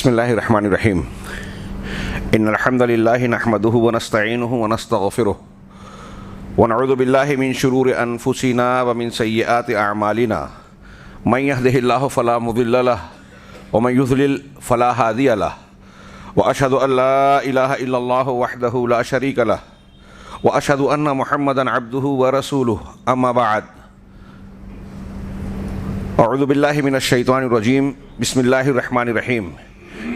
بسم اللہ الرحمن الرحیم ان الحمد للہ نحمده ونستعینه ونستغفره ونعوذ باللہ من شرور انفسنا ومن سیئات اعمالنا من يهده الله فلا مضل له ومن يضلل فلا هادي له واشهد ان لا اله الا الله وحده لا شريك له واشهد ان محمدا عبده ورسوله اما بعد اعوذ باللہ من الشیطان الرجیم بسم اللہ الرحمن الرحیم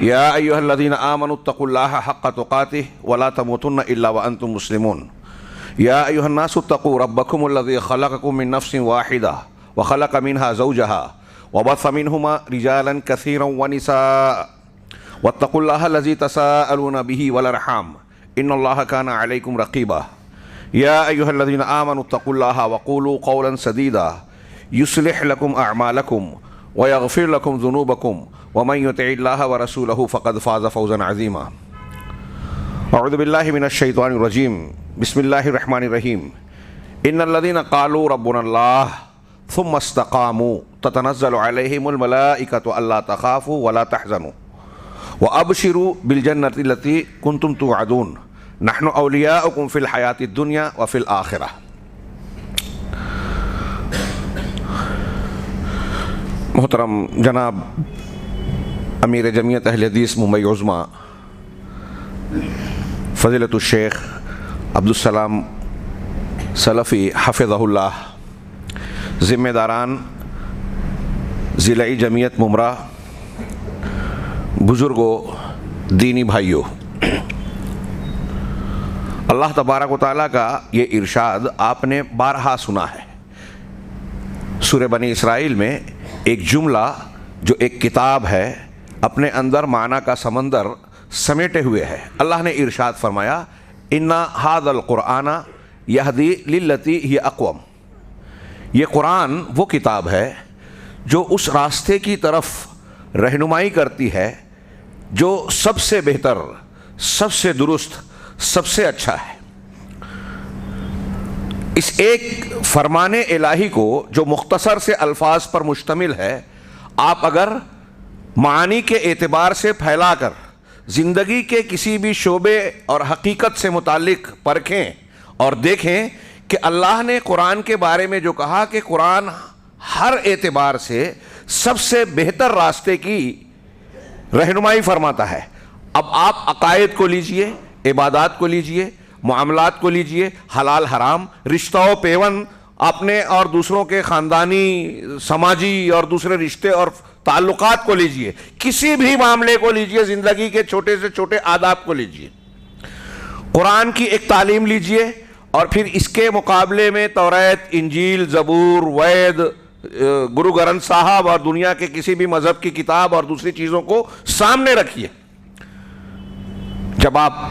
یا ایہا الذین آمنوا اتقوا اللہ حق تقاتہ ولا تموتن الا وانتم مسلمون یا ایہا الناس اتقوا ربکم الذی خلقکم من نفس واحدہ وخلق منها زوجها وبث منہما رجالا کثیرا ونساء واتقوا اللہ الذی تساءلون به والارحام ان اللہ کان علیکم رقیبا یا ایہا الذین آمنوا اتقوا اللہ وقولوا قولا سدیدا یصلح لکم اعمالکم ویغفر لکم ذنوبکم ومن یطع اللہ ورسولہ فقد فاز فوزا عظیما اعوذ باللہ من الشیطان الرجیم بسم اللہ الرحمن الرحیم ان الذین قالوا ربنا اللہ ثم استقاموا تتنزل علیہم الملائکۃ الا تخافوا ولا تحزنوا وابشروا بالجنۃ التی کنتم توعدون نحن اولیاؤکم فی الحیاۃ الدنیا وفی الآخرہ۔ محترم جناب امیر جمعیت اہل حدیث ممبئی عظمیٰ فضیلت الشیخ عبدالسلام سلفی حفظہ اللہ، ذمہ داران ضلعی جمعیت ممرہ، بزرگوں، دینی بھائیوں، اللہ تبارک و تعالیٰ کا یہ ارشاد آپ نے بارہا سنا ہے۔ سورہ بنی اسرائیل میں ایک جملہ جو ایک کتاب ہے اپنے اندر معنی کا سمندر سمیٹے ہوئے ہے۔ اللہ نے ارشاد فرمایا اِنَّ هَذَا الْقُرْآنَ يَهْدِي لِلَّتِي هِيَ أَقْوَمُ، یہ قرآن وہ کتاب ہے جو اس راستے کی طرف رہنمائی کرتی ہے جو سب سے بہتر، سب سے درست، سب سے اچھا ہے۔ اس ایک فرمان الہی کو جو مختصر سے الفاظ پر مشتمل ہے، آپ اگر معانی کے اعتبار سے پھیلا کر زندگی کے کسی بھی شعبے اور حقیقت سے متعلق پرکھیں اور دیکھیں کہ اللہ نے قرآن کے بارے میں جو کہا کہ قرآن ہر اعتبار سے سب سے بہتر راستے کی رہنمائی فرماتا ہے۔ اب آپ عقائد کو لیجئے، عبادات کو لیجئے، معاملات کو لیجئے، حلال حرام، رشتہ و پیوند، اپنے اور دوسروں کے خاندانی، سماجی اور دوسرے رشتے اور تعلقات کو لیجئے، کسی بھی معاملے کو لیجئے، زندگی کے چھوٹے سے چھوٹے آداب کو لیجئے، قرآن کی ایک تعلیم لیجئے اور پھر اس کے مقابلے میں توریت، انجیل، زبور، وید، گرو گرنتھ صاحب اور دنیا کے کسی بھی مذہب کی کتاب اور دوسری چیزوں کو سامنے رکھیے۔ جب آپ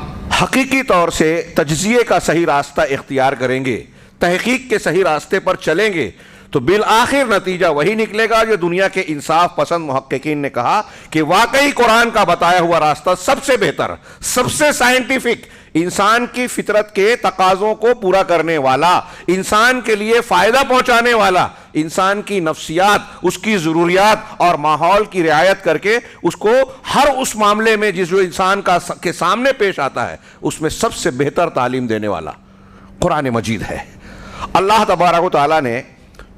حقیقی طور سے تجزیے کا صحیح راستہ اختیار کریں گے، تحقیق کے صحیح راستے پر چلیں گے، تو بالآخر نتیجہ وہی نکلے گا جو دنیا کے انصاف پسند محققین نے کہا کہ واقعی قرآن کا بتایا ہوا راستہ سب سے بہتر، سب سے سائنٹیفک، انسان کی فطرت کے تقاضوں کو پورا کرنے والا، انسان کے لیے فائدہ پہنچانے والا، انسان کی نفسیات، اس کی ضروریات اور ماحول کی رعایت کر کے اس کو ہر اس معاملے میں جس جو انسان کے سامنے پیش آتا ہے اس میں سب سے بہتر تعلیم دینے والا قرآن مجید ہے۔ اللہ تبارک و تعالیٰ نے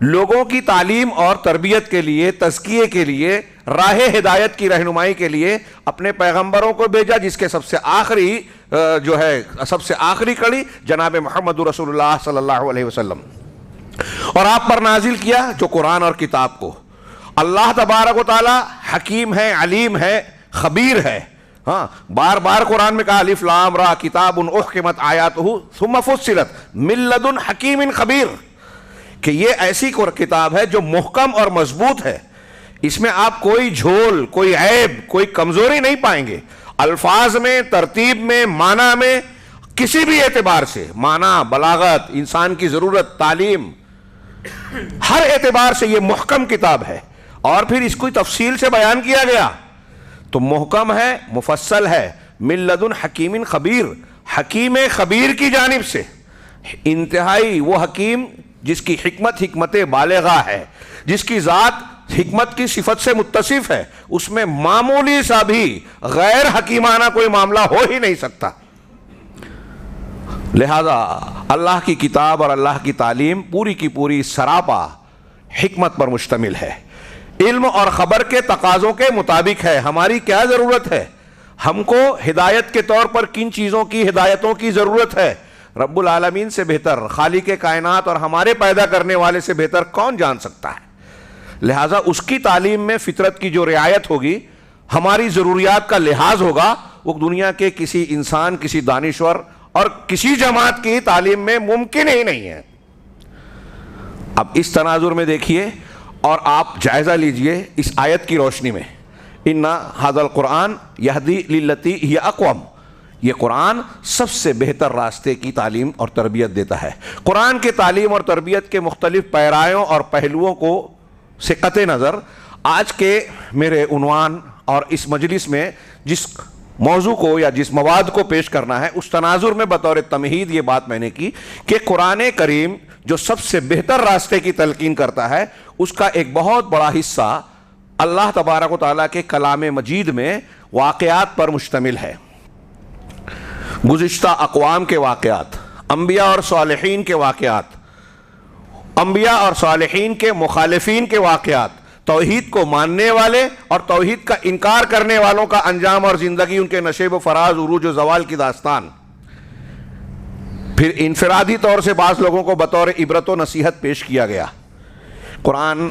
لوگوں کی تعلیم اور تربیت کے لیے، تزکیے کے لیے، راہ ہدایت کی رہنمائی کے لیے اپنے پیغمبروں کو بھیجا، جس کے سب سے آخری کڑی جناب محمد رسول اللہ صلی اللہ علیہ وسلم، اور آپ پر نازل کیا جو قرآن اور کتاب کو۔ اللہ تبارک و تعالی حکیم ہے، علیم ہے، خبیر ہے۔ ہاں، بار بار قرآن میں کہا الف لام را کتاب احکمت آیاتہ ثم فصلت من لدن حکیم خبیر، کہ یہ ایسی کتاب ہے جو محکم اور مضبوط ہے، اس میں آپ کوئی جھول، کوئی عیب، کوئی کمزوری نہیں پائیں گے، الفاظ میں، ترتیب میں، معنی میں، کسی بھی اعتبار سے، معنی، بلاغت، انسان کی ضرورت، تعلیم، ہر اعتبار سے یہ محکم کتاب ہے۔ اور پھر اس کو تفصیل سے بیان کیا گیا تو محکم ہے، مفصل ہے، من لدن حکیم خبیر، حکیم خبیر کی جانب سے، انتہائی وہ حکیم جس کی حکمت بالغہ ہے، جس کی ذات حکمت کی صفت سے متصف ہے، اس میں معمولی سا بھی غیر حکیمانہ کوئی معاملہ ہو ہی نہیں سکتا۔ لہذا اللہ کی کتاب اور اللہ کی تعلیم پوری کی پوری سراپا حکمت پر مشتمل ہے، علم اور خبر کے تقاضوں کے مطابق ہے۔ ہماری کیا ضرورت ہے؟ ہم کو ہدایت کے طور پر کن چیزوں کی ہدایتوں کی ضرورت ہے؟ رب العالمین سے بہتر، خالق کائنات اور ہمارے پیدا کرنے والے سے بہتر کون جان سکتا ہے؟ لہٰذا اس کی تعلیم میں فطرت کی جو رعایت ہوگی، ہماری ضروریات کا لحاظ ہوگا، وہ دنیا کے کسی انسان، کسی دانشور اور کسی جماعت کی تعلیم میں ممکن ہی نہیں ہے۔ اب اس تناظر میں دیکھیے اور آپ جائزہ لیجئے اس آیت کی روشنی میں، اِنَّ هَذَا الْقُرْآنَ يَهْدِي لِلَّتِي هِيَ أَقْوَمُ، یہ قرآن سب سے بہتر راستے کی تعلیم اور تربیت دیتا ہے۔ قرآن کے تعلیم اور تربیت کے مختلف پیرایوں اور پہلوؤں کو سے قطع نظر آج کے میرے عنوان اور اس مجلس میں جس موضوع کو یا جس مواد کو پیش کرنا ہے، اس تناظر میں بطور تمہید یہ بات میں نے کی کہ قرآن کریم جو سب سے بہتر راستے کی تلقین کرتا ہے، اس کا ایک بہت بڑا حصہ اللہ تبارک و تعالیٰ کے کلام مجید میں واقعات پر مشتمل ہے، گزشتہ اقوام کے واقعات، انبیاء اور صالحین کے واقعات، انبیاء اور صالحین کے مخالفین کے واقعات، توحید کو ماننے والے اور توحید کا انکار کرنے والوں کا انجام اور زندگی، ان کے نشیب و فراز، عروج و زوال کی داستان، پھر انفرادی طور سے بعض لوگوں کو بطور عبرت و نصیحت پیش کیا گیا۔ قرآن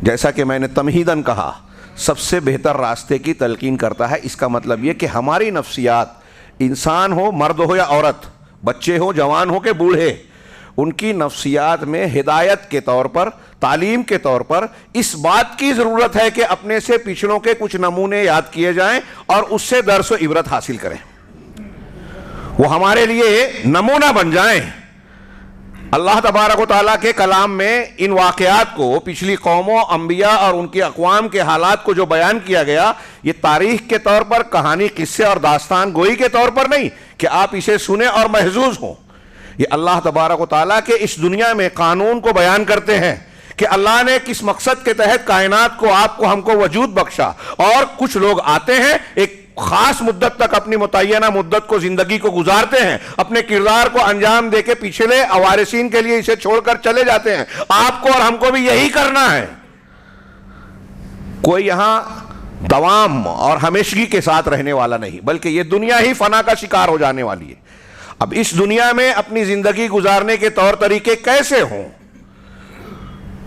جیسا کہ میں نے تمہیداً کہا سب سے بہتر راستے کی تلقین کرتا ہے۔ اس کا مطلب یہ کہ ہماری نفسیات، انسان ہو مرد ہو یا عورت، بچے ہو جوان ہو کہ بوڑھے، ان کی نفسیات میں ہدایت کے طور پر، تعلیم کے طور پر اس بات کی ضرورت ہے کہ اپنے سے پچھلوں کے کچھ نمونے یاد کیے جائیں اور اس سے درس و عبرت حاصل کریں، وہ ہمارے لیے نمونہ بن جائیں۔ اللہ تبارک و تعالیٰ کے کلام میں ان واقعات کو، پچھلی قوموں، انبیاء اور ان کی اقوام کے حالات کو جو بیان کیا گیا، یہ تاریخ کے طور پر، کہانی، قصے اور داستان گوئی کے طور پر نہیں کہ آپ اسے سنیں اور محظوظ ہوں، یہ اللہ تبارک و تعالیٰ کے اس دنیا میں قانون کو بیان کرتے ہیں کہ اللہ نے کس مقصد کے تحت کائنات کو، آپ کو، ہم کو وجود بخشا، اور کچھ لوگ آتے ہیں ایک خاص مدت تک، اپنی متعینہ مدت کو، زندگی کو گزارتے ہیں، اپنے کردار کو انجام دے کے پچھلے وارثین کے لیے اسے چھوڑ کر چلے جاتے ہیں۔ آپ کو اور ہم کو بھی یہی کرنا ہے۔ کوئی یہاں دوام اور ہمیشگی کے ساتھ رہنے والا نہیں، بلکہ یہ دنیا ہی فنا کا شکار ہو جانے والی ہے۔ اب اس دنیا میں اپنی زندگی گزارنے کے طور طریقے کیسے ہوں،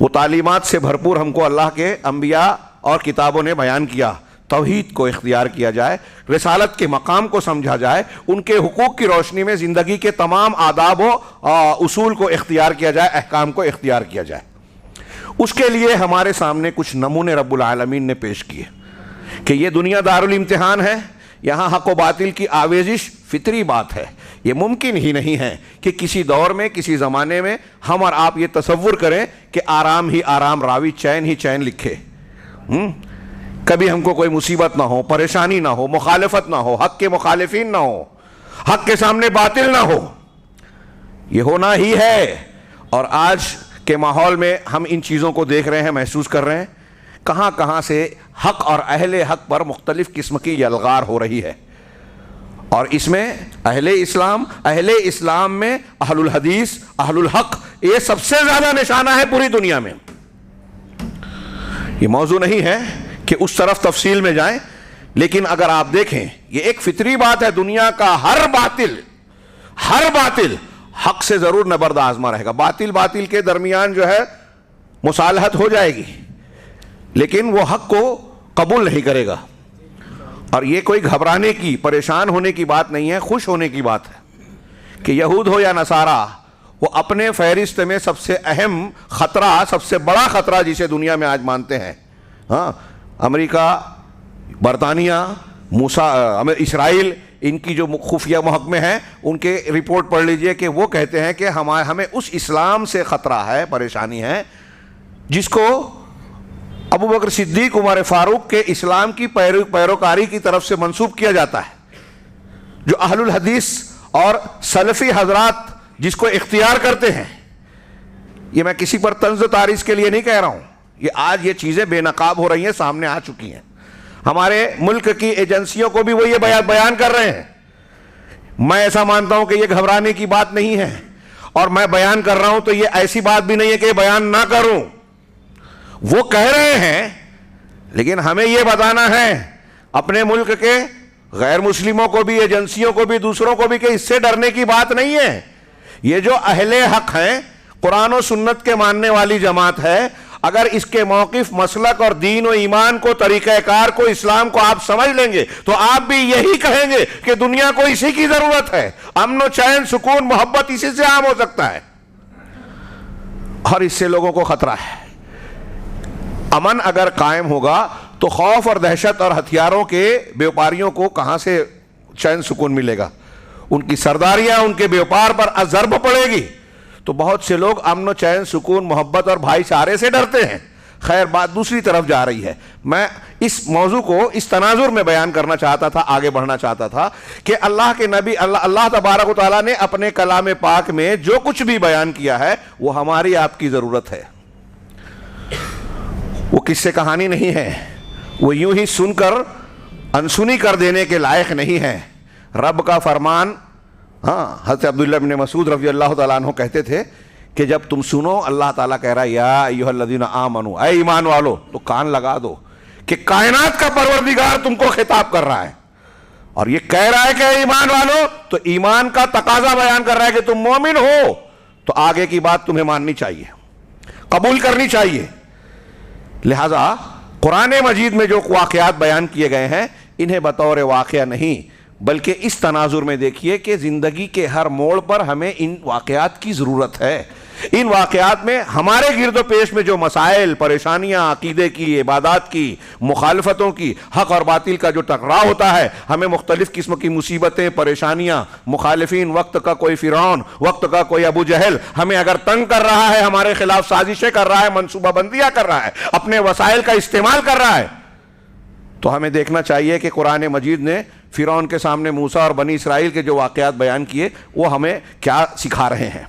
وہ تعلیمات سے بھرپور ہم کو اللہ کے انبیاء اور کتابوں نے بیان کیا۔ توحید کو اختیار کیا جائے، رسالت کے مقام کو سمجھا جائے، ان کے حقوق کی روشنی میں زندگی کے تمام آداب و اصول کو اختیار کیا جائے، احکام کو اختیار کیا جائے۔ اس کے لیے ہمارے سامنے کچھ نمونے رب العالمین نے پیش کیے کہ یہ دنیا دارالامتحان ہے، یہاں حق و باطل کی آویزش فطری بات ہے۔ یہ ممکن ہی نہیں ہے کہ کسی دور میں، کسی زمانے میں ہم اور آپ یہ تصور کریں کہ آرام ہی آرام راوی چین ہی چین لکھے، کبھی ہم کو کوئی مصیبت نہ ہو، پریشانی نہ ہو، مخالفت نہ ہو، حق کے مخالفین نہ ہو، حق کے سامنے باطل نہ ہو۔ یہ ہونا ہی ہے، اور آج کے ماحول میں ہم ان چیزوں کو دیکھ رہے ہیں، محسوس کر رہے ہیں۔ کہاں کہاں سے حق اور اہل حق پر مختلف قسم کی یلغار ہو رہی ہے، اور اس میں اہل اسلام میں اہل الحدیث، اہل الحق، یہ سب سے زیادہ نشانہ ہے پوری دنیا میں۔ یہ موضوع نہیں ہے کہ اس طرف تفصیل میں جائیں، لیکن اگر آپ دیکھیں یہ ایک فطری بات ہے، دنیا کا ہر باطل حق سے ضرور نبرد آزما رہے گا۔ باطل کے درمیان جو ہے مصالحت ہو جائے گی، لیکن وہ حق کو قبول نہیں کرے گا۔ اور یہ کوئی گھبرانے کی، پریشان ہونے کی بات نہیں ہے، خوش ہونے کی بات ہے کہ یہود ہو یا نصارہ، وہ اپنے فہرست میں سب سے اہم خطرہ، سب سے بڑا خطرہ جسے دنیا میں آج مانتے ہیں، امریکہ، برطانیہ، اسرائیل، ان کی جو خفیہ محکمے ہیں، ان کے رپورٹ پڑھ لیجئے کہ وہ کہتے ہیں کہ ہمیں اس اسلام سے خطرہ ہے، پریشانی ہے، جس کو ابو بکر صدیق، عمر فاروق کے اسلام کی پیروکاری کی طرف سے منسوب کیا جاتا ہے، جو اہل الحدیث اور سلفی حضرات جس کو اختیار کرتے ہیں۔ یہ میں کسی پر طنز و تعریض کے لیے نہیں کہہ رہا ہوں، یہ آج یہ چیزیں بے نقاب ہو رہی ہیں، سامنے آ چکی ہیں. ہمارے ملک کی ایجنسیوں کو بھی وہ یہ بیان کر رہے ہیں. میں ایسا مانتا ہوں کہ یہ گھبرانے کی بات نہیں ہے، اور میں بیان کر رہا ہوں تو یہ ایسی بات بھی نہیں ہے کہ بیان نہ کروں. وہ کہہ رہے ہیں، لیکن ہمیں یہ بتانا ہے اپنے ملک کے غیر مسلموں کو بھی، ایجنسیوں کو بھی، دوسروں کو بھی کہ اس سے ڈرنے کی بات نہیں ہے. یہ جو اہل حق ہیں، قرآن و سنت کے ماننے والی جماعت ہے، اگر اس کے موقف، مسلک اور دین و ایمان کو، طریقہ کار کو، اسلام کو آپ سمجھ لیں گے تو آپ بھی یہی کہیں گے کہ دنیا کو اسی کی ضرورت ہے. امن و چین، سکون، محبت اسی سے عام ہو سکتا ہے، اور اس سے لوگوں کو خطرہ ہے. امن اگر قائم ہوگا تو خوف اور دہشت اور ہتھیاروں کے بیوپاریوں کو کہاں سے چین سکون ملے گا؟ ان کی سرداریاں، ان کے بیوپار پر ضرب پڑے گی. تو بہت سے لوگ امن و چین، سکون، محبت اور بھائی چارے سے ڈرتے ہیں. خیر، بات دوسری طرف جا رہی ہے. میں اس موضوع کو اس تناظر میں بیان کرنا چاہتا تھا، آگے بڑھنا چاہتا تھا کہ اللہ کے نبی اللہ تبارک و تعالیٰ نے اپنے کلام پاک میں جو کچھ بھی بیان کیا ہے وہ ہماری آپ کی ضرورت ہے. وہ قصے کہانی نہیں ہے، وہ یوں ہی سن کر انسنی کر دینے کے لائق نہیں ہے. رب کا فرمان، حضرت عبداللہ بن مسعود رضی اللہ تعالیٰ عنہ کہتے تھے کہ جب تم سنو اللہ تعالیٰ کہہ رہا ہے یا ایھا الذین آمنوا، اے ایمان والو، تو کان لگا دو کہ کائنات کا پروردگار تم کو خطاب کر رہا ہے، اور یہ کہہ رہا ہے کہ اے ایمان والو، تو ایمان کا تقاضا بیان کر رہا ہے کہ تم مومن ہو، تو آگے کی بات تمہیں ماننی چاہیے، قبول کرنی چاہیے. لہذا قرآن مجید میں جو واقعات بیان کیے گئے ہیں انہیں بطور واقعہ نہیں بلکہ اس تناظر میں دیکھیے کہ زندگی کے ہر موڑ پر ہمیں ان واقعات کی ضرورت ہے. ان واقعات میں ہمارے گرد و پیش میں جو مسائل، پریشانیاں، عقیدے کی، عبادات کی، مخالفتوں کی، حق اور باطل کا جو ٹکراؤ ہوتا ہے، ہمیں مختلف قسم کی مصیبتیں، پریشانیاں، مخالفین، وقت کا کوئی فرعون، وقت کا کوئی ابو جہل ہمیں اگر تنگ کر رہا ہے، ہمارے خلاف سازشیں کر رہا ہے، منصوبہ بندیاں کر رہا ہے، اپنے وسائل کا استعمال کر رہا ہے، تو ہمیں دیکھنا چاہیے کہ قرآن مجید نے فرعون کے سامنے موسیٰ اور بنی اسرائیل کے جو واقعات بیان کیے وہ ہمیں کیا سکھا رہے ہیں.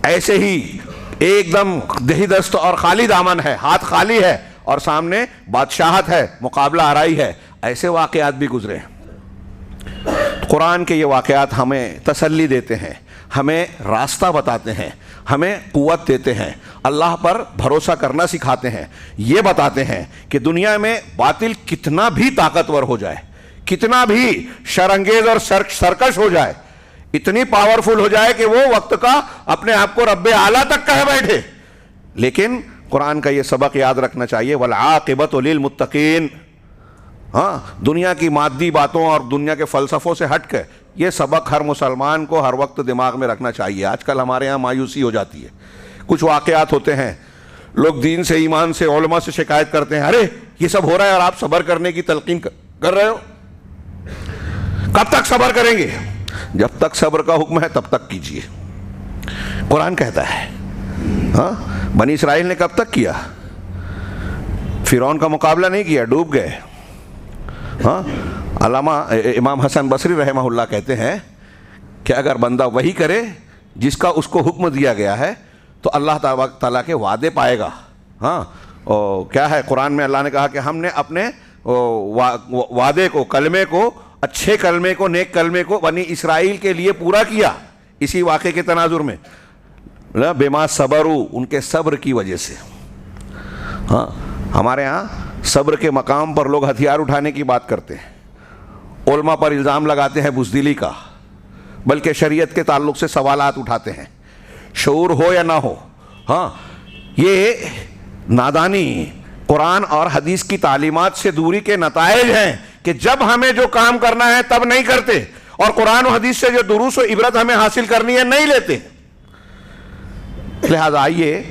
ایسے ہی ایک دم دہی دست اور خالی دامن ہے، ہاتھ خالی ہے اور سامنے بادشاہت ہے، مقابلہ آرائی ہے، ایسے واقعات بھی گزرے ہیں. قرآن کے یہ واقعات ہمیں تسلی دیتے ہیں، ہمیں راستہ بتاتے ہیں، ہمیں قوت دیتے ہیں، اللہ پر بھروسہ کرنا سکھاتے ہیں، یہ بتاتے ہیں کہ دنیا میں باطل کتنا بھی طاقتور ہو جائے، کتنا بھی شرانگیز اور سرکش ہو جائے، اتنی پاورفل ہو جائے کہ وہ وقت کا اپنے آپ کو رب اعلیٰ تک کہہ بیٹھے، لیکن قرآن کا یہ سبق یاد رکھنا چاہیے والعاقبۃ للمتقین. دنیا کی مادی باتوں اور دنیا کے فلسفوں سے ہٹ کے یہ سبق ہر مسلمان کو ہر وقت دماغ میں رکھنا چاہیے. آج کل ہمارے ہاں مایوسی ہو جاتی ہے، کچھ واقعات ہوتے ہیں، لوگ دین سے، ایمان سے، علماء سے شکایت کرتے ہیں، ارے یہ سب ہو رہا ہے اور آپ صبر کرنے کی تلقین کر رہے ہو، کب تک صبر کریں گے؟ جب تک صبر کا حکم ہے تب تک کیجئے. قرآن کہتا ہے. بنی اسرائیل نے کب تک کیا؟ فرعون کا مقابلہ نہیں کیا، ڈوب گئے. علامہ امام حسن بصری رحمہ اللہ کہتے ہیں کہ اگر بندہ وہی کرے جس کا اس کو حکم دیا گیا ہے تو اللہ تعالیٰ کے وعدے پائے گا. کیا ہے قرآن میں اللہ نے کہا کہ ہم نے اپنے وعدے کو، کلمے کو، اچھے کلمے کو، نیک کلمے کو بنی اسرائیل کے لیے پورا کیا. اسی واقعے کے تناظر میں بما صبروا، ان کے صبر کی وجہ سے. ہمارے ہاں صبر کے مقام پر لوگ ہتھیار اٹھانے کی بات کرتے ہیں، علماء پر الزام لگاتے ہیں بزدلی کا، بلکہ شریعت کے تعلق سے سوالات اٹھاتے ہیں، شعور ہو یا نہ ہو. یہ نادانی قرآن اور حدیث کی تعلیمات سے دوری کے نتائج ہیں کہ جب ہمیں جو کام کرنا ہے تب نہیں کرتے، اور قرآن و حدیث سے جو دروس و عبرت ہمیں حاصل کرنی ہے نہیں لیتے. لہذا آئیے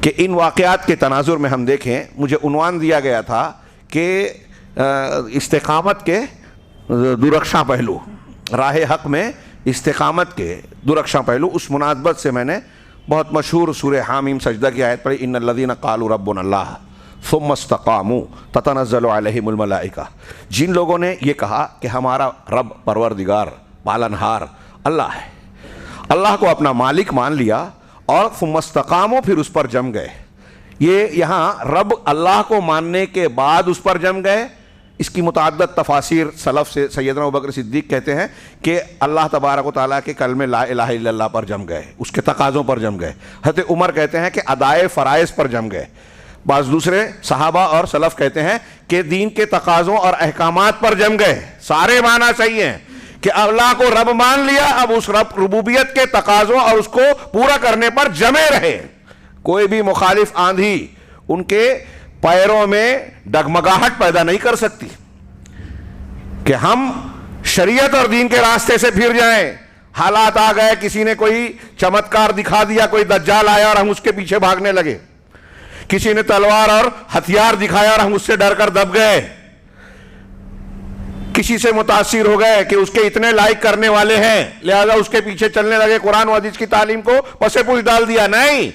کہ ان واقعات کے تناظر میں ہم دیکھیں. مجھے عنوان دیا گیا تھا کہ استقامت کے درخشاں پہلو، راہ حق میں استقامت کے درخشاں پہلو. اس مناسبت سے میں نے بہت مشہور سورہ حامیم سجدہ کی آیت پڑھی، ان الذین قالوا ربنا اللہ ثم استقاموا تتنزل علیہم الملائکہ. جن لوگوں نے یہ کہا کہ ہمارا رب، پروردگار، پالنہار اللہ ہے، اللہ کو اپنا مالک مان لیا، اور ثم استقاموا، پھر اس پر جم گئے. یہ یہاں رب اللہ کو ماننے کے بعد اس پر جم گئے. اس کی متعدد تفاسیر سلف سے سیدنا ابوبکر صدیق کہتے ہیں کہ اللہ تبارک و تعالیٰ کے کلمے لا الہ الا اللہ پر جم گئے, اس کے تقاضوں پر جم گئے. حضرت عمر کہتے ہیں کہ ادائے فرائض پر جم گئے. بعض دوسرے صحابہ اور سلف کہتے ہیں کہ دین کے تقاضوں اور احکامات پر جم گئے. سارے معنی صحیح ہیں کہ اللہ کو رب مان لیا, اب اس ربوبیت کے تقاضوں اور اس کو پورا کرنے پر جمے رہے. کوئی بھی مخالف آندھی ان کے پیروں میں ڈگمگاہٹ پیدا نہیں کر سکتی کہ ہم شریعت اور دین کے راستے سے پھر جائیں. حالات آ گئے, کسی نے کوئی چمتکار دکھا دیا, کوئی دجال آیا اور ہم اس کے پیچھے بھاگنے لگے. کسی نے تلوار اور ہتھیار دکھایا اور ہم اس سے ڈر کر دب گئے. کسی سے متاثر ہو گئے کہ اس کے اتنے لائک کرنے والے ہیں لہذا اس کے پیچھے چلنے لگے, قرآن و حدیث کی تعلیم کو پسے پوچھ ڈال دیا. نہیں,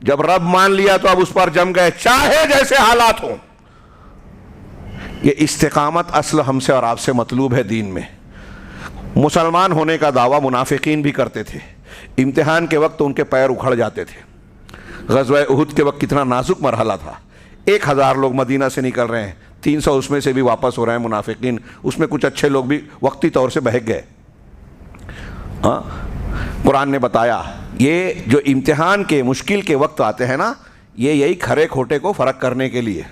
جب رب مان لیا تو اب اس پر جم گئے چاہے جیسے حالات ہوں. یہ استقامت اصل ہم سے اور آپ سے مطلوب ہے دین میں. مسلمان ہونے کا دعویٰ منافقین بھی کرتے تھے, امتحان کے وقت ان کے پیر اکھڑ جاتے تھے. غزوہ احد کے وقت کتنا نازک مرحلہ تھا, 1000 لوگ مدینہ سے نکل رہے ہیں, 300 اس میں سے بھی واپس ہو رہے ہیں منافقین. اس میں کچھ اچھے لوگ بھی وقتی طور سے بہک گئے. ہاں, قرآن نے بتایا یہ جو امتحان کے مشکل کے وقت آتے ہیں نا, یہ یہی کھرے کھوٹے کو فرق کرنے کے لیے.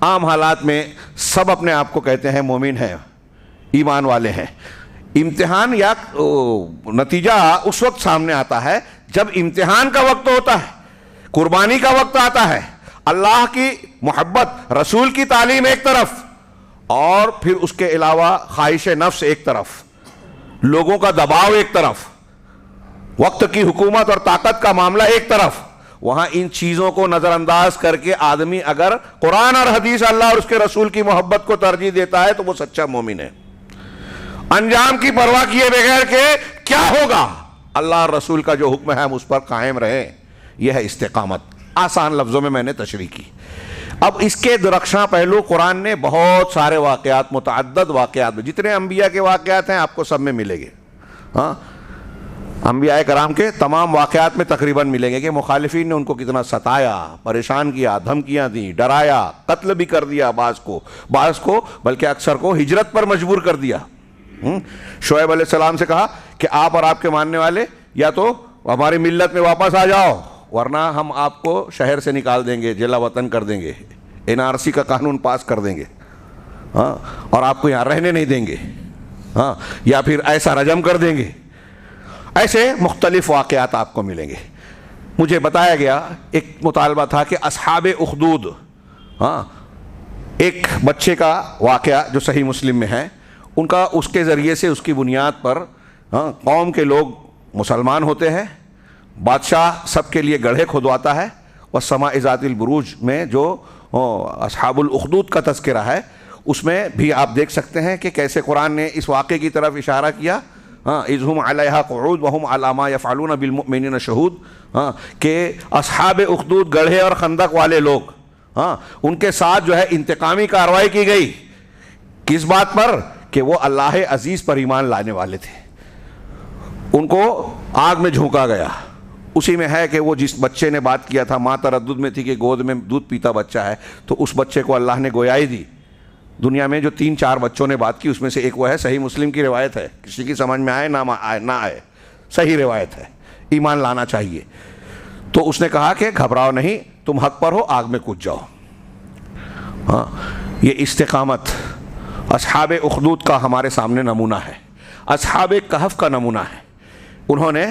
عام حالات میں سب اپنے آپ کو کہتے ہیں مومن ہیں, ایمان والے ہیں. امتحان یا نتیجہ اس وقت سامنے آتا ہے جب امتحان کا وقت ہوتا ہے, قربانی کا وقت آتا ہے. اللہ کی محبت, رسول کی تعلیم ایک طرف, اور پھر اس کے علاوہ خواہش نفس ایک طرف, لوگوں کا دباؤ ایک طرف, وقت کی حکومت اور طاقت کا معاملہ ایک طرف. وہاں ان چیزوں کو نظر انداز کر کے آدمی اگر قرآن اور حدیث, اللہ اور اس کے رسول کی محبت کو ترجیح دیتا ہے تو وہ سچا مومن ہے. انجام کی پرواہ کیے بغیر کہ کیا ہوگا, اللہ اور رسول کا جو حکم ہے ہم اس پر قائم رہیں, یہ ہے استقامت. آسان لفظوں میں میں نے تشریح کی. اب اس کے درخشاں پہلو قرآن نے بہت سارے واقعات, متعدد واقعات میں, جتنے انبیاء کے واقعات ہیں آپ کو سب میں ملیں گے. ہاں, انبیاء کرام کے تمام واقعات میں تقریباً ملیں گے کہ مخالفین نے ان کو کتنا ستایا, پریشان کیا, دھمکیاں دیں, ڈرایا, قتل بھی کر دیا بعض کو بلکہ اکثر کو ہجرت پر مجبور کر دیا. شعیب علیہ السلام سے کہا کہ آپ اور آپ کے ماننے والے یا تو ہماری ملت میں واپس آ جاؤ ورنہ ہم آپ کو شہر سے نکال دیں گے, جلا وطن کر دیں گے, NRC کا قانون پاس کر دیں گے, ہاں, اور آپ کو یہاں رہنے نہیں دیں گے, ہاں, یا پھر ایسا رجم کر دیں گے. ایسے مختلف واقعات آپ کو ملیں گے. مجھے بتایا گیا, ایک مطالبہ تھا کہ اصحاب اخدود, ہاں, ایک بچے کا واقعہ جو صحیح مسلم میں ہے, ان کا اس کے ذریعے سے, اس کی بنیاد پر, ہاں, قوم کے لوگ مسلمان ہوتے ہیں. بادشاہ سب کے لیے گڑھے کھدواتا ہے. والسماء ذات البروج میں جو اصحاب الاخدود کا تذکرہ ہے اس میں بھی آپ دیکھ سکتے ہیں کہ کیسے قرآن نے اس واقعے کی طرف اشارہ کیا. ہاں, اذ ہم علیہا قعود وہم علی ما یفعلون بالمؤمنین شہود. ہاں, کہ اصحاب اخدود, گڑھے اور خندق والے لوگ, ہاں, ان کے ساتھ جو ہے انتقامی کارروائی کی گئی. کس بات پر؟ کہ وہ اللہ عزیز پر ایمان لانے والے تھے. ان کو آگ میں جھونکا گیا. اسی میں ہے کہ وہ جس بچے نے بات کیا تھا, ماں تردد میں تھی کہ گود میں دودھ پیتا بچہ ہے, تو اس بچے کو اللہ نے گویائی دی. دنیا میں جو 3-4 بچوں نے بات کی اس میں سے ایک وہ ہے, صحیح مسلم کی روایت ہے, کسی کی سمجھ میں آئے نہ آئے, صحیح روایت ہے, ایمان لانا چاہیے. تو اس نے کہا کہ گھبراؤ نہیں, تم حق پر ہو, آگ میں کود جاؤ. ہاں, یہ استقامت اصحاب اخدود کا ہمارے سامنے نمونہ ہے. اصحاب کہف کا نمونہ ہے. انہوں نے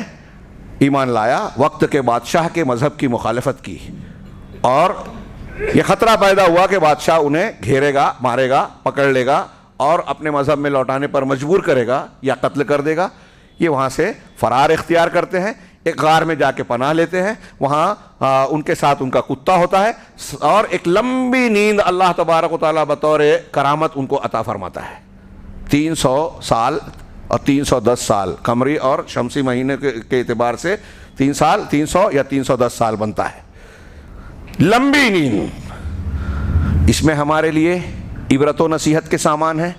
ایمان لایا, وقت کے بادشاہ کے مذہب کی مخالفت کی, اور یہ خطرہ پیدا ہوا کہ بادشاہ انہیں گھیرے گا, مارے گا, پکڑ لے گا اور اپنے مذہب میں لوٹانے پر مجبور کرے گا یا قتل کر دے گا. یہ وہاں سے فرار اختیار کرتے ہیں, ایک غار میں جا کے پناہ لیتے ہیں. وہاں ان کے ساتھ ان کا کتا ہوتا ہے, اور ایک لمبی نیند اللہ تبارک و تعالیٰ بطور کرامت ان کو عطا فرماتا ہے. 300 سال اور 310 سال قمری اور شمسی مہینے کے اعتبار سے 3 سال 300 یا 310 سال بنتا ہے. لمبی نیند. اس میں ہمارے لیے عبرت و نصیحت کے سامان ہے.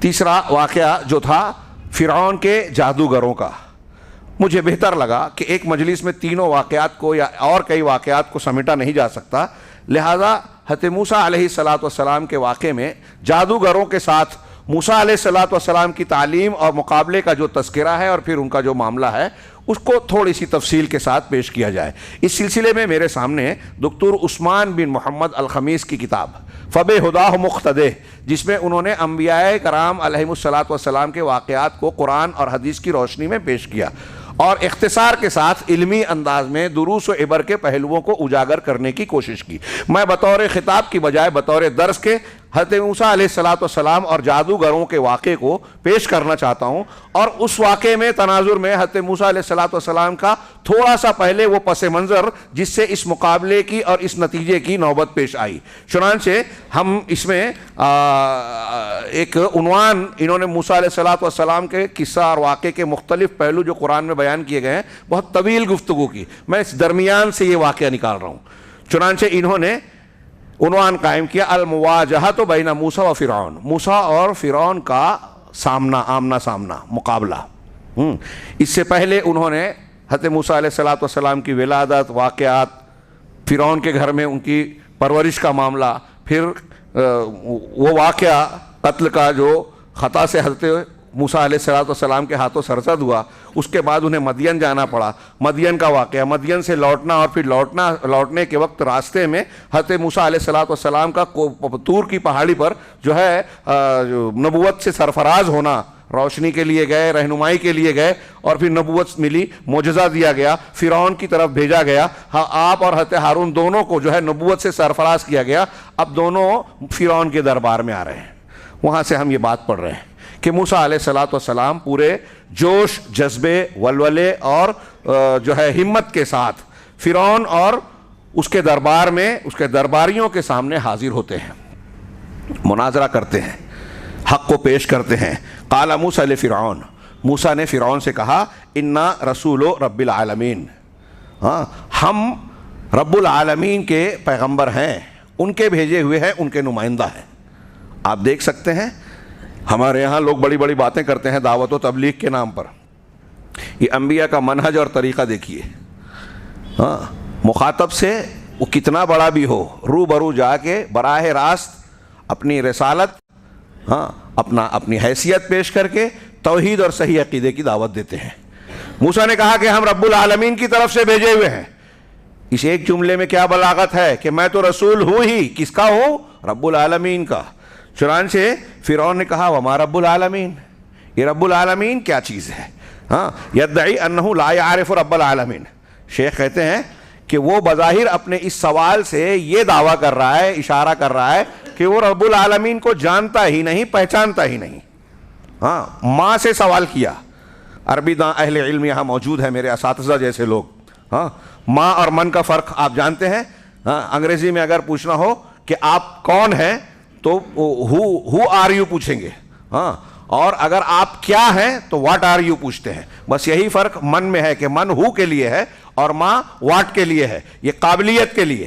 تیسرا واقعہ جو تھا فرعون کے جادوگروں کا, مجھے بہتر لگا کہ ایک مجلس میں تینوں واقعات کو یا اور کئی واقعات کو سمیٹا نہیں جا سکتا، لہذا حضرت موسیٰ علیہ السلام کے واقعے میں جادوگروں کے ساتھ موسیٰ علیہ السلام کی تعلیم اور مقابلے کا جو تذکرہ ہے اور پھر ان کا جو معاملہ ہے اس کو تھوڑی سی تفصیل کے ساتھ پیش کیا جائے۔ اس سلسلے میں میرے سامنے دکتور عثمان بن محمد الخمیس کی کتاب فَبِهُدَاهُ مُقْتَدِهْ، جس میں انہوں نے انبیاء کرام علیہم السلام کے واقعات کو قرآن اور حدیث کی روشنی میں پیش کیا اور اختصار کے ساتھ علمی انداز میں دروس و عبر کے پہلوؤں کو اجاگر کرنے کی کوشش کی۔ میں بطور خطاب کی بجائے بطور درس کے حضرت موسیٰ علیہ السلام اور جادوگروں کے واقعے کو پیش کرنا چاہتا ہوں، اور اس واقعے میں تناظر میں حضرت موسیٰ علیہ السلام کا تھوڑا سا پہلے وہ پس منظر جس سے اس مقابلے کی اور اس نتیجے کی نوبت پیش آئی۔ چنانچہ ہم اس میں ایک عنوان انہوں نے موسیٰ علیہ السلام کے قصہ اور واقعے کے مختلف پہلو جو قرآن میں بیان کیے گئے ہیں بہت طویل گفتگو کی، میں اس درمیان سے یہ واقعہ نکال رہا ہوں۔ چنانچہ انہوں نے عنوان قائم کیا المواجہۃ بین موسیٰ و فرعون، موسیٰ اور فرعون کا آمنا سامنا، مقابلہ۔ اس سے پہلے انہوں نے حضرت موسیٰ علیہ السلام کی ولادت، واقعات، فرعون کے گھر میں ان کی پرورش کا معاملہ، پھر وہ واقعہ قتل کا جو خطا سے حضرت موسیٰ علیہ السلام کے ہاتھوں سرزد ہوا، اس کے بعد انہیں مدین جانا پڑا، مدین کا واقعہ، مدین سے لوٹنا، اور پھر لوٹنے کے وقت راستے میں حضرت موسیٰ علیہ السلام کا طور کی پہاڑی پر جو ہے نبوت سے سرفراز ہونا، روشنی کے لیے گئے، رہنمائی کے لیے گئے، اور پھر نبوت ملی، معجزہ دیا گیا، فرعون کی طرف بھیجا گیا، آپ اور حضرت ہارون دونوں کو جو ہے نبوت سے سرفراز کیا گیا۔ اب دونوں فرعون کے دربار میں آ رہے ہیں۔ وہاں سے ہم یہ بات پڑھ رہے ہیں کہ موسیٰ علیہ السلام پورے جوش، جذبے، ولولے اور جو ہے ہمت کے ساتھ فرعون اور اس کے دربار میں، اس کے درباریوں کے سامنے حاضر ہوتے ہیں، مناظرہ کرتے ہیں، حق کو پیش کرتے ہیں۔ قال موسیٰ لفرعون، موسیٰ نے فرعون سے کہا انا رسول رب العالمین، ہم رب العالمین کے پیغمبر ہیں، ان کے بھیجے ہوئے ہیں، ان کے نمائندہ ہیں۔ آپ دیکھ سکتے ہیں ہمارے یہاں لوگ بڑی بڑی باتیں کرتے ہیں دعوت و تبلیغ کے نام پر، یہ انبیاء کا منہج اور طریقہ دیکھیے۔ مخاطب سے وہ کتنا بڑا بھی ہو، روبرو جا کے براہ راست اپنی رسالت، اپنی حیثیت پیش کر کے توحید اور صحیح عقیدے کی دعوت دیتے ہیں۔ موسیٰ نے کہا کہ ہم رب العالمین کی طرف سے بھیجے ہوئے ہیں۔ اس ایک جملے میں کیا بلاغت ہے کہ میں تو رسول ہوں ہی، کس کا ہوں؟ رب العالمین کا۔ چنانچہ فرعون نے کہا وما رب العالمین، یہ رب العالمین کیا چیز ہے؟ یدعی انہ لا یعرف رب العالمین، شیخ کہتے ہیں کہ وہ بظاہر اپنے اس سوال سے یہ دعویٰ کر رہا ہے، اشارہ کر رہا ہے کہ وہ رب العالمین کو جانتا ہی نہیں، پہچانتا ہی نہیں۔ ماں سے سوال کیا، عربی داں اہل علم یہاں موجود ہے، میرے اساتذہ جیسے لوگ، ماں اور من کا فرق آپ جانتے ہیں۔ انگریزی میں اگر پوچھنا ہو کہ آپ کون ہیں تو ہو آر یو پوچھیں گے، اور اگر آپ کیا ہیں تو واٹ آر یو پوچھتے ہیں۔ بس یہی فرق من میں ہے کہ من ہو کے لیے ہے اور ماں واٹ کے لیے ہے، یہ قابلیت کے لیے۔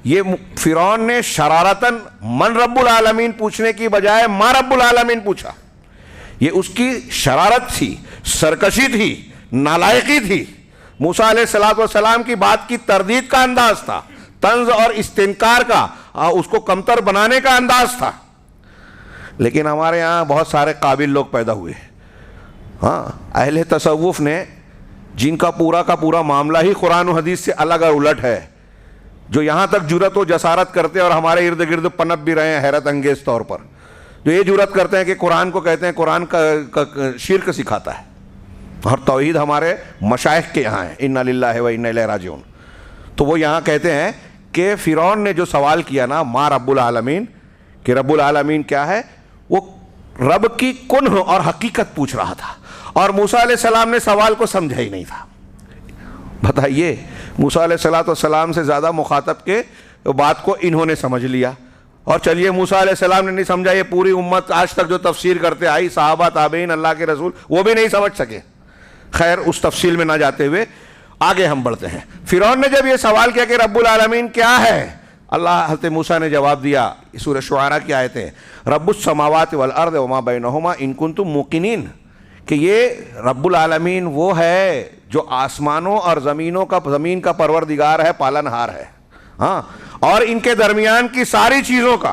یہ فرعون نے شرارتاً من رب العالمین پوچھنے کی بجائے ماں رب العالمین پوچھا۔ یہ اس کی شرارت تھی، سرکشی تھی، نالائقی تھی، موسیٰ علیہ السلام کی بات کی تردید کا انداز تھا، طنز اور استنکار کا، اس کو کمتر بنانے کا انداز تھا۔ لیکن ہمارے یہاں بہت سارے قابل لوگ پیدا ہوئے، اہل تصوف نے، جن کا پورا معاملہ ہی قرآن و حدیث سے الگ اور الٹ ہے، جو یہاں تک جرت و جسارت کرتے اور ہمارے ارد گرد پنپ بھی رہے ہیں حیرت انگیز طور پر، جو یہ جرت کرتے ہیں کہ قرآن کو کہتے ہیں قرآن کا شرک سکھاتا ہے، اور توحید ہمارے مشائخ کے یہاں ہے، انا للہ و انا الیہ راجعون۔ تو وہ یہاں کہتے ہیں کہ فرعون نے جو سوال کیا نا ماں رب العالمین، کہ رب العالمین کیا ہے، وہ رب کی کنہ اور حقیقت پوچھ رہا تھا، اور موسیٰ علیہ السلام نے سوال کو سمجھا ہی نہیں تھا۔ بتائیے، موسیٰ علیہ السلام سے زیادہ مخاطب کے بات کو انہوں نے سمجھ لیا، اور چلیے موسیٰ علیہ السلام نے نہیں سمجھا، یہ پوری امت آج تک جو تفسیر کرتے آئی، صحابہ، تابعین، اللہ کے رسول، وہ بھی نہیں سمجھ سکے۔ خیر، اس تفصیل میں نہ جاتے ہوئے آگے ہم بڑھتے ہیں۔ فرعون نے جب یہ سوال کیا کہ رب العالمین کیا ہے، اللہ حضرت موسیٰ نے جواب دیا، سورہ شعراء کی آیتیں، رب السماوات والارض وما بینہما ان کنتم موقنین، کہ یہ رب العالمین وہ ہے جو آسمانوں اور زمین کا پروردگار ہے، پالنہار ہے، ہاں، اور ان کے درمیان کی ساری چیزوں کا،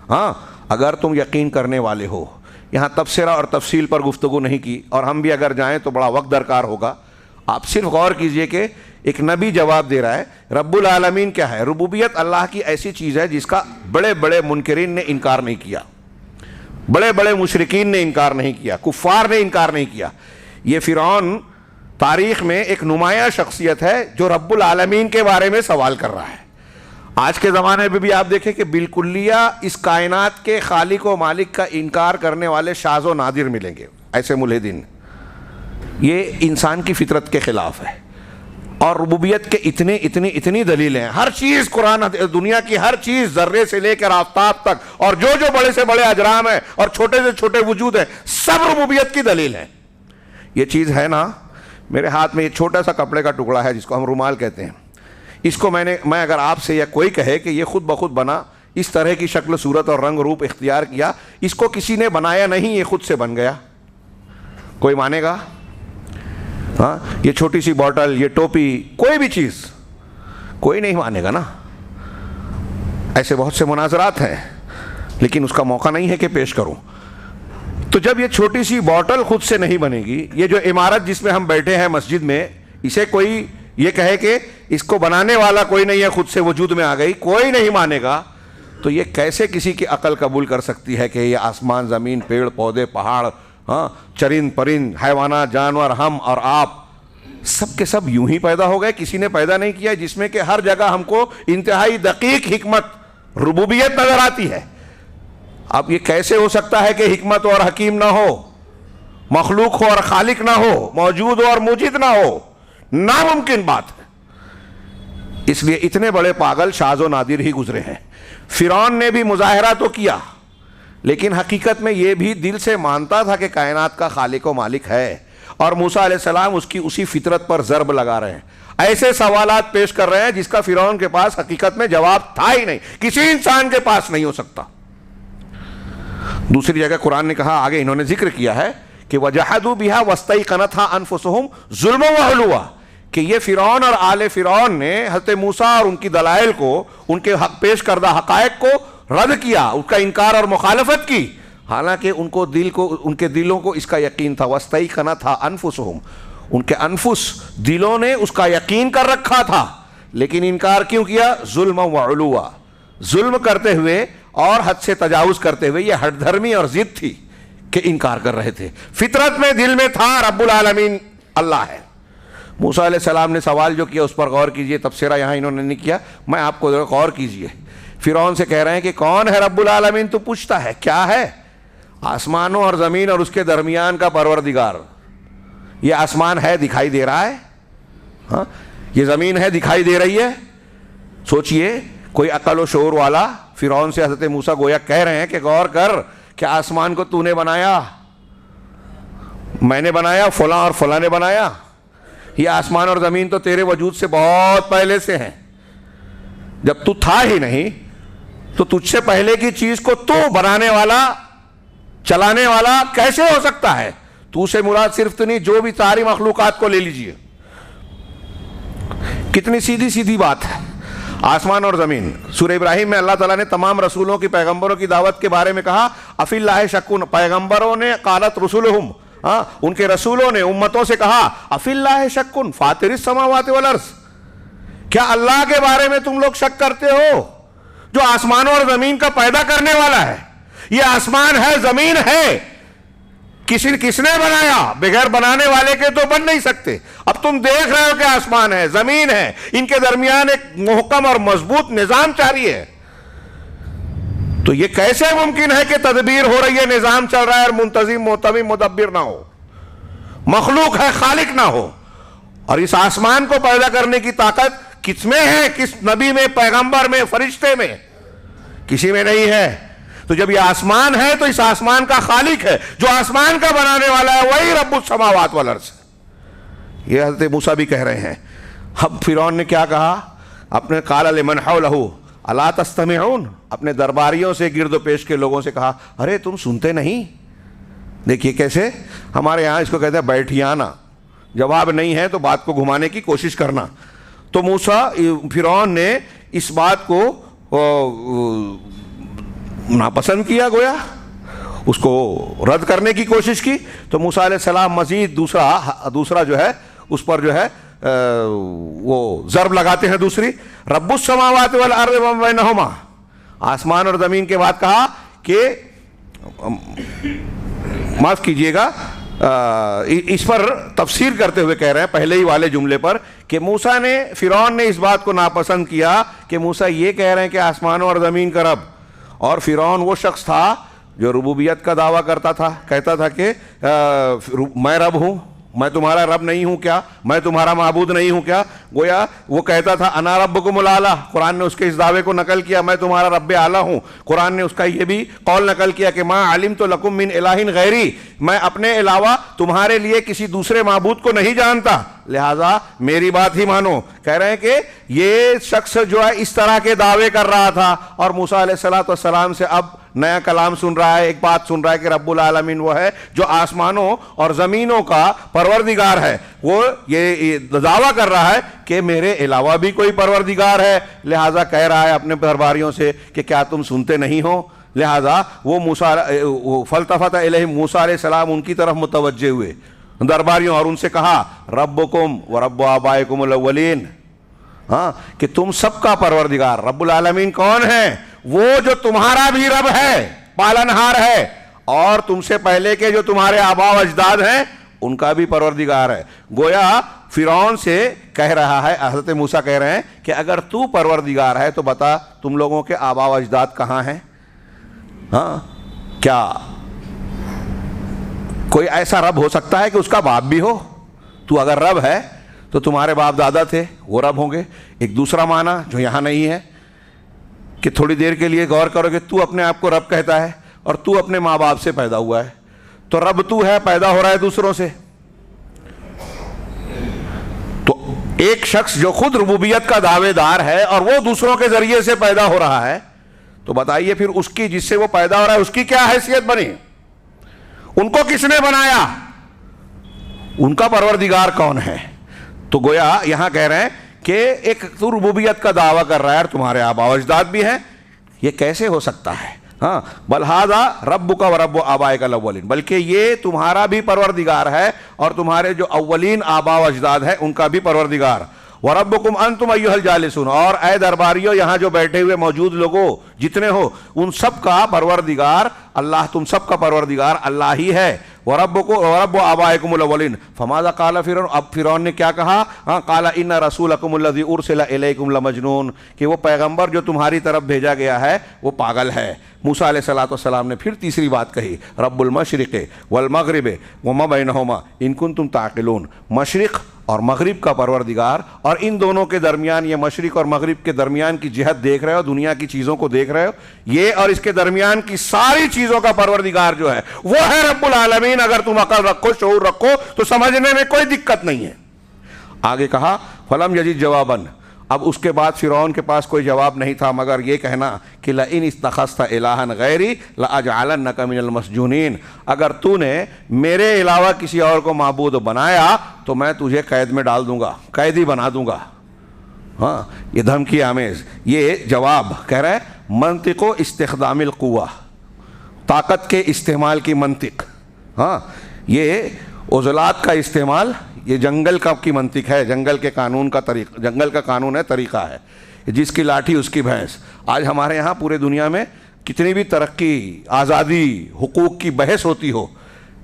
ہاں، اگر تم یقین کرنے والے ہو۔ یہاں تبصرہ اور تفصیل پر گفتگو نہیں کی، اور ہم بھی اگر جائیں تو بڑا وقت درکار ہوگا۔ آپ صرف غور کیجئے کہ ایک نبی جواب دے رہا ہے، رب العالمین کیا ہے؟ ربوبیت اللہ کی ایسی چیز ہے جس کا بڑے بڑے منکرین نے انکار نہیں کیا، بڑے بڑے مشرکین نے انکار نہیں کیا، کفار نے انکار نہیں کیا۔ یہ فرعون تاریخ میں ایک نمایاں شخصیت ہے جو رب العالمین کے بارے میں سوال کر رہا ہے۔ آج کے زمانے میں بھی آپ دیکھیں کہ بالکلیہ اس کائنات کے خالق و مالک کا انکار کرنے والے شاذ و نادر ملیں گے، ایسے ملحدین۔ یہ انسان کی فطرت کے خلاف ہے، اور ربوبیت کے اتنی دلیلیں ہیں۔ ہر چیز قرآن، دنیا کی ہر چیز، ذرے سے لے کر آفتاب تک، اور جو بڑے سے بڑے اجرام ہیں اور چھوٹے سے چھوٹے وجود ہیں، سب ربوبیت کی دلیل ہیں۔ یہ چیز ہے نا، میرے ہاتھ میں یہ چھوٹا سا کپڑے کا ٹکڑا ہے جس کو ہم رومال کہتے ہیں، اس کو میں اگر آپ سے یا کوئی کہے کہ یہ خود بخود بنا، اس طرح کی شکل صورت اور رنگ روپ اختیار کیا، اس کو کسی نے بنایا نہیں، یہ خود سے بن گیا، کوئی مانے گا؟ ہاں، یہ چھوٹی سی بوٹل، یہ ٹوپی، کوئی بھی چیز، کوئی نہیں مانے گا نا۔ ایسے بہت سے مناظرات ہیں، لیکن اس کا موقع نہیں ہے کہ پیش کروں۔ تو جب یہ چھوٹی سی بوٹل خود سے نہیں بنے گی، یہ جو عمارت جس میں ہم بیٹھے ہیں مسجد میں، اسے کوئی یہ کہے کہ اس کو بنانے والا کوئی نہیں ہے، خود سے وجود میں آ گئی، کوئی نہیں مانے گا، تو یہ کیسے کسی کی عقل قبول کر سکتی ہے کہ یہ آسمان، زمین، پیڑ پودے، پہاڑ، ہاں، چرند پرند، حیوانات، جانور، ہم اور آپ، سب کے سب یوں ہی پیدا ہو گئے، کسی نے پیدا نہیں کیا، جس میں کہ ہر جگہ ہم کو انتہائی دقیق حکمت، ربوبیت نظر آتی ہے۔ اب یہ کیسے ہو سکتا ہے کہ حکمت اور حکیم نہ ہو، مخلوق ہو اور خالق نہ ہو، موجود ہو اور موجود نہ ہو؟ ناممکن بات ہے۔ اس لیے اتنے بڑے پاگل شاذ و نادر ہی گزرے ہیں۔ فرعون نے بھی مظاہرہ تو کیا، لیکن حقیقت میں یہ بھی دل سے مانتا تھا کہ کائنات کا خالق و مالک ہے، اور موسیٰ علیہ السلام اس کی اسی فطرت پر ضرب لگا رہے ہیں، ایسے سوالات پیش کر رہے ہیں جس کا فرعون کے پاس حقیقت میں جواب تھا ہی نہیں، کسی انسان کے پاس نہیں ہو سکتا۔ دوسری جگہ قرآن نے کہا، آگے انہوں نے ذکر کیا ہے کہ وَجَحَدُوا بِهَا وَاسْتَيْقَنَتْهَا أَنفُسُهُمْ ظُلْمًا وَعُلُوًّا، کہ یہ فرعون اور آل فرعون نے حضرت موسیٰ اور ان کی دلائل کو، ان کے حق پیش کردہ حقائق کو رد کیا، اس کا انکار اور مخالفت کی، حالانکہ ان کے دلوں کو اس کا یقین تھا۔ وَاسْتَيْقَنَتْهَا أَنفُسُهُمْ، ان کے انفس، دلوں نے اس کا یقین کر رکھا تھا، لیکن انکار کیوں کیا؟ ظُلْمًا وَعُلُوًّا، ظلم کرتے ہوئے اور حد سے تجاوز کرتے ہوئے۔ یہ ہٹ دھرمی اور ضد تھی کہ انکار کر رہے تھے، فطرت میں، دل میں تھا رب العالمین اللہ ہے۔ موسیٰ علیہ السلام نے سوال جو کیا اس پر غور کیجئے، تبصرہ یہاں انہوں نے نہیں کیا، میں آپ کو غور کیجئے۔ فرعون سے کہہ رہے ہیں کہ کون ہے رب العالمین؟ تو پوچھتا ہے کیا ہے؟ آسمانوں اور زمین اور اس کے درمیان کا پروردگار۔ یہ آسمان ہے، دکھائی دے رہا ہے، ہاں، یہ زمین ہے، دکھائی دے رہی ہے۔ سوچئے، کوئی عقل و شعور والا فرعون سے حضرت موسیٰ گویا کہہ رہے ہیں کہ غور کر کہ آسمان کو تو نے بنایا، میں نے بنایا، فلاں اور فلاں نے بنایا، یہ آسمان اور زمین تو تیرے وجود سے بہت پہلے سے ہیں، جب تو تھا ہی نہیں تو تجھ سے پہلے کی چیز کو تو بنانے والا، چلانے والا کیسے ہو سکتا ہے؟ تو سے مراد صرف تو نہیں، جو بھی ساری مخلوقات کو لے لیجئے۔ کتنی سیدھی سیدھی بات ہے۔ آسمان اور زمین، سورہ ابراہیم میں اللہ تعالیٰ نے تمام رسولوں کی، پیغمبروں کی دعوت کے بارے میں کہا، افی اللہ شکون، پیغمبروں نے قالت رسولہم، ان کے رسولوں نے امتوں سے کہا، افی اللہ شکون فاطر السماوات والارض، کیا اللہ کے بارے میں تم لوگ شک کرتے ہو جو آسمانوں اور زمین کا پیدا کرنے والا ہے؟ یہ آسمان ہے، زمین ہے، کس نے بنایا؟ بغیر بنانے والے کے تو بن نہیں سکتے۔ اب تم دیکھ رہے ہو کہ آسمان ہے، زمین ہے، ان کے درمیان ایک محکم اور مضبوط نظام جاری ہے، تو یہ کیسے ممکن ہے کہ تدبیر ہو رہی ہے، نظام چل رہا ہے اور منتظم، محتمم، مدبر نہ ہو، مخلوق ہے، خالق نہ ہو؟ اور اس آسمان کو پیدا کرنے کی طاقت کس میں ہے؟ کس نبی میں، پیغمبر میں، فرشتے میں؟ کسی میں نہیں ہے۔ تو جب یہ آسمان ہے تو اس آسمان کا خالق ہے، جو آسمان کا بنانے والا ہے وہی رب السماوات والارض۔ یہ حضرت موسیٰ بھی کہہ رہے ہیں۔ اب فرعون نے کیا کہا؟ اپنے قال لمن حولہ الا تستمعون، اپنے درباریوں سے، گرد و پیش کے لوگوں سے کہا، ارے تم سنتے نہیں؟ دیکھیے کیسے، ہمارے یہاں اس کو کہتے ہیں بیٹھیانا، جواب نہیں ہے تو بات کو گھمانے کی کوشش کرنا۔ تو موسیٰ فرعون نے اس بات کو ناپسند کیا، گویا اس کو رد کرنے کی کوشش کی۔ تو موسیٰ علیہ السلام مزید دوسرا جو ہے اس پر جو ہے وہ ضرب لگاتے ہیں دوسری، رب السماوات والارض وما بینہما، آسمان اور زمین کے بعد کہا کہ معاف کیجئے گا، اس پر تفسیر کرتے ہوئے کہہ رہے ہیں پہلے ہی والے جملے پر کہ موسیٰ نے، فرعون نے اس بات کو ناپسند کیا کہ موسیٰ یہ کہہ رہے ہیں کہ آسمانوں اور زمین کا رب، اور فرعون وہ شخص تھا جو ربوبیت کا دعویٰ کرتا تھا، کہتا تھا کہ میں رب ہوں، میں تمہارا رب نہیں ہوں کیا، میں تمہارا معبود نہیں ہوں کیا، گویا وہ کہتا تھا انا ربکم الاعلی، قرآن نے اس کے اس دعوے کو نقل کیا، میں تمہارا رب اعلیٰ ہوں۔ قرآن نے اس کا یہ بھی قول نقل کیا کہ ما علمت لکم من الہ غیری، میں اپنے علاوہ تمہارے لیے کسی دوسرے معبود کو نہیں جانتا، لہٰذا میری بات ہی مانو۔ کہہ رہے ہیں کہ یہ شخص جو ہے اس طرح کے دعوے کر رہا تھا، اور موسیٰ علیہ السلام سے اب نیا کلام سن رہا ہے، ایک بات سن رہا ہے کہ رب العالمین وہ ہے جو آسمانوں اور زمینوں کا پروردگار ہے، وہ یہ دعویٰ کر رہا ہے کہ میرے علاوہ بھی کوئی پروردگار ہے، لہٰذا کہہ رہا ہے اپنے درباریوں سے کہ کیا تم سنتے نہیں ہو؟ لہٰذا وہ فالتفت الیہم، موسیٰ علیہ السلام ان کی طرف متوجہ ہوئے درباریوں، اور ان سے کہا ربکم ورب آبائکم الاولین، ہاں کہ تم سب کا پروردگار رب العالمین کون ہے؟ وہ جو تمہارا بھی رب ہے، پالنہار ہے، اور تم سے پہلے کے جو تمہارے آبا و اجداد ہیں ان کا بھی پروردگار ہے۔ گویا فرعون سے کہہ رہا ہے، حضرت موسیٰ کہہ رہے ہیں کہ اگر تو پروردگار ہے تو بتا تم لوگوں کے آبا و اجداد کہاں ہیں؟ ہاں، کیا کوئی ایسا رب ہو سکتا ہے کہ اس کا باپ بھی ہو؟ تو اگر رب ہے تو تمہارے باپ دادا تھے، وہ رب ہوں گے۔ ایک دوسرا معنی جو یہاں نہیں ہے کہ تھوڑی دیر کے لیے غور کرو کہ تو اپنے آپ کو رب کہتا ہے اور تو اپنے ماں باپ سے پیدا ہوا ہے، تو رب تو ہے، پیدا ہو رہا ہے دوسروں سے۔ تو ایک شخص جو خود ربوبیت کا دعوے دار ہے اور وہ دوسروں کے ذریعے سے پیدا ہو رہا ہے، تو بتائیے پھر اس کی، جس سے وہ پیدا ہو رہا ہے، اس کی کیا حیثیت بنی؟ ان کو کس نے بنایا؟ ان کا پروردگار کون ہے؟ تو گویا یہاں کہہ رہے ہیں کہ ایک تو ربوبیت کا دعویٰ کر رہا ہے اور تمہارے آبا و اجداد بھی ہیں، یہ کیسے ہو سکتا ہے؟ ہاں، بل ھذا ربک و رب آبائک الاولین، بلکہ یہ تمہارا بھی پروردگار ہے اور تمہارے جو اولین آبا و اجداد ہیں ان کا بھی پروردگار۔ وَرَبُّكُمْ أَنْتُمْ أَيُّهَا الْجَالِسُونَ، اور اے درباریوں، یہاں جو بیٹھے ہوئے موجود لوگوں جتنے ہو، ان سب کا پروردگار اللہ، تم سب کا پروردگار اللہ ہی ہے۔ وَرَبُّ آبَائِكُمُ الْأَوَّلِينَ فَمَاذَا قَالَ فِرْعَوْنُ، اب فرعون نے کیا کہا؟ قَالَ إِنَّ رَسُولَكُمُ الَّذِي أُرْسِلَ إِلَيْكُمْ لَمَجْنُونٌ، کہ وہ پیغمبر جو تمہاری طرف بھیجا گیا ہے وہ پاگل ہے۔ موسیٰ علیہ السلام نے پھر تیسری بات کہی، رب المشرق والمغرب وما بینہما ان کنتم تعقلون، مشرق اور مغرب کا پروردگار، اور ان دونوں کے درمیان، یہ مشرق اور مغرب کے درمیان کی جہت دیکھ رہے ہو، دنیا کی چیزوں کو دیکھ رہے ہو، یہ اور اس کے درمیان کی ساری چیزوں کا پروردگار جو ہے وہ ہے رب العالمین۔ اگر تم عقل رکھو، شعور رکھو تو سمجھنے میں کوئی دقت نہیں ہے۔ آگے کہا فلم یجد جواباً، اب اس کے بعد فرعون کے پاس کوئی جواب نہیں تھا مگر یہ کہنا کہ لئن استخذت الہا غیری لاجعلنک من المسجونین، اگر تو نے میرے علاوہ کسی اور کو معبود بنایا تو میں تجھے قید میں ڈال دوں گا، قیدی بنا دوں گا۔ ہاں، یہ دھمکی آمیز، یہ جواب کہہ رہا ہے منطق و استخدام القوہ، طاقت کے استعمال کی منطق۔ ہاں، یہ عضلات کا استعمال، یہ جنگل کی منطق ہے، جنگل کے قانون کا طریقہ، جنگل کا قانون ہے، طریقہ ہے، جس کی لاٹھی اس کی بھینس۔ آج ہمارے یہاں پورے دنیا میں کتنی بھی ترقی، آزادی، حقوق کی بحث ہوتی ہو،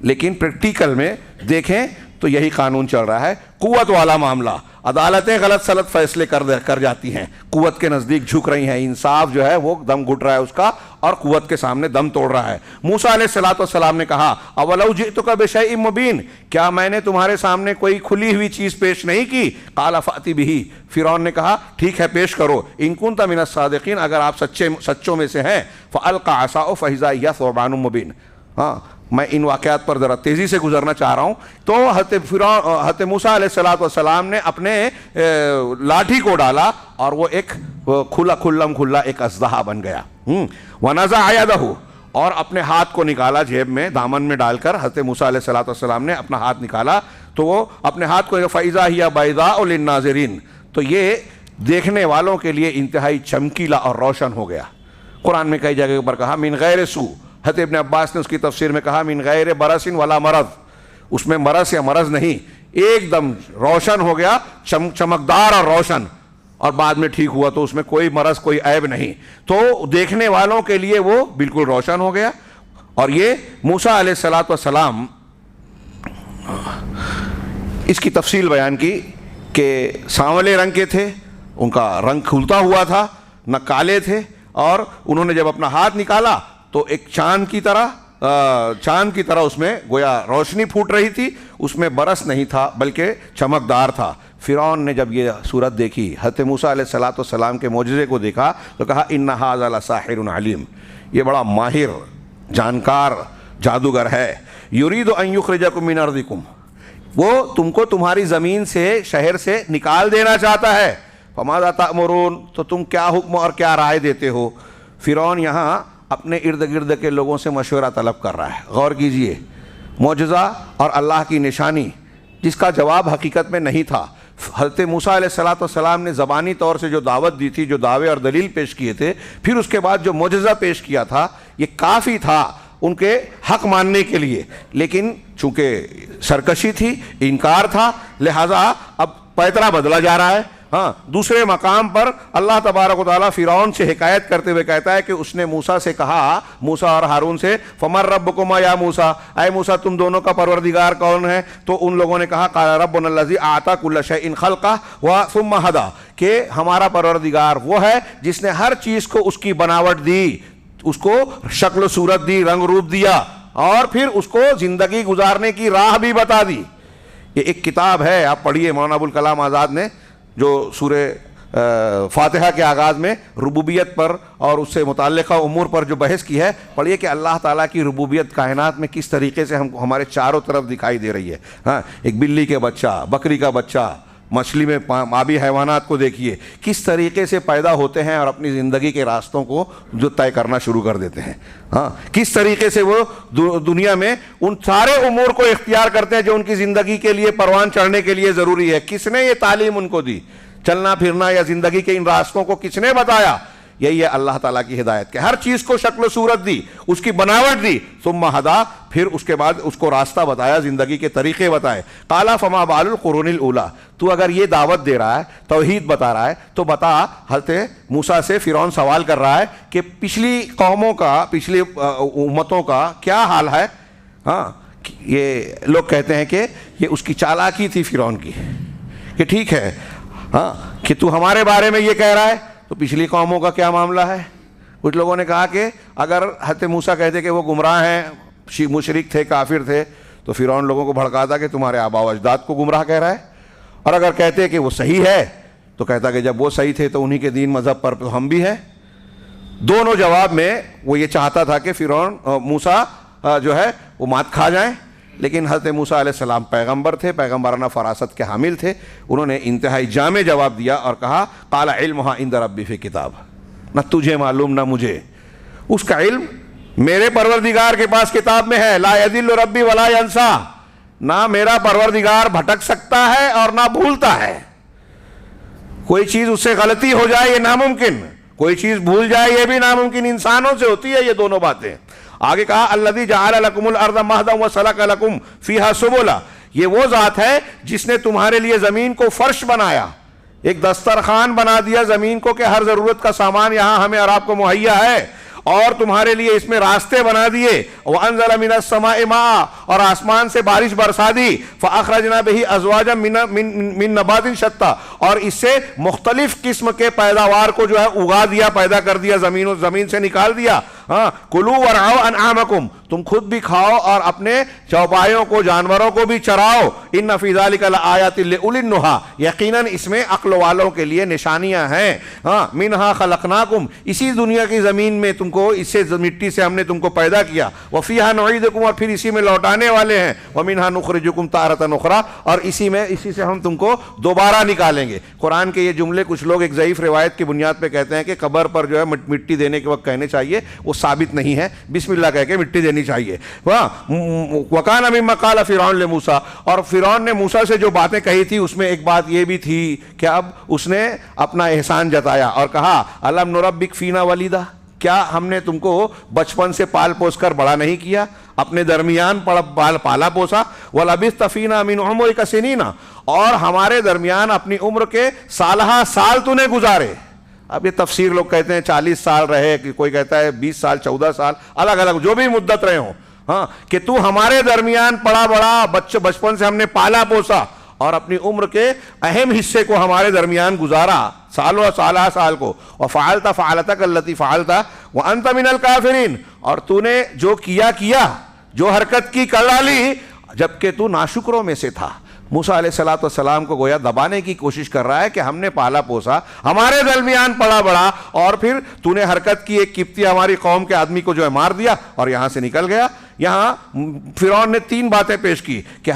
لیکن پریکٹیکل میں دیکھیں تو یہی قانون چل رہا ہے، قوت والا معاملہ۔ عدالتیں غلط سلط فیصلے کر جاتی ہیں، قوت کے نزدیک جھک رہی ہیں، انصاف جو ہے وہ دم گھٹ رہا ہے اس کا، اور قوت کے سامنے دم توڑ رہا ہے۔ موسیٰ علیہ السلام نے کہا اولو جئتک بشیء مبین، کیا میں نے تمہارے سامنے کوئی کھلی ہوئی چیز پیش نہیں کی؟ قال فأتی بہ، فرعون نے کہا ٹھیک ہے پیش کرو، ان کنت من الصادقین، اگر آپ سچوں میں سے ہیں۔ فألقى عصاه فإذا هي ثعبان مبین۔ ہاں، میں ان واقعات پر ذرا تیزی سے گزرنا چاہ رہا ہوں۔ تو حضرت موسیٰ علیہ السلام نے اپنے لاٹھی کو ڈالا اور وہ ایک کھلا ایک اژدہا بن گیا۔ وَنَزَعَ يَدَهُ، اور اپنے ہاتھ کو نکالا جیب میں دامن میں ڈال کر. حضرت موسیٰ علیہ السلام نے اپنا ہاتھ نکالا تو وہ اپنے ہاتھ کو فَإِذَا هِيَ بَيْضَاءُ لِلنَّاظِرِينَ, تو یہ دیکھنے والوں کے لیے انتہائی چمکیلا اور روشن ہو گیا. قرآن میں کئی جگہ پر کہا من غیر سو. حضرت ابن عباس نے اس کی تفسیر میں کہا من غیر برس ولا مرض, اس میں مرض یا مرض نہیں, ایک دم روشن ہو گیا, چمکدار اور روشن, اور بعد میں ٹھیک ہوا تو اس میں کوئی مرض کوئی عیب نہیں. تو دیکھنے والوں کے لیے وہ بالکل روشن ہو گیا. اور یہ موسیٰ علیہ السلام اس کی تفصیل بیان کی کہ سانولے رنگ کے تھے, ان کا رنگ کھلتا ہوا تھا, نہ کالے تھے, اور انہوں نے جب اپنا ہاتھ نکالا تو ایک چاند کی طرح اس میں گویا روشنی پھوٹ رہی تھی, اس میں برس نہیں تھا بلکہ چمکدار تھا. فرعون نے جب یہ صورت دیکھی, حضرت موسیٰ علیہ السلام کے معجزے کو دیکھا تو کہا ان ھذا لساحر علیم, یہ بڑا ماہر جانکار جادوگر ہے. یرید ان یخرجکم من ارضکم, وہ تم کو تمہاری زمین سے, شہر سے نکال دینا چاہتا ہے. فماذا تأمرون, تو تم کیا حکم اور کیا رائے دیتے ہو. فرعون یہاں اپنے ارد گرد کے لوگوں سے مشورہ طلب کر رہا ہے. غور کیجئے, معجزہ اور اللہ کی نشانی جس کا جواب حقیقت میں نہیں تھا. حضرت موسیٰ علیہ السلام نے زبانی طور سے جو دعوت دی تھی, جو دعوے اور دلیل پیش کیے تھے, پھر اس کے بعد جو معجزہ پیش کیا تھا, یہ کافی تھا ان کے حق ماننے کے لیے. لیکن چونکہ سرکشی تھی, انکار تھا, لہذا اب پیترا بدلا جا رہا ہے. ہاں, دوسرے مقام پر اللہ تبارک و تعالیٰ فرعون سے حکایت کرتے ہوئے کہتا ہے کہ اس نے موسیٰ سے کہا, موسیٰ اور ہارون سے, فَمَن رَبُّكُمَا یا موسیٰ, اے موسیٰ تم دونوں کا پروردگار کون ہے. تو ان لوگوں نے کہا قَالَ رَبُّنَا الَّذِي أَعْطَىٰ كُلَّ شَيْءٍ خَلْقَهُ ثُمَّ هَدَىٰ, کہ ہمارا پروردگار وہ ہے جس نے ہر چیز کو اس کی بناوٹ دی, اس کو شکل و صورت دی, رنگ روپ دیا, اور پھر اس کو زندگی گزارنے کی راہ بھی بتا دی. یہ ایک کتاب ہے, آپ پڑھیے, مولانا ابوالکلام آزاد نے جو سورہ فاتحہ کے آغاز میں ربوبیت پر اور اس سے متعلقہ امور پر جو بحث کی ہے, پڑھیے کہ اللہ تعالیٰ کی ربوبیت کائنات میں کس طریقے سے ہمارے چاروں طرف دکھائی دے رہی ہے. ہاں, ایک بلی کے بچہ, بکری کا بچہ, مچھلی میں آبی حیوانات کو دیکھیے کس طریقے سے پیدا ہوتے ہیں اور اپنی زندگی کے راستوں کو جو طے کرنا شروع کر دیتے ہیں. ہاں, کس طریقے سے وہ دنیا میں ان سارے امور کو اختیار کرتے ہیں جو ان کی زندگی کے لیے پروان چڑھنے کے لیے ضروری ہے. کس نے یہ تعلیم ان کو دی, چلنا پھرنا یا زندگی کے ان راستوں کو کس نے بتایا. یہی ہے اللہ تعالیٰ کی ہدایت, کہ ہر چیز کو شکل و صورت دی, اس کی بناوٹ دی, ثم ہدا, پھر اس کے بعد اس کو راستہ بتایا, زندگی کے طریقے بتائے. قال فما بال القرون الاولی, تو اگر یہ دعوت دے رہا ہے, توحید بتا رہا ہے, تو بتا. حضرت موسیٰ سے فرعون سوال کر رہا ہے کہ پچھلی قوموں کا, پچھلی امتوں کا کیا حال ہے. ہاں, یہ لوگ کہتے ہیں کہ یہ اس کی چالاکی تھی فرعون کی, کہ ٹھیک ہے, ہاں, کہ تو ہمارے بارے میں یہ کہہ رہا ہے, تو پچھلی قوموں کا کیا معاملہ ہے. کچھ لوگوں نے کہا کہ اگر حضرت موسیٰ کہتے کہ وہ گمراہ ہیں, مشرک تھے, کافر تھے, تو فرعون لوگوں کو بھڑکاتا کہ تمہارے آبا و اجداد کو گمراہ کہہ رہا ہے. اور اگر کہتے کہ وہ صحیح ہے تو کہتا کہ جب وہ صحیح تھے تو انہی کے دین مذہب پر تو ہم بھی ہیں. دونوں جواب میں وہ یہ چاہتا تھا کہ فرعون موسیٰ جو ہے وہ مات کھا جائیں. لیکن حضرت موسیٰ علیہ السلام پیغمبر تھے, پیغمبرانہ فراست کے حامل تھے. انہوں نے انتہائی جامع جواب دیا اور کہا قال علمھا عند ربی فی کتاب, نہ تجھے معلوم نہ مجھے, اس کا علم میرے پروردگار کے پاس کتاب میں ہے. لا یضل ربی ولا ینسیٰ, نہ میرا پروردگار بھٹک سکتا ہے اور نہ بھولتا ہے. کوئی چیز اس سے غلطی ہو جائے یہ ناممکن, کوئی چیز بھول جائے یہ بھی ناممکن. انسانوں سے ہوتی ہے یہ دونوں باتیں. آگے کہا الذی جعل لکم الارض مہدا وسلک لکم فیہا سبلا, یہ وہ ذات ہے جس نے تمہارے لیے زمین کو فرش بنایا, ایک دسترخوان بنا دیا زمین کو کہ ہر ضرورت کا سامان یہاں ہمیں اور آپ کو مہیا ہے, اور تمہارے لیے اس میں راستے بنا دیے. وانزل من السماء ماء, اور آسمان سے بارش برسا دی. فاخرجنا به ازواجا من نبات شتى, اور اس سے مختلف قسم کے پیداوار کو جو ہے اگا دیا, پیدا کر دیا, زمین سے نکال دیا. ہاں, کلوا ورعوا انعامکم, تم خود بھی کھاؤ اور اپنے چوپایوں کو جانوروں کو بھی چراؤ. ان فی ذلک لآیات لأولی النہی, یقیناً اس میں عقل والوں کے لیے نشانیاں ہیں. ہاں, منہا خلقناکم, اسی دنیا کی زمین میں تم کو, اس سے مٹی سے ہم نے تم کو پیدا کیا. وفیہا نعیدکم, اور پھر اسی میں لوٹانے والے ہیں. ومنہا نخرجکم تارۃ اخری, اور اسی سے ہم تم کو دوبارہ نکالیں گے. قرآن کے یہ جملے کچھ لوگ ایک ضعیف روایت کی بنیاد پہ کہتے ہیں کہ قبر پر جو ہے مٹی دینے کے وقت کہنے چاہیے, وہ ثابت نہیں ہے. بسم اللہ کہہ کے مٹی دینی چاہیے. وَكَانَ مِمَّا قَالَ فِرْعَوْنُ لِمُوسَىٰ, اور فرعون نے موسیٰ سے جو باتیں کہی تھی اس میں ایک بات یہ بھی تھی کہ اب اس نے اپنا احسان جتایا اور کہا أَلَمْ نُرَبِّكْ فِينَا وَلِيدًا, کیا ہم نے تم کو بچپن سے پال پوس کر بڑا نہیں کیا, اپنے درمیان پالا پوسا. وَلَبِثْتَ فِينَا مِنْ عُمُرِكَ سِنِينَ, اور ہمارے درمیان اپنی عمر کے سالہ سال تو نے گزارے. اب یہ تفسیر لوگ کہتے ہیں 40 سال رہے, کوئی کہتا ہے 20 سال 14 سال, الگ الگ جو بھی مدت رہے ہوں. ہاں, کہ تو ہمارے درمیان پڑا بڑا, بچپن سے ہم نے پالا پوسا اور اپنی عمر کے اہم حصے کو ہمارے درمیان گزارا, سالہ سال کو. وَفَعَلْتَ فَعَلَتَكَ الَّتِي فَعَلْتَ وَأَنْتَ مِنَ الْكَافِرِينَ, اور تو نے جو کیا, جو حرکت کی کر ڈالی, جبکہ تو ناشکروں میں سے تھا. موسیٰ علیہ السلام کو گویا دبانے کی کوشش کر رہا ہے کہ ہم نے پالا پوسا, ہمارے درمیان پڑا بڑا, اور پھر تو نے حرکت کی, ایک قبطی ہماری قوم کے آدمی کو جو ہے مار دیا اور یہاں سے نکل گیا. یہاں فرعون نے 3 باتیں پیش کی کہ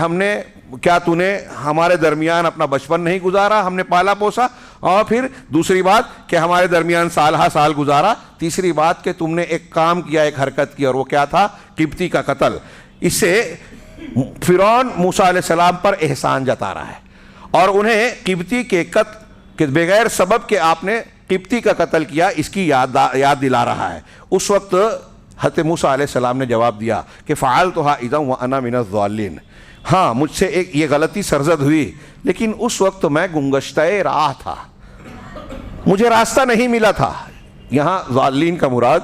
کیا تو نے ہمارے درمیان اپنا بچپن نہیں گزارا, ہم نے پالا پوسا, اور پھر دوسری بات کہ ہمارے درمیان سالہ سال گزارا, تیسری بات کہ تم نے ایک کام کیا, ایک حرکت کی, اور وہ کیا تھا, قبطی کا قتل. اس سے فرعون موسیٰ علیہ السلام پر احسان جتا رہا ہے اور انہیں قبطی کے قتل بغیر سبب کے آپ نے قبطی کا قتل کیا اس کی یاد دلا رہا ہے. اس وقت حضرت موسیٰ علیہ السلام نے جواب دیا کہ فعلتها اذا وانا من الضالین, ہاں مجھ سے ایک یہ غلطی سرزد ہوئی, لیکن اس وقت میں گنگشتہ راہ تھا, مجھے راستہ نہیں ملا تھا. یہاں ضالین کا مراد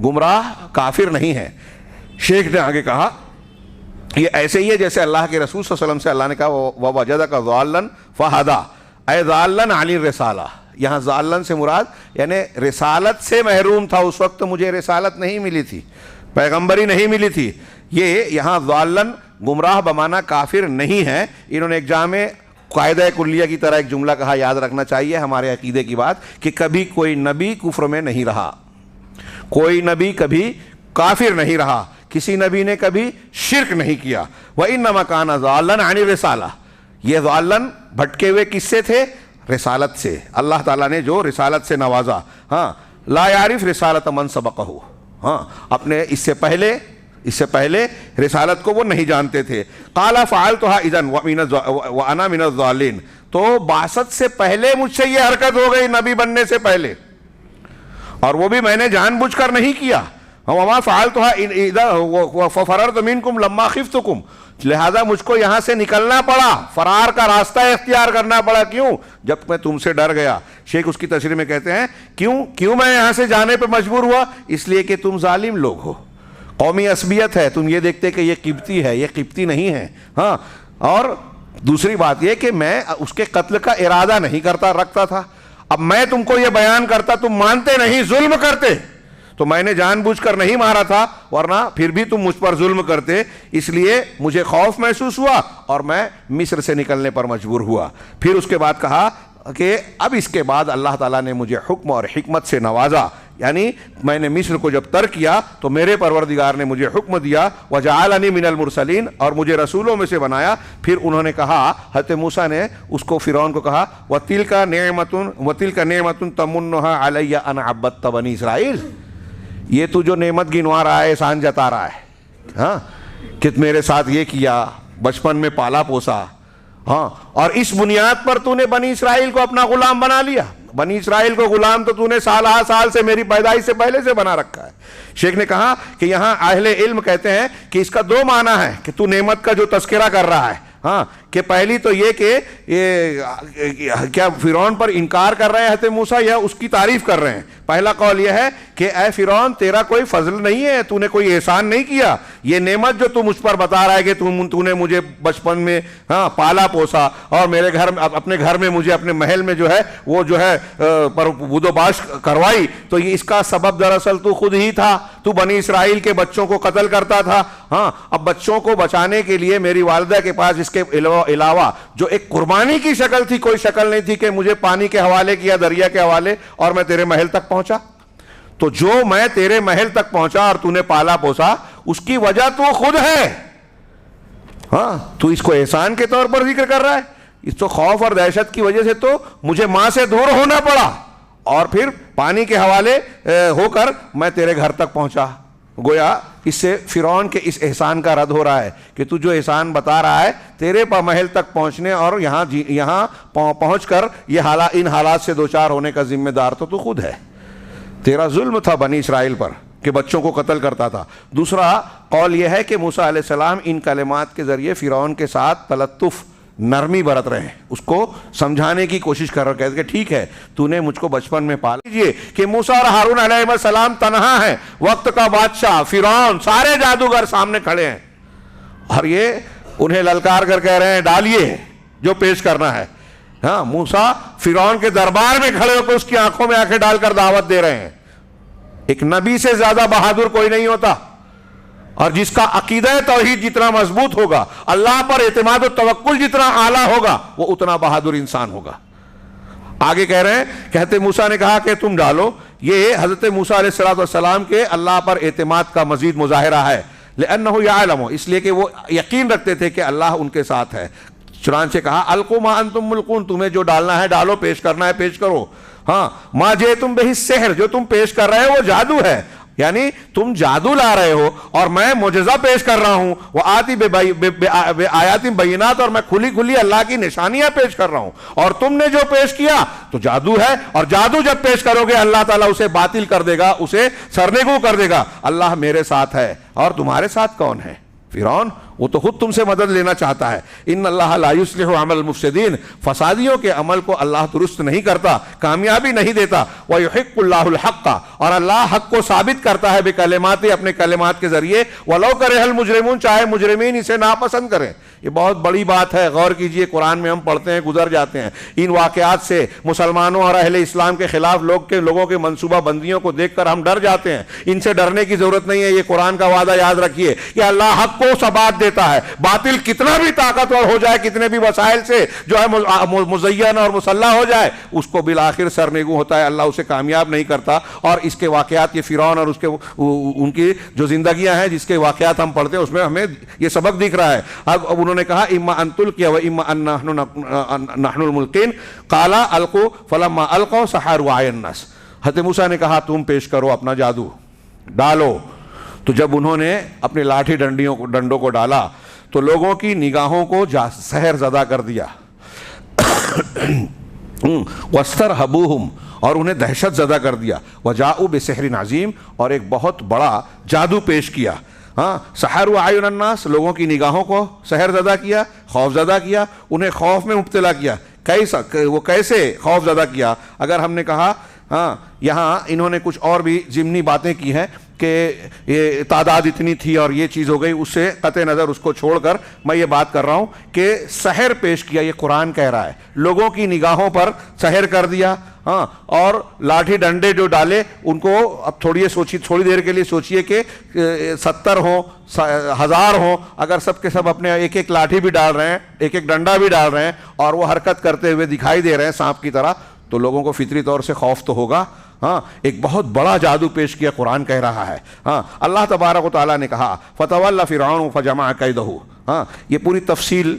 گمراہ کافر نہیں ہے. شیخ نے آگے کہا یہ ایسے ہی ہے جیسے اللہ کے رسول صلی اللہ علیہ وسلم سے اللہ نے کہا وَوَجَدَكَ ضَالًّا فَهَدَىٰ, اے ضَالًّا عَنِ الرِّسَالَةِ, یہاں ضَالًّا سے مراد یعنی رسالت سے محروم تھا, اس وقت مجھے رسالت نہیں ملی تھی, پیغمبری نہیں ملی تھی. یہ یہاں ضَالًّا گمراہ بمانا کافر نہیں ہے. انہوں نے ایک جامع قاعدہ کلیہ کی طرح ایک جملہ کہا, یاد رکھنا چاہیے ہمارے عقیدے کی بات, کہ کبھی کوئی نبی کفر میں نہیں رہا, کوئی نبی کبھی کافر نہیں رہا, کسی نبی نے کبھی شرک نہیں کیا. وَإِنَّمَا كَانَ ضَالًّا عَنِ الرِّسَالَةِ, یہ ضالًا بھٹکے ہوئے کس سے تھے, رسالت سے. اللہ تعالیٰ نے جو رسالت سے نوازا. ہاں, لا يعرف رسالة من سبقه, ہاں اپنے اس سے پہلے رسالت کو وہ نہیں جانتے تھے. قَالَ فَعَلْتُهَا إِذًا وَأَنَا مِنَ الضَّالِينَ, تو بعثت سے پہلے مجھ سے یہ حرکت ہو گئی, نبی بننے سے پہلے, اور وہ بھی میں نے جان بوجھ کر نہیں کیا. وَمَا فَعَلْتُهَا إِذًا فَفَرَرْتُ مِنْكُمْ لَمَّا خِفْتُكُمْ, لہذا مجھ کو یہاں سے نکلنا پڑا, فرار کا راستہ اختیار کرنا پڑا. کیوں؟ جب میں تم سے ڈر گیا. شیخ اس کی تشریح میں کہتے ہیں کیوں میں یہاں سے جانے پہ مجبور ہوا, اس لیے کہ تم ظالم لوگ ہو, قومی عصبیت ہے, تم یہ دیکھتے کہ یہ قبطی ہے, یہ قبطی نہیں ہے. ہاں, اور دوسری بات یہ کہ میں اس کے قتل کا ارادہ نہیں رکھتا تھا. اب میں تم کو یہ بیان کرتا, تم مانتے نہیں, ظلم کرتے, تو میں نے جان بوجھ کر نہیں مارا تھا, ورنہ پھر بھی تم مجھ پر ظلم کرتے. اس لیے مجھے خوف محسوس ہوا اور میں مصر سے نکلنے پر مجبور ہوا. پھر اس کے بعد کہا کہ اب اس کے بعد اللہ تعالیٰ نے مجھے حکم اور حکمت سے نوازا, یعنی میں نے مصر کو جب ترک کیا تو میرے پروردگار نے مجھے حکم دیا وَجَعَلَنِي مِنَ الْمُرْسَلِينَ, اور مجھے رسولوں میں سے بنایا. پھر انہوں نے کہا, حضرت موسیٰ نے اس کو فرعون کو کہا وَتِلْكَ نِعْمَةٌ تَمُنُّهَا عَلَيَّ أَنْ عَبَّدتَ بَنِي إِسْرَائِيلَ, یہ تو جو نعمت گنوا رہا ہے, احسان جتا رہا ہے, ہاں کہ میرے ساتھ یہ کیا, بچپن میں پالا پوسا, ہاں, اور اس بنیاد پر تو نے بنی اسرائیل کو اپنا غلام بنا لیا. بنی اسرائیل کو غلام تو نے سال سے میری پیدائش سے پہلے سے بنا رکھا ہے. شیخ نے کہا کہ یہاں اہل علم کہتے ہیں کہ اس کا 2 معنی ہے کہ تو نعمت کا جو تذکرہ کر رہا ہے, ہاں کہ پہلی تو یہ کہ کیا فرعون پر انکار کر رہے ہیں حضرت موسیٰ یا اس کی تعریف کر رہے ہیں؟ پہلا قول یہ ہے کہ اے فرعون تیرا کوئی فضل نہیں ہے، تو نے کوئی احسان نہیں کیا، یہ نعمت جو تو مجھ پر بتا رہا ہے کہ تو نے مجھے بچپن میں پالا پوسا اور میرے گھر میں اپنے گھر میں مجھے اپنے محل میں جو ہے وہ جو ہے بود و باش کروائی، تو یہ اس کا سبب دراصل تو خود ہی تھا، تو بنی اسرائیل کے بچوں کو قتل کرتا تھا۔ اب بچوں کو بچانے کے لیے میری والدہ کے پاس اس کے علاوہ جو ایک قربانی کی شکل تھی، کوئی شکل نہیں تھی کہ مجھے پانی کے حوالے کیا، دریا کے حوالے، اور میں تیرے محل تک پہنچا۔ تو جو میں تیرے محل تک پہنچا اور تو نے پالا پوسا، اس کی وجہ تو خود ہے۔ تو اس کو احسان کے طور پر ذکر کر رہا ہے، اس تو خوف اور دہشت کی وجہ سے تو مجھے ماں سے دور ہونا پڑا اور پھر پانی کے حوالے ہو کر میں تیرے گھر تک پہنچا۔ گویا اس سے فرعون کے اس احسان کا رد ہو رہا ہے کہ تو جو احسان بتا رہا ہے، تیرے محل تک پہنچنے اور یہاں پہنچ کر ان حالات سے دوچار ہونے کا ذمہ دار تو خود ہے۔ تیرا ظلم تھا بنی اسرائیل پر کہ بچوں کو قتل کرتا تھا۔ دوسرا قول یہ ہے کہ موسیٰ علیہ السلام ان کلمات کے ذریعے فرعون کے ساتھ تلطف، نرمی برت رہے ہیں، اس کو سمجھانے کی کوشش کر رہے ہیں کہ ٹھیک ہے تو نے مجھ کو بچپن میں پالا۔ لیجئے کہ موسیٰ اور ہارون علیہ السلام تنہا ہیں، وقت کا بادشاہ فرعون، سارے جادوگر سامنے کھڑے ہیں اور یہ انہیں للکار کر کہہ رہے ہیں ڈالیے جو پیش کرنا ہے۔ موسیٰ فرعون کے دربار میں کھڑے ہو کر اس کی آنکھوں میں آنکھیں ڈال کر دعوت دے رہے ہیں۔ ایک نبی سے زیادہ بہادر کوئی نہیں ہوتا، اور جس کا عقیدہ توحید جتنا مضبوط ہوگا، اللہ پر اعتماد و توکل جتنا اعلیٰ ہوگا، وہ اتنا بہادر انسان ہوگا۔ آگے کہہ رہے ہیں کہ حضرت موسیٰ نے کہا کہ تم ڈالو، یہ حضرت موسیٰ علیہ السلام کے اللہ پر اعتماد کا مزید مظاہرہ ہے، لأنه يعلم، اس لیے کہ وہ یقین رکھتے تھے کہ اللہ ان کے ساتھ ہے۔ چنانچہ کہا القوا ما انتم ملقون، تمہیں جو ڈالنا ہے ڈالو، پیش کرنا ہے پیش کرو۔ ما جئتم بہ السحر، جو تم پیش کر رہے ہو وہ جادو ہے، یعنی تم جادو لا رہے ہو اور میں معجزہ پیش کر رہا ہوں، وہ آتی بے آیات بینات، اور میں کھلی کھلی اللہ کی نشانیاں پیش کر رہا ہوں، اور تم نے جو پیش کیا تو جادو ہے، اور جادو جب پیش کرو گے اللہ تعالیٰ اسے باطل کر دے گا، اسے سرنگو کر دے گا۔ اللہ میرے ساتھ ہے، اور تمہارے ساتھ کون ہے؟ فرعون، وہ تو خود تم سے مدد لینا چاہتا ہے۔ ان اللہ لا یصلح عمل المفسدین، فسادیوں کے عمل کو اللہ درست نہیں کرتا، کامیابی نہیں دیتا۔ ویحق اللہ الحق، اور اللہ حق کو ثابت کرتا ہے بکلمات، اپنے کلمات کے ذریعے، ولو کرہ المجرمون، چاہے مجرمین اسے ناپسند کریں۔ یہ بہت بڑی بات ہے، غور کیجئے، قرآن میں ہم پڑھتے ہیں، گزر جاتے ہیں، ان واقعات سے مسلمانوں اور اہل اسلام کے خلاف لوگوں کے منصوبہ بندیوں کو دیکھ کر ہم ڈر جاتے ہیں۔ ان سے ڈرنے کی ضرورت نہیں ہے، یہ قرآن کا وعدہ یاد رکھیے کہ اللہ حق کو ثبات دیتا ہے، باطل کتنا بھی طاقتور ہو جائے، کتنے بھی وسائل سے جو ہے مزین اور مسلح ہو جائے، اس کو بالآخر سرنگو ہوتا ہے، اللہ اسے کامیاب نہیں کرتا۔ اور اس کے واقعات، یہ فرعون اور ان کی جو زندگیاں ہیں جس کے واقعات ہم پڑھتے ہیں، اس میں ہمیں یہ سبق دکھ رہا ہے۔ اب انہوں نے کہا اما ان تلقی و اما ان نحن الملقین، قال القوا فلما القوا سحروا اعین الناس، حضرت موسیٰ نے کہا تم پیش کرو اپنا جادو، ڈالو۔ تو جب انہوں نے اپنے لاٹھی ڈنڈوں کو ڈالا تو لوگوں کی نگاہوں کو سحر زدہ کر دیا، واسترہبوہم، اور انہیں دہشت زدہ کر دیا، وجاؤوا بسحر عظیم، اور ایک بہت بڑا جادو پیش کیا۔ سحروا اعین الناس، لوگوں کی نگاہوں کو سحر زدہ کیا، خوف زدہ کیا، انہیں خوف میں مبتلا کیا۔ وہ کیسے خوف زدہ کیا؟ اگر ہم نے کہا یہاں انہوں نے کچھ اور بھی ضمنی باتیں کی ہیں کہ یہ تعداد اتنی تھی اور یہ چیز ہو گئی، اس سے قطع نظر اس کو چھوڑ کر میں یہ بات کر رہا ہوں کہ سحر پیش کیا، یہ قرآن کہہ رہا ہے، لوگوں کی نگاہوں پر سحر کر دیا۔ اور لاٹھی ڈنڈے جو ڈالے ان کو، اب تھوڑی دیر کے لیے سوچئے کہ 70 ہوں، 1000 ہوں، اگر سب کے سب اپنے ایک ایک لاٹھی بھی ڈال رہے ہیں، ایک ایک ڈنڈا بھی ڈال رہے ہیں، اور وہ حرکت کرتے ہوئے دکھائی دے رہے ہیں سانپ کی طرح، تو لوگوں کو فطری طور سے خوف تو ہوگا۔ ایک بہت بڑا جادو پیش کیا، قرآن کہہ رہا ہے۔ اللہ تبارک و تعالیٰ نے کہا فتولی فرعون فجمع کیدہ، یہ پوری تفصیل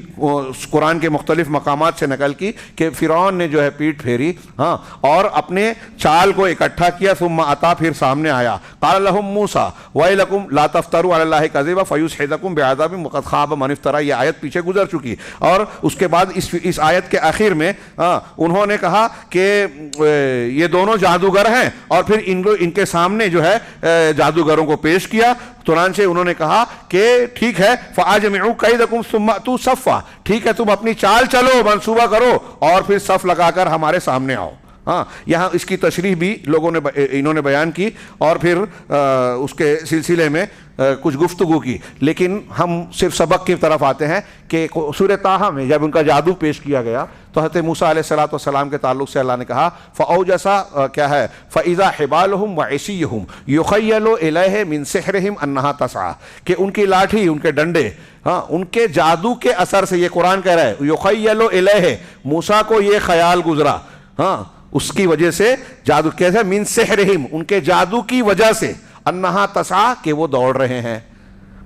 قرآن کے مختلف مقامات سے نقل کی کہ فرعون نے جو ہے پیٹھ پھیری اور اپنے چال کو اکٹھا کیا، ثم اتا، پھر سامنے آیا، قال لهم موسیٰ ویلکم لا تفتروا علی اللہ کذبا فیسحتکم بعذاب وقد خاب من افترى، یہ آیت پیچھے گزر چکی، اور اس کے بعد اس آیت کے آخر میں انہوں نے کہا کہ یہ دونوں جادوگر ہیں، اور پھر ان کے سامنے جو ہے جادوگروں کو پیش کیا، چنانچہ انہوں نے کہا کہ ٹھیک ہے فَأَجْمِعُوا كَيْدَكُمْ ثُمَّ أْتُوا صَفًّا، ٹھیک ہے تم اپنی چال چلو، منصوبہ کرو اور پھر صف لگا کر ہمارے سامنے آؤ۔ ہاں یہاں اس کی تشریح بھی لوگوں نے انہوں نے بیان کی اور پھر اس کے سلسلے میں کچھ گفتگو کی، لیکن ہم صرف سبق کی طرف آتے ہیں کہ سورہ طٰہٰ میں جب ان کا جادو پیش کیا گیا تو حضرت موسیٰ علیہ السلام کے تعلق سے اللہ نے کہا فَأَوْجَسَ کیا ہے فَإِذَا حِبَالُهُمْ وَعِصِيُّهُمْ يُخَيَّلُ إِلَيْهِ مِنْ سِحْرِهِمْ أَنَّهَا تَسْعَىٰ، کہ ان کی لاٹھی، ان کے ڈنڈے، ہاں ان کے جادو کے اثر سے، یہ قرآن کہہ رہا ہے يُخَيَّلُ إِلَيْهِ، موسیٰ کو یہ خیال گزرا، ہاں اس کی وجہ سے جادو کیسے من سحرہم، ان کے جادو کی وجہ سے، انہا تسعیٰ کہ وہ دوڑ رہے ہیں۔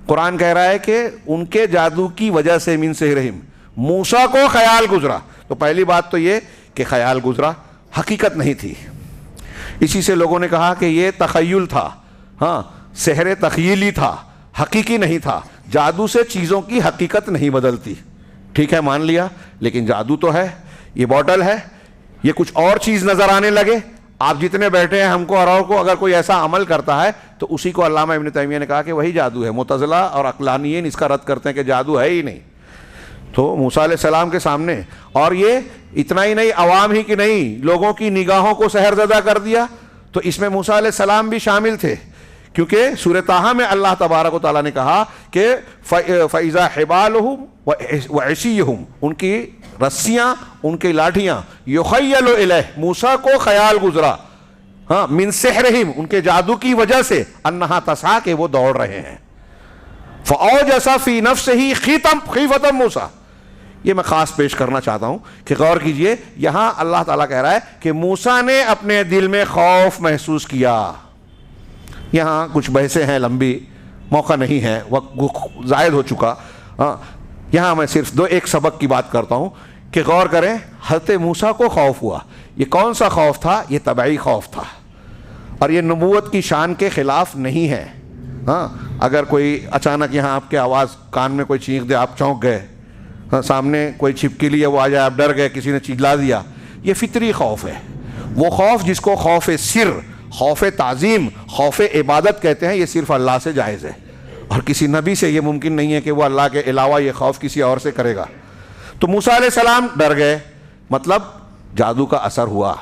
قرآن کہہ رہا ہے کہ ان کے جادو کی وجہ سے من سحرہم موسیٰ کو خیال گزرا۔ تو پہلی بات تو یہ کہ خیال گزرا، حقیقت نہیں تھی۔ اسی سے لوگوں نے کہا کہ یہ تخیل تھا، ہاں سحر تخیلی تھا، حقیقی نہیں تھا۔ جادو سے چیزوں کی حقیقت نہیں بدلتی، ٹھیک ہے مان لیا، لیکن جادو تو ہے، یہ بوٹل ہے، یہ کچھ اور چیز نظر آنے لگے، آپ جتنے بیٹھے ہیں ہم کو اور کو اگر کوئی ایسا عمل کرتا ہے تو اسی کو علامہ ابن تیمیہ نے کہا کہ وہی جادو ہے۔ معتزلہ اور عقلانیین اس کا رد کرتے ہیں کہ جادو ہے ہی نہیں۔ تو موسیٰ علیہ السلام کے سامنے، اور یہ اتنا ہی نہیں، عوام ہی کی نہیں، لوگوں کی نگاہوں کو سحرزدہ کر دیا، تو اس میں موسیٰ علیہ السلام بھی شامل تھے، کیونکہ سورہ طٰہٰ میں اللہ تبارک و تعالیٰ نے کہا کہ فَإِذَا حِبَالُهُمْ وَعِصِيُّهُمْ، ان کی رسیاں، ان کی لاٹھیاں، یخیل الیہ، موسیٰ کو خیال گزرا، ہاں من سحرہم، ان کے جادو کی وجہ سے، انہا تسعیٰ کہ وہ دوڑ رہے ہیں۔ فَأَوْجَسَ فِي نَفْسِهِ خِیفَةً موسیٰ، یہ میں خاص پیش کرنا چاہتا ہوں کہ غور کیجئے، یہاں اللہ تعالیٰ کہہ رہا ہے کہ موسیٰ نے اپنے دل میں خوف محسوس کیا۔ یہاں کچھ بحثیں ہیں لمبی، موقع نہیں ہے، وقت زائد ہو چکا، یہاں میں صرف ایک سبق کی بات کرتا ہوں کہ غور کریں، حضرت موسیٰ کو خوف ہوا، یہ کون سا خوف تھا؟ یہ طبعی خوف تھا، اور یہ نبوت کی شان کے خلاف نہیں ہے۔ ہاں اگر کوئی اچانک یہاں آپ کے آواز کان میں کوئی چینخ دے، آپ چونک گئے، سامنے کوئی چھپکلی ہے وہ آ جائے، آپ ڈر گئے، کسی نے چیخلا دیا، یہ فطری خوف ہے۔ وہ خوف جس کو خوف سر، خوف تعظیم، خوف عبادت کہتے ہیں، یہ صرف اللہ سے جائز ہے، اور کسی نبی سے یہ ممکن نہیں ہے کہ وہ اللہ کے علاوہ یہ خوف کسی اور سے کرے گا۔ تو موسیٰ علیہ السلام ڈر گئے، مطلب جادو کا اثر ہوا۔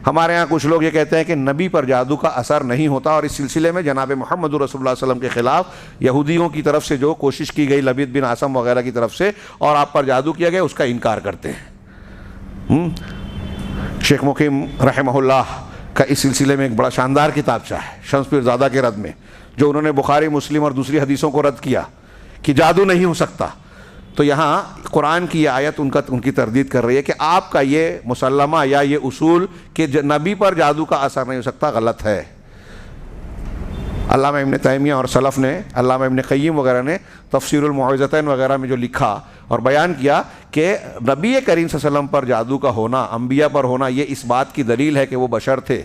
ہمارے ہاں کچھ لوگ یہ کہتے ہیں کہ نبی پر جادو کا اثر نہیں ہوتا، اور اس سلسلے میں جناب محمد رسول اللہ صلی اللہ علیہ وسلم کے خلاف یہودیوں کی طرف سے جو کوشش کی گئی، لبید بن عاصم وغیرہ کی طرف سے، اور آپ پر جادو کیا گیا، اس کا انکار کرتے ہیں۔ شیخ مقیم رحمہ اللہ کا اس سلسلے میں ایک بڑا شاندار کتابچہ ہے، شمس پیر زادہ کے رد میں، جو انہوں نے بخاری، مسلم اور دوسری حدیثوں کو رد کیا کہ جادو نہیں ہو سکتا۔ تو یہاں قرآن کی یہ آیت ان کی تردید کر رہی ہے کہ آپ کا یہ مسلمہ یا یہ اصول کہ نبی پر جادو کا اثر نہیں ہو سکتا غلط ہے۔ علامہ ابن تیمیہ اور سلف نے، علامہ ابن قیم وغیرہ نے تفسیر المعوذتین وغیرہ میں جو لکھا اور بیان کیا کہ نبی کریم صلی اللہ علیہ وسلم پر جادو کا ہونا، انبیاء پر ہونا، یہ اس بات کی دلیل ہے کہ وہ بشر تھے،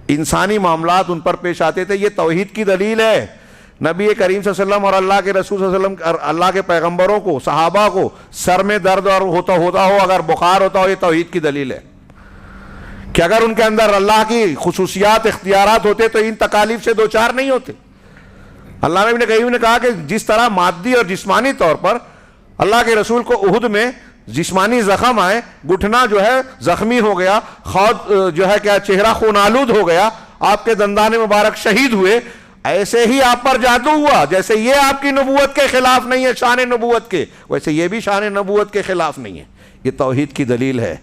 انسانی معاملات ان پر پیش آتے تھے، یہ توحید کی دلیل ہے۔ نبی کریم صلی اللہ علیہ وسلم اور اللہ کے رسول صلی اللہ علیہ وسلم اور اللہ کے پیغمبروں کو، صحابہ کو سر میں درد اور ہوتا ہو، اگر بخار ہوتا ہو، یہ توحید کی دلیل ہے کہ اگر ان کے اندر اللہ کی خصوصیات، اختیارات ہوتے تو ان تکالیف سے دوچار نہیں ہوتے۔ اللہ ابن قیم نے کہا کہ جس طرح مادی اور جسمانی طور پر اللہ کے رسول کو احد میں جسمانی زخم آئے، گھٹنا جو ہے زخمی ہو گیا، خود جو ہے کیا چہرہ خون آلود ہو گیا، آپ کے دندان مبارک شہید ہوئے، ایسے ہی آپ پر جادو ہوا۔ جیسے یہ آپ کی نبوت کے خلاف نہیں ہے، شان نبوت کے، ویسے یہ بھی شان نبوت کے خلاف نہیں ہے، یہ توحید کی دلیل ہے۔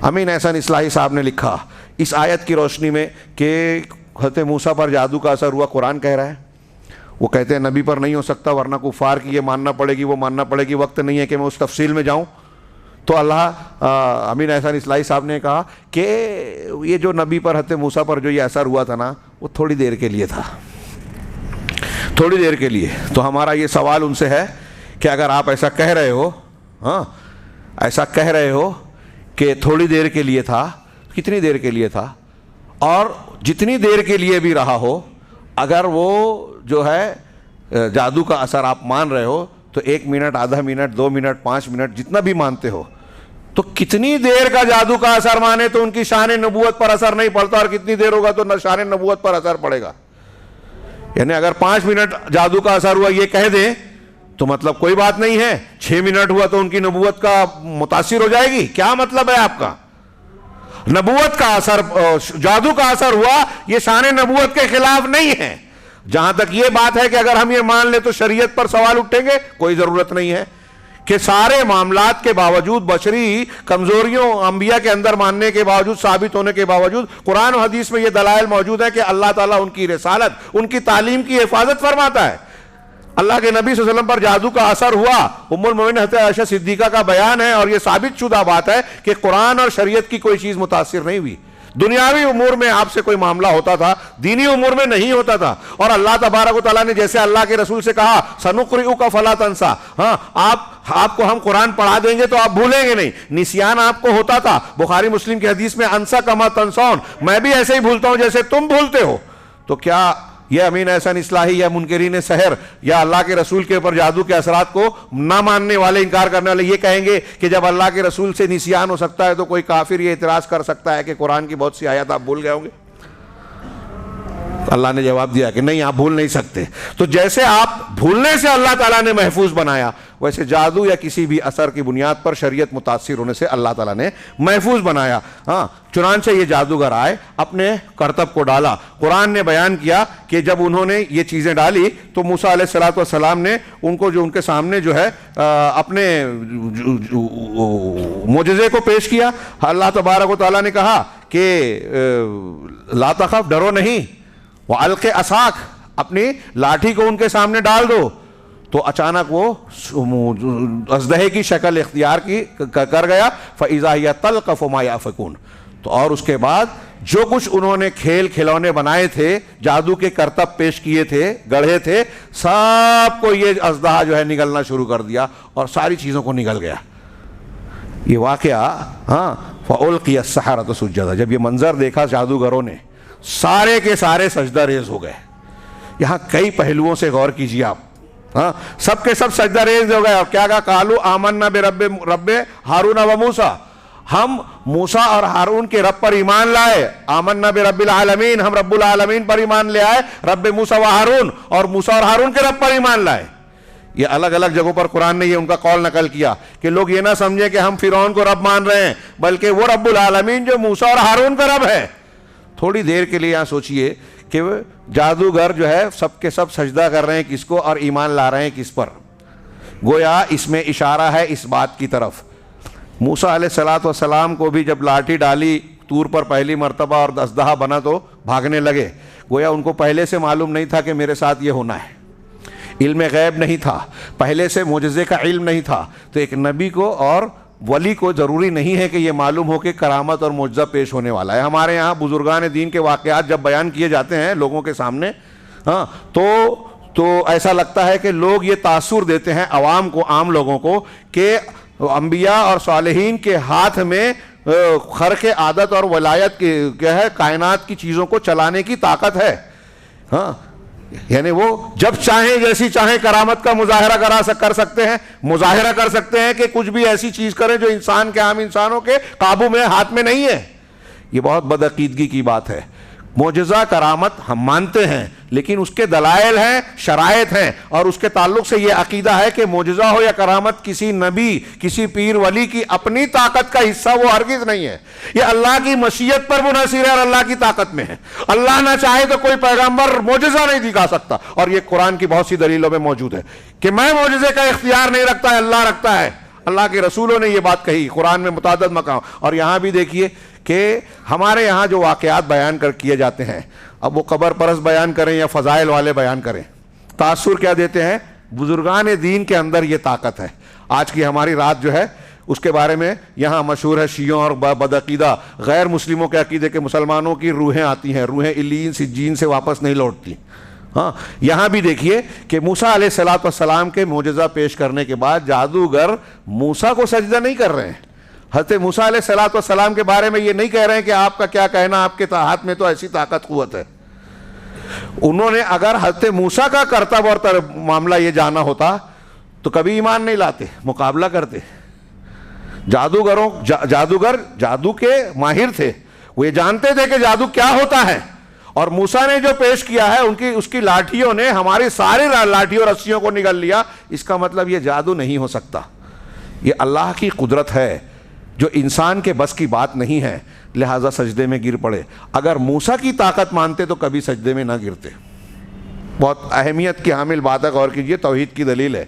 امین احسن اصلاحی صاحب نے لکھا اس آیت کی روشنی میں کہ حضرت موسیٰ پر جادو کا اثر ہوا، قرآن کہہ رہا ہے، وہ کہتے ہیں نبی پر نہیں ہو سکتا ورنہ کفار کی یہ ماننا پڑے گی، وہ ماننا پڑے گی، وقت نہیں ہے کہ میں اس تفصیل میں جاؤں۔ تو اللہ امین احسن اصلاحی صاحب نے کہا کہ یہ جو نبی پر حضرت موسیٰ پر جو یہ اثر ہوا تھا نا، وہ تھوڑی دیر کے لیے تھا، تھوڑی دیر کے لیے۔ تو ہمارا یہ سوال ان سے ہے کہ اگر آپ ایسا کہہ رہے ہو، ہاں ایسا کہہ رہے ہو کہ تھوڑی دیر کے لیے تھا، کتنی دیر کے لیے تھا؟ اور جتنی دیر کے لیے بھی رہا ہو، اگر وہ جو ہے جادو کا اثر آپ مان رہے ہو تو 1 منٹ، آدھا منٹ، 2 منٹ، 5 منٹ، جتنا بھی مانتے ہو، تو کتنی دیر کا جادو کا اثر مانے تو ان کی شان نبوت پر اثر نہیں پڑتا، اور کتنی دیر ہوگا تو شان نبوت پر اثر پڑے گا۔ یعنی اگر 5 منٹ جادو کا اثر ہوا یہ کہہ دیں تو مطلب کوئی بات نہیں ہے، 6 منٹ ہوا تو ان کی نبوت کا متاثر ہو جائے گی؟ کیا مطلب ہے آپ کا؟ نبوت کا اثر، جادو کا اثر ہوا، یہ شان نبوت کے خلاف نہیں ہے۔ جہاں تک یہ بات ہے کہ اگر ہم یہ مان لیں تو شریعت پر سوال اٹھیں گے، کوئی ضرورت نہیں ہے کہ سارے معاملات کے باوجود، بشری کمزوریوں انبیاء کے اندر ماننے کے باوجود، ثابت ہونے کے باوجود، قرآن و حدیث میں یہ دلائل موجود ہیں کہ اللہ تعالیٰ ان کی رسالت، ان کی تعلیم کی حفاظت فرماتا ہے۔ اللہ کے نبی صلی اللہ علیہ وسلم پر جادو کا اثر ہوا، ام المومنین حضرت عائشہ صدیقہ کا بیان ہے، اور یہ ثابت شدہ بات ہے کہ قرآن اور شریعت کی کوئی چیز متاثر نہیں ہوئی۔ دنیاوی امور میں آپ سے کوئی معاملہ ہوتا تھا، دینی امور میں نہیں ہوتا تھا، اور اللہ تبارک و تعالیٰ نے جیسے اللہ کے رسول سے کہا سَنُقْرِئُكَ فَلَا تَنْسَى، ہاں آپ کو ہم قرآن پڑھا دیں گے تو آپ بھولیں گے نہیں۔ نسیان آپ کو ہوتا تھا، بخاری مسلم کی حدیث میں انسا کما تنسون، میں بھی ایسے ہی بھولتا ہوں جیسے تم بھولتے ہو۔ تو کیا یہ امین احسن اصلاحی یا منکرین سحر یا اللہ کے رسول کے اوپر جادو کے اثرات کو نہ ماننے والے، انکار کرنے والے یہ کہیں گے کہ جب اللہ کے رسول سے نسیان ہو سکتا ہے تو کوئی کافر یہ اعتراض کر سکتا ہے کہ قرآن کی بہت سی آیات آپ بھول گئے ہوں گے؟ اللہ نے جواب دیا کہ نہیں، آپ بھول نہیں سکتے۔ تو جیسے آپ بھولنے سے اللہ تعالیٰ نے محفوظ بنایا، ویسے جادو یا کسی بھی اثر کی بنیاد پر شریعت متاثر ہونے سے اللہ تعالیٰ نے محفوظ بنایا۔ ہاں، چنانچہ یہ جادوگر آئے، اپنے کرتب کو ڈالا۔ قرآن نے بیان کیا کہ جب انہوں نے یہ چیزیں ڈالی تو موسیٰ علیہ السلام نے ان کو، جو ان کے سامنے جو ہے اپنے معجزے کو پیش کیا۔ اللہ تبارک و تعالیٰ نے کہا کہ لا تخف، ڈرو نہیں، وَأَلْقِ عَصَاكَ، اپنی لاٹھی کو ان کے سامنے ڈال دو۔ تو اچانک وہ اژدہے کی شکل اختیار کر گیا، فَإِذَا هِيَ تَلْقَفُ مَا يَأْفِكُونَ۔ تو اور اس کے بعد جو کچھ انہوں نے کھیل کھلونے بنائے تھے، جادو کے کرتب پیش کیے تھے، گڑھے تھے، سب کو یہ اژدہا جو ہے نگلنا شروع کر دیا اور ساری چیزوں کو نگل گیا۔ یہ واقعہ، ہاں، فَأُلْقِيَ السَّحَرَةُ سُجَّدًا، جب یہ منظر دیکھا جادوگروں نے، سارے کے سارے سجدہ ریز ہو گئے۔ یہاں کئی پہلوؤں سے غور کیجیے آپ، ہاں، سب کے سب سجدہ ریز ہو گئے۔ اور کیا کہا؟ قالوا آمنا برب ہارون و موسیٰ، ہم موسیٰ اور ہارون کے رب پر ایمان لائے۔ آمنا برب العالمین، ہم رب العالمین پر ایمان لے آئے، رب موسیٰ و ہارون، اور موسیٰ اور ہارون کے رب پر ایمان لائے۔ یہ الگ الگ جگہوں پر قرآن نے یہ ان کا قول نقل کیا کہ لوگ یہ نہ سمجھیں کہ ہم فرعون کو رب مان رہے ہیں، بلکہ وہ رب العالمین جو موسیٰ اور ہارون کا رب ہے۔ تھوڑی دیر کے لیے یہاں سوچئے کہ جادوگر جو ہے سب کے سب سجدہ کر رہے ہیں کس کو اور ایمان لا رہے ہیں کس پر؟ گویا اس میں اشارہ ہے اس بات کی طرف، موسیٰ علیہ السلام کو بھی جب لاٹھی ڈالی طور پر پہلی مرتبہ اور اژدہا بنا تو بھاگنے لگے۔ گویا ان کو پہلے سے معلوم نہیں تھا کہ میرے ساتھ یہ ہونا ہے، علم غیب نہیں تھا، پہلے سے معجزے کا علم نہیں تھا۔ تو ایک نبی کو اور ولی کو ضروری نہیں ہے کہ یہ معلوم ہو کہ کرامت اور معجزہ پیش ہونے والا ہے۔ ہمارے یہاں بزرگان دین کے واقعات جب بیان کیے جاتے ہیں لوگوں کے سامنے، ہاں، تو ایسا لگتا ہے کہ لوگ یہ تاثر دیتے ہیں عوام کو، عام لوگوں کو، کہ انبیاء اور صالحین کے ہاتھ میں خرق عادت اور ولایت کیا ہے، کائنات کی چیزوں کو چلانے کی طاقت ہے۔ ہاں، یعنی وہ جب چاہیں جیسی چاہیں کرامت کا مظاہرہ کر سکتے ہیں، مظاہرہ کر سکتے ہیں کہ کچھ بھی ایسی چیز کریں جو انسان کے، عام انسانوں کے قابو میں، ہاتھ میں نہیں ہے۔ یہ بہت بدعقیدگی کی بات ہے۔ معجزہ کرامت ہم مانتے ہیں، لیکن اس کے دلائل ہیں، شرائط ہیں، اور اس کے تعلق سے یہ عقیدہ ہے کہ معجزہ ہو یا کرامت کسی نبی، کسی پیر ولی کی اپنی طاقت کا حصہ وہ ہرگز نہیں ہے۔ یہ اللہ کی مشیت پر منحصر ہے اور اللہ کی طاقت میں ہے۔ اللہ نہ چاہے تو کوئی پیغمبر معجزہ نہیں دکھا سکتا، اور یہ قرآن کی بہت سی دلیلوں میں موجود ہے کہ میں معجزے کا اختیار نہیں رکھتا ہے، اللہ رکھتا ہے۔ اللہ کے رسولوں نے یہ بات کہی قرآن میں متعدد مقام۔ اور یہاں بھی دیکھیے کہ ہمارے یہاں جو واقعات بیان کیے جاتے ہیں، اب وہ قبر پرست بیان کریں یا فضائل والے بیان کریں، تاثر کیا دیتے ہیں؟ بزرگان دین کے اندر یہ طاقت ہے۔ آج کی ہماری رات جو ہے اس کے بارے میں یہاں مشہور ہے، شیعوں اور بدعقیدہ غیر مسلموں کے عقیدے کے مسلمانوں کی روحیں آتی ہیں، روحیں علیین سجین سے واپس نہیں لوٹتی۔ ہاں، یہاں بھی دیکھیے کہ موسیٰ علیہ السلام کے معجزہ پیش کرنے کے بعد جادوگر موسیٰ کو سجدہ نہیں کر رہے ہیں۔ حضرت موسیٰ علیہ السلام کے بارے میں یہ نہیں کہہ رہے ہیں کہ آپ کا کیا کہنا، آپ کے ہاتھ میں تو ایسی طاقت قوت ہے۔ انہوں نے اگر حضرت موسیٰ کا کرتب اور معاملہ یہ جانا ہوتا تو کبھی ایمان نہیں لاتے، مقابلہ کرتے۔ جادوگر جادو کے ماہر تھے، وہ یہ جانتے تھے کہ جادو کیا ہوتا ہے، اور موسیٰ نے جو پیش کیا ہے اس کی لاٹھیوں نے ہماری ساری لاٹھیوں رسیوں کو نگل لیا. اس کا مطلب یہ جادو نہیں ہو سکتا, یہ اللہ کی قدرت ہے جو انسان کے بس کی بات نہیں ہے, لہٰذا سجدے میں گر پڑے. اگر موسیٰ کی طاقت مانتے تو کبھی سجدے میں نہ گرتے. بہت اہمیت کی حامل بات ہے, غور کیجئے, توحید کی دلیل ہے.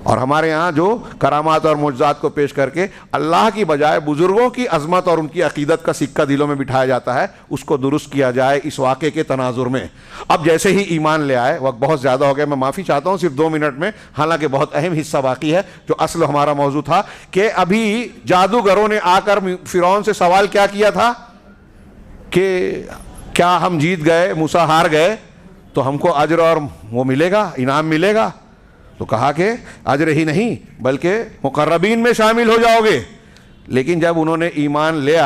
اور ہمارے یہاں جو کرامات اور معجزات کو پیش کر کے اللہ کی بجائے بزرگوں کی عظمت اور ان کی عقیدت کا سکہ دلوں میں بٹھایا جاتا ہے, اس کو درست کیا جائے اس واقعے کے تناظر میں. اب جیسے ہی ایمان لے آئے, وقت بہت زیادہ ہو گیا, میں معافی چاہتا ہوں صرف 2 منٹ میں, حالانکہ بہت اہم حصہ باقی ہے جو اصل ہمارا موضوع تھا, کہ ابھی جادوگروں نے آ کر فرعون سے سوال کیا کیا تھا کہ کیا ہم جیت گئے, موسیٰ ہار گئے تو ہم کو اجر اور وہ ملے گا, انعام ملے گا؟ تو کہا کہ اجر ہی نہیں بلکہ مقربین میں شامل ہو جاؤ گے. لیکن جب انہوں نے ایمان لے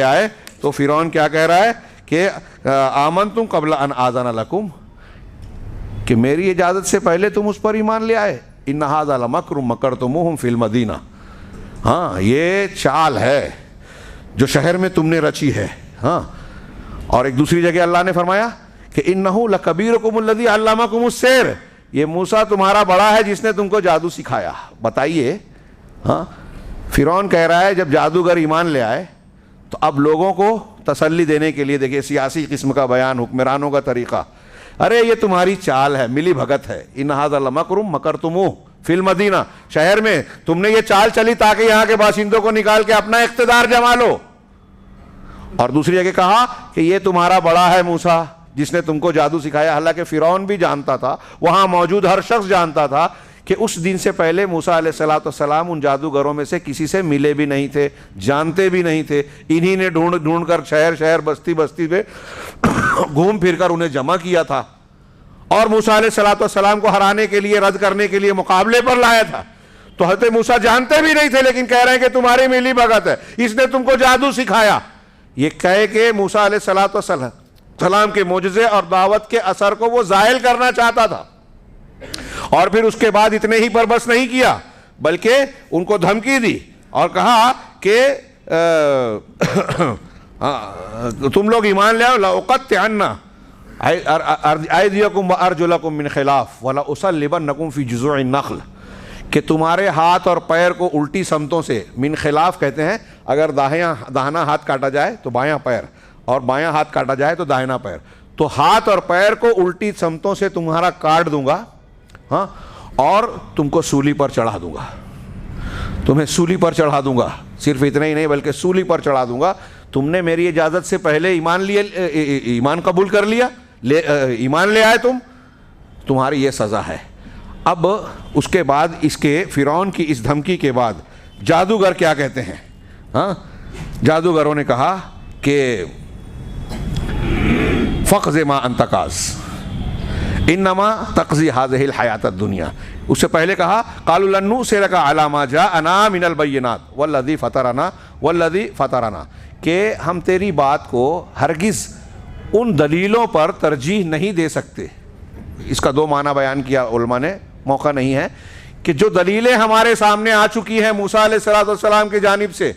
آئے تو فرعون کیا کہہ رہا ہے کہ آمنتم قبل ان آذن لکم, کہ میری اجازت سے پہلے تم اس پر ایمان لے آئے. ان ھذا لمکر مکرتموہ فی المدینہ, ہاں یہ چال ہے جو شہر میں تم نے رچی ہے. ہاں, اور ایک دوسری جگہ اللہ نے فرمایا کہ انہ لکبیرکم الذی علمکم السحر, یہ موسیٰ تمہارا بڑا ہے جس نے تم کو جادو سکھایا. بتائیے, ہاں, فرعون کہہ رہا ہے جب جادوگر ایمان لے آئے تو اب لوگوں کو تسلی دینے کے لیے, دیکھیں سیاسی قسم کا بیان, حکمرانوں کا طریقہ, ارے یہ تمہاری چال ہے, ملی بھگت ہے. ان ھذا لمکر مکرتموہ فی المدینہ, شہر میں تم نے یہ چال چلی تاکہ یہاں کے باشندوں کو نکال کے اپنا اقتدار جما لو. اور دوسری جگہ کہا کہ یہ تمہارا بڑا ہے موسیٰ جس نے تم کو جادو سکھایا. حالانکہ فرعون بھی جانتا تھا, وہاں موجود ہر شخص جانتا تھا کہ اس دن سے پہلے موسیٰ علیہ السلام ان جادوگروں میں سے کسی سے ملے بھی نہیں تھے, جانتے بھی نہیں تھے. انہی نے ڈھونڈ کر شہر بستی پہ گھوم پھر کر انہیں جمع کیا تھا اور موسیٰ علیہ السلام کو ہرانے کے لیے, رد کرنے کے لیے مقابلے پر لایا تھا. تو حضرت موسیٰ جانتے بھی نہیں تھے لیکن کہہ رہے ہیں کہ تمہاری ملی بھگت ہے, اس نے تم کو جادو سکھایا. یہ کہہ کے موسیٰ علیہ السلام کے معجزے اور دعوت کے اثر کو وہ زائل کرنا چاہتا تھا. اور پھر اس کے بعد اتنے ہی پر بس نہیں کیا بلکہ ان کو دھمکی دی اور کہا کہ تم لوگ ایمان لے آؤ, لأقطعن ایدیکم وارجلکم من خلاف ولأصلبنکم فی جذوع النخل, کہ تمہارے ہاتھ اور پیر کو الٹی سمتوں سے, من خلاف کہتے ہیں اگر داہنا ہاتھ کاٹا جائے تو بایاں پیر, اور بایاں ہاتھ کاٹا جائے تو داہنا پیر, تو ہاتھ اور پیر کو الٹی سمتوں سے تمہارا کاٹ دوں گا, ہاں, اور تم کو سولی پر چڑھا دوں گا, تمہیں سولی پر چڑھا دوں گا. صرف اتنا ہی نہیں بلکہ سولی پر چڑھا دوں گا. تم نے میری اجازت سے پہلے ایمان قبول کر لیا, ایمان لے آئے تمہاری یہ سزا ہے. اب اس کے بعد اس کے فرعون کی اس دھمکی کے بعد جادوگر کیا کہتے ہیں؟ ہاں, جادوگروں نے کہا کہ فقض ما انت قاض انما تقضی هذه الحیات الدنیا. اس سے پہلے کہا قالوا لن نؤثرک علی ما جاءنا من البینات والذی فطرنا, کہ ہم تیری بات کو ہرگز ان دلیلوں پر ترجیح نہیں دے سکتے. اس کا 2 معنی بیان کیا علماء نے, موقع نہیں ہے, کہ جو دلیلیں ہمارے سامنے آ چکی ہیں موسیٰ علیہ السلام کی جانب سے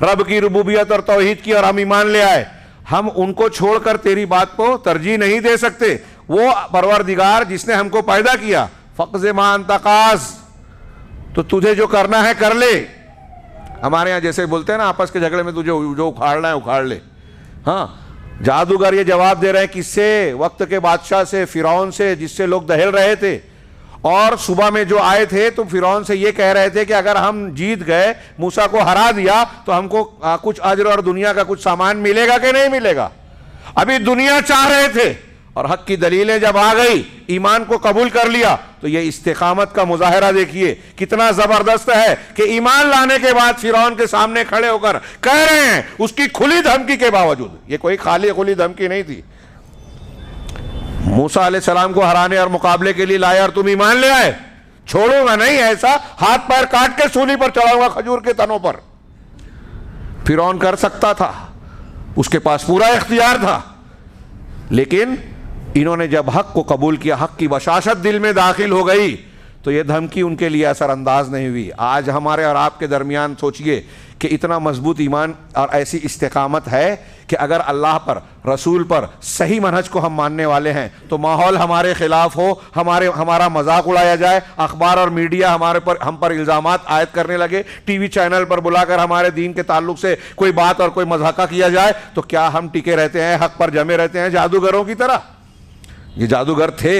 رب کی ربوبیت اور توحید کی, اور ہم ایمان لے آئے, ہم ان کو چھوڑ کر تیری بات کو ترجیح نہیں دے سکتے. وہ پروردگار جس نے ہم کو پیدا کیا, فقض ما انت قاض, تو تجھے جو کرنا ہے کر لے. ہمارے ہاں جیسے بولتے ہیں نا آپس کے جھگڑے میں, تجھے جو اکھاڑنا ہے اکھاڑ لے. ہاں, جادوگر یہ جواب دے رہے ہیں کس سے؟ وقت کے بادشاہ سے, فرعون سے, جس سے لوگ دہل رہے تھے. اور صبح میں جو آئے تھے تو فرعون سے یہ کہہ رہے تھے کہ اگر ہم جیت گئے, موسیٰ کو ہرا دیا, تو ہم کو کچھ اجر اور دنیا کا کچھ سامان ملے گا کہ نہیں ملے گا. ابھی دنیا چاہ رہے تھے اور حق کی دلیلیں جب آ گئی, ایمان کو قبول کر لیا, تو یہ استقامت کا مظاہرہ دیکھیے کتنا زبردست ہے کہ ایمان لانے کے بعد فرعون کے سامنے کھڑے ہو کر کہہ رہے ہیں, اس کی کھلی دھمکی کے باوجود, یہ کوئی خالی کھلی دھمکی نہیں تھی, موسیٰ علیہ السلام کو ہرانے اور مقابلے کے لیے لائے اور تم ایمان لے آئے, چھوڑوں گا نہیں, ایسا ہاتھ پیر کاٹ کے سولی پر چڑھاؤں گا کھجور کے تنوں پر. فرعون کر سکتا تھا, اس کے پاس پورا اختیار تھا, لیکن انہوں نے جب حق کو قبول کیا, حق کی بشاشت دل میں داخل ہو گئی, تو یہ دھمکی ان کے لیے اثر انداز نہیں ہوئی. آج ہمارے اور آپ کے درمیان سوچئے کہ اتنا مضبوط ایمان اور ایسی استقامت ہے کہ اگر اللہ پر رسول پر صحیح منہج کو ہم ماننے والے ہیں تو ماحول ہمارے خلاف ہو، ہمارا مذاق اڑایا جائے، اخبار اور میڈیا ہم پر الزامات عائد کرنے لگے، ٹی وی چینل پر بلا کر ہمارے دین کے تعلق سے کوئی بات اور کوئی مضحکہ کیا جائے، تو کیا ہم ٹکے رہتے ہیں، حق پر جمے رہتے ہیں جادوگروں کی طرح؟ یہ جادوگر تھے،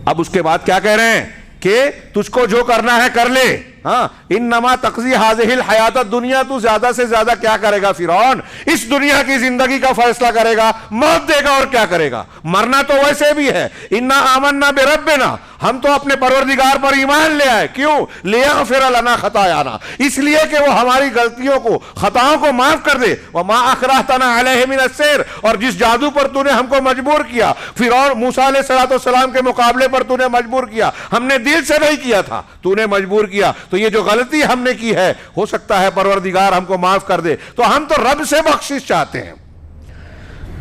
اب اس کے بعد کیا کہہ رہے ہیں کہ تجھ کو جو کرنا ہے کر لے، ہاں انما تقضی هذه الحیات الدنیا، تو زیادہ سے زیادہ کیا کرے گا فرعون؟ اس دنیا کی زندگی کا فیصلہ کرے گا، موت دے گا اور کیا کرے گا؟ مرنا تو ویسے بھی ہے، انا آمنا بربنا، ہم تو اپنے پروردگار پر ایمان لے آئے، کیوں؟ لیغفر لنا خطایانا، اس لیے کہ وہ ہماری غلطیوں کو، خطاؤں کو معاف کر دے، وما اکرہتنا علیہ من السحر، اور جس جادو پر تو نے ہم کو مجبور کیا، فرعون موسیٰ علیہ السلام کے مقابلے پر تو نے مجبور کیا، ہم نے دل سے نہیں کیا تھا، تو نے مجبور کیا، تو یہ جو غلطی ہم نے کی ہے ہو سکتا ہے پروردگار ہم کو معاف کر دے، تو ہم تو رب سے بخشش چاہتے ہیں۔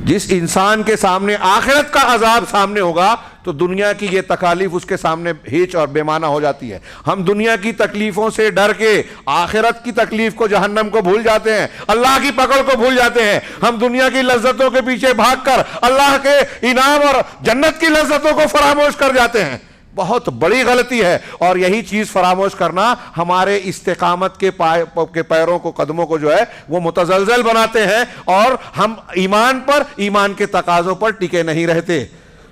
جس انسان کے سامنے آخرت کا عذاب سامنے ہوگا تو دنیا کی یہ تکالیف اس کے سامنے ہیچ اور بے معنی ہو جاتی ہے۔ ہم دنیا کی تکلیفوں سے ڈر کے آخرت کی تکلیف کو، جہنم کو بھول جاتے ہیں، اللہ کی پکڑ کو بھول جاتے ہیں، ہم دنیا کی لذتوں کے پیچھے بھاگ کر اللہ کے انعام اور جنت کی لذتوں کو فراموش کر جاتے ہیں۔ بہت بڑی غلطی ہے، اور یہی چیز فراموش کرنا ہمارے استقامت کے پیروں کو، قدموں کو جو ہے وہ متزلزل بناتے ہیں، اور ہم ایمان پر، ایمان کے تقاضوں پر ٹکے نہیں رہتے۔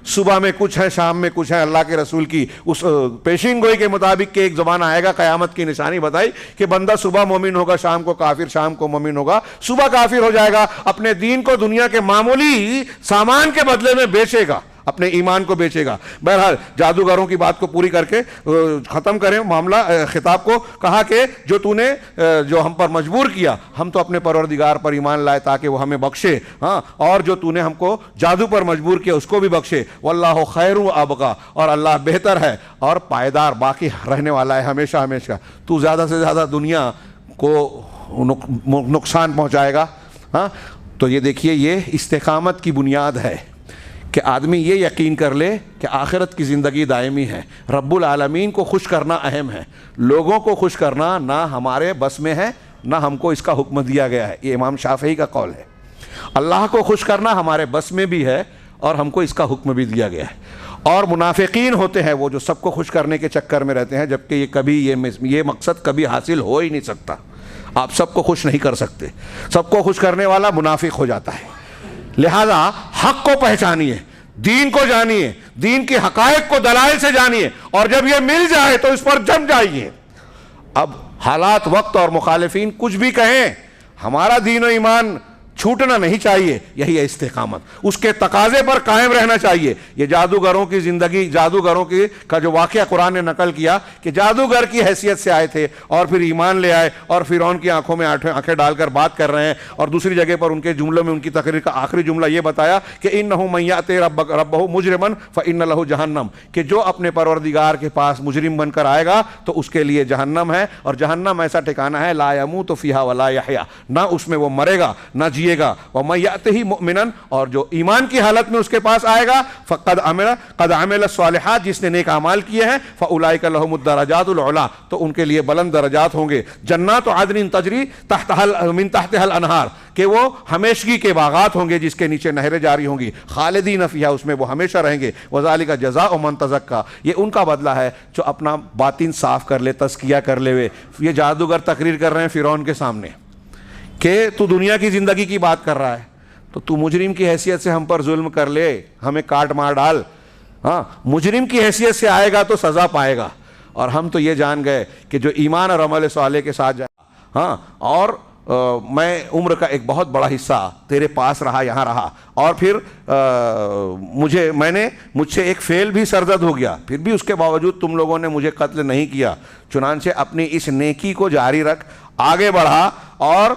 صبح میں کچھ ہے، شام میں کچھ ہے۔ اللہ کے رسول کی اس پیشین گوئی کے مطابق کہ ایک زمانہ آئے گا، قیامت کی نشانی بتائی کہ بندہ صبح مومن ہوگا، شام کو کافر، شام کو مومن ہوگا، صبح کافر ہو جائے گا، اپنے دین کو دنیا کے معمولی سامان کے بدلے میں بیچے گا، اپنے ایمان کو بیچے گا۔ بہرحال جادوگروں کی بات کو پوری کر کے ختم کریں معاملہ، خطاب کو کہا کہ جو تو نے جو ہم پر مجبور کیا، ہم تو اپنے پروردگار پر ایمان لائے تاکہ وہ ہمیں بخشے، ہاں، اور جو تو نے ہم کو جادو پر مجبور کیا اس کو بھی بخشے، واللہ خیر و ابقا، اور اللہ بہتر ہے اور پائیدار، باقی رہنے والا ہے ہمیشہ ہمیشہ۔ تو زیادہ سے زیادہ دنیا کو نقصان پہنچائے گا، ہاں۔ تو یہ دیکھیے، یہ استقامت کی بنیاد ہے کہ آدمی یہ یقین کر لے کہ آخرت کی زندگی دائمی ہے، رب العالمین کو خوش کرنا اہم ہے، لوگوں کو خوش کرنا نہ ہمارے بس میں ہے، نہ ہم کو اس کا حکم دیا گیا ہے۔ یہ امام شافعی کا قول ہے۔ اللہ کو خوش کرنا ہمارے بس میں بھی ہے اور ہم کو اس کا حکم بھی دیا گیا ہے۔ اور منافقین ہوتے ہیں وہ جو سب کو خوش کرنے کے چکر میں رہتے ہیں، جبکہ یہ مقصد کبھی حاصل ہو ہی نہیں سکتا۔ آپ سب کو خوش نہیں کر سکتے، سب کو خوش کرنے والا منافق ہو جاتا ہے۔ لہذا حق کو پہچانیے، دین کو جانیے، دین کی حقائق کو دلائل سے جانیے، اور جب یہ مل جائے تو اس پر جم جائیے۔ اب حالات، وقت اور مخالفین کچھ بھی کہیں، ہمارا دین و ایمان چھوٹنا نہیں چاہیے، یہی ہے استقامت، اس کے تقاضے پر قائم رہنا چاہیے۔ یہ جادوگروں کی زندگی، جادوگروں کا جو واقعہ قرآن نے نقل کیا کہ جادوگر کی حیثیت سے آئے تھے اور پھر ایمان لے آئے، اور فرعون کی آنکھوں میں آنکھیں ڈال کر بات کر رہے ہیں، اور دوسری جگہ پر ان کے جملوں میں ان کی تقریر کا آخری جملہ یہ بتایا کہ انہ من یأت ربہ مجرما فإن لہ جہنم، کہ جو اپنے پروردگار کے پاس مجرم بن کر آئے گا تو اس کے لیے جہنم ہے، اور جہنم ایسا ٹھکانہ ہے لا یموت فیہا ولا یحیا، نہ اس میں وہ مرے گا نہ جیے گا۔ وَمَن یأتہ مؤمنا، اور جو ایمان کی حالت میں اس کے پاس آئے گا، فقد عمل الصالحات، جس نے نیک اعمال کیے ہیں، فاولئک لهم الدرجات العلی، تو ان کے لیے بلند درجات ہوں گے۔ جنات عدن تجری من تحتها الانہار، کہ وہ ہمیشگی کے باغات ہوں گے جس کے نیچے نہریں جاری ہوں گی، خالدین فیہا، اس میں وہ ہمیشہ رہیں گے۔ وذالک جزاء من تزکا، یہ ان کا بدلہ ہے جو اپنا باطن صاف کر لے، تزکیہ کر لے ہوئے۔ یہ جادوگر تقریر کر رہے ہیں فرعون کے سامنے کہ تو دنیا کی زندگی کی بات کر رہا ہے، تو مجرم کی حیثیت سے ہم پر ظلم کر لے، ہمیں کاٹ مار ڈال، ہاں، مجرم کی حیثیت سے آئے گا تو سزا پائے گا۔ اور ہم تو یہ جان گئے کہ جو ایمان اور عمل صالح کے ساتھ جائے، ہاں، اور میں عمر کا ایک بہت بڑا حصہ تیرے پاس رہا، یہاں رہا، اور پھر مجھ سے ایک فعل بھی سرزد ہو گیا، پھر بھی اس کے باوجود تم لوگوں نے مجھے قتل نہیں کیا، چنانچہ اپنی اس نیکی کو جاری رکھ، آگے بڑھا، اور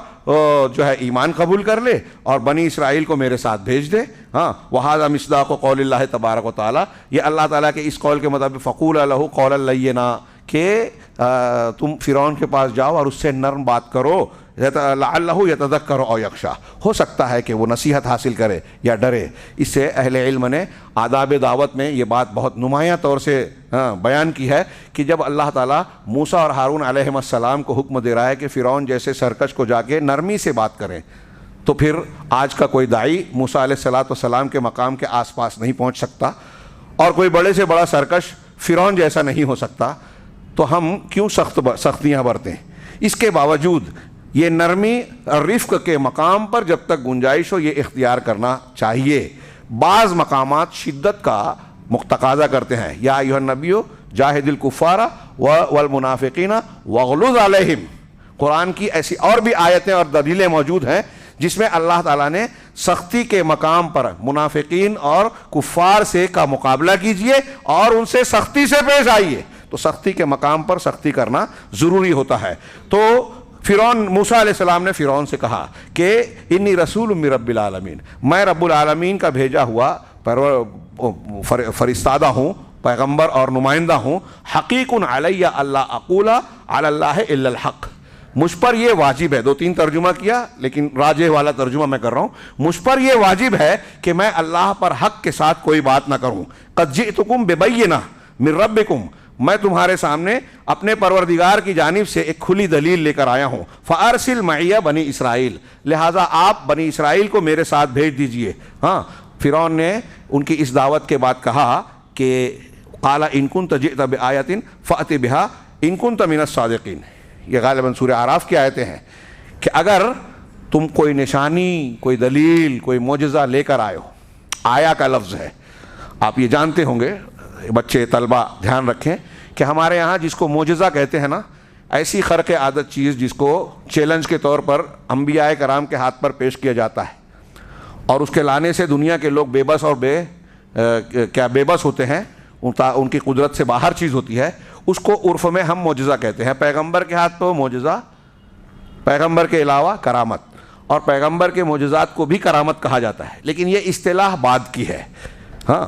جو ہے ایمان قبول کر لے، اور بنی اسرائیل کو میرے ساتھ بھیج دے۔ ہاں، وَهَذَا مِصْدَاقُ قَوْلِ اللَّهِ تَبَارَكَ وَتَعَالَى، یہ اللہ تعالیٰ کے اس قول کے مطابق فَقُولَا لَهُ قَوْلًا لَيِّنًا، کہ تم فرعون کے پاس جاؤ اور اس سے نرم بات کرو، لعلہ یتذکر او یخشی، ہو سکتا ہے کہ وہ نصیحت حاصل کرے یا ڈرے۔ اس سے اہل علم نے آداب دعوت میں یہ بات بہت نمایاں طور سے بیان کی ہے کہ جب اللہ تعالیٰ موسیٰ اور ہارون علیہ السلام کو حکم دے رہا ہے کہ فرعون جیسے سرکش کو جا کے نرمی سے بات کریں، تو پھر آج کا کوئی داعی موسیٰ علیہ السلام کے مقام کے آس پاس نہیں پہنچ سکتا، اور کوئی بڑے سے بڑا سرکش فرعون جیسا نہیں ہو سکتا، تو ہم کیوں سختیاں برتیں؟ اس کے باوجود یہ نرمی اور رفق کے مقام پر جب تک گنجائش ہو یہ اختیار کرنا چاہیے۔ بعض مقامات شدت کا تقاضا کرتے ہیں، یا ایھا النبی جاہد الکفار والمنافقین واغلظ علیہم۔ قرآن کی ایسی اور بھی آیتیں اور دلیلیں موجود ہیں جس میں اللہ تعالیٰ نے سختی کے مقام پر منافقین اور کفار سے کا مقابلہ کیجئے اور ان سے سختی سے پیش آئیے۔ تو سختی کے مقام پر سختی کرنا ضروری ہوتا ہے۔ تو فرعون، موسیٰ علیہ السلام نے فرعون سے کہا کہ انی رسول من رب العالمین، میں رب العالمین کا بھیجا ہوا فرستادہ ہوں، پیغمبر اور نمائندہ ہوں۔ حقیق علی اللہ اقول علی اللہ الا الحق، مجھ پر یہ واجب ہے، 2-3 ترجمہ کیا لیکن راجح والا ترجمہ میں کر رہا ہوں، مجھ پر یہ واجب ہے کہ میں اللہ پر حق کے ساتھ کوئی بات نہ کروں۔ قد جئتکم ببینہ من ربکم، میں تمہارے سامنے اپنے پروردگار کی جانب سے ایک کھلی دلیل لے کر آیا ہوں۔ فارسل معی بنی اسرائیل، لہٰذا آپ بنی اسرائیل کو میرے ساتھ بھیج دیجئے۔ ہاں، فرعون نے ان کی اس دعوت کے بعد کہا کہ قال ان کنت جئت بآیۃ فأت بها ان کنت من الصادقین، یہ غالباً سورہ اعراف کی آیتیں ہیں کہ اگر تم کوئی نشانی، کوئی دلیل، کوئی معجزہ لے کر آئے ہو، آیا کا لفظ ہے، آپ یہ جانتے ہوں گے، بچے طلبہ دھیان رکھیں کہ ہمارے یہاں جس کو معجزہ کہتے ہیں نا، ایسی خرق عادت چیز جس کو چیلنج کے طور پر انبیاء کرام کے ہاتھ پر پیش کیا جاتا ہے اور اس کے لانے سے دنیا کے لوگ بے بس اور بے بس ہوتے ہیں، ان کی قدرت سے باہر چیز ہوتی ہے، اس کو عرف میں ہم معجزہ کہتے ہیں۔ پیغمبر کے ہاتھ پہ معجزہ، پیغمبر کے علاوہ کرامت، اور پیغمبر کے معجزات کو بھی کرامت کہا جاتا ہے، لیکن یہ اصطلاح بعد کی ہے۔ ہاں،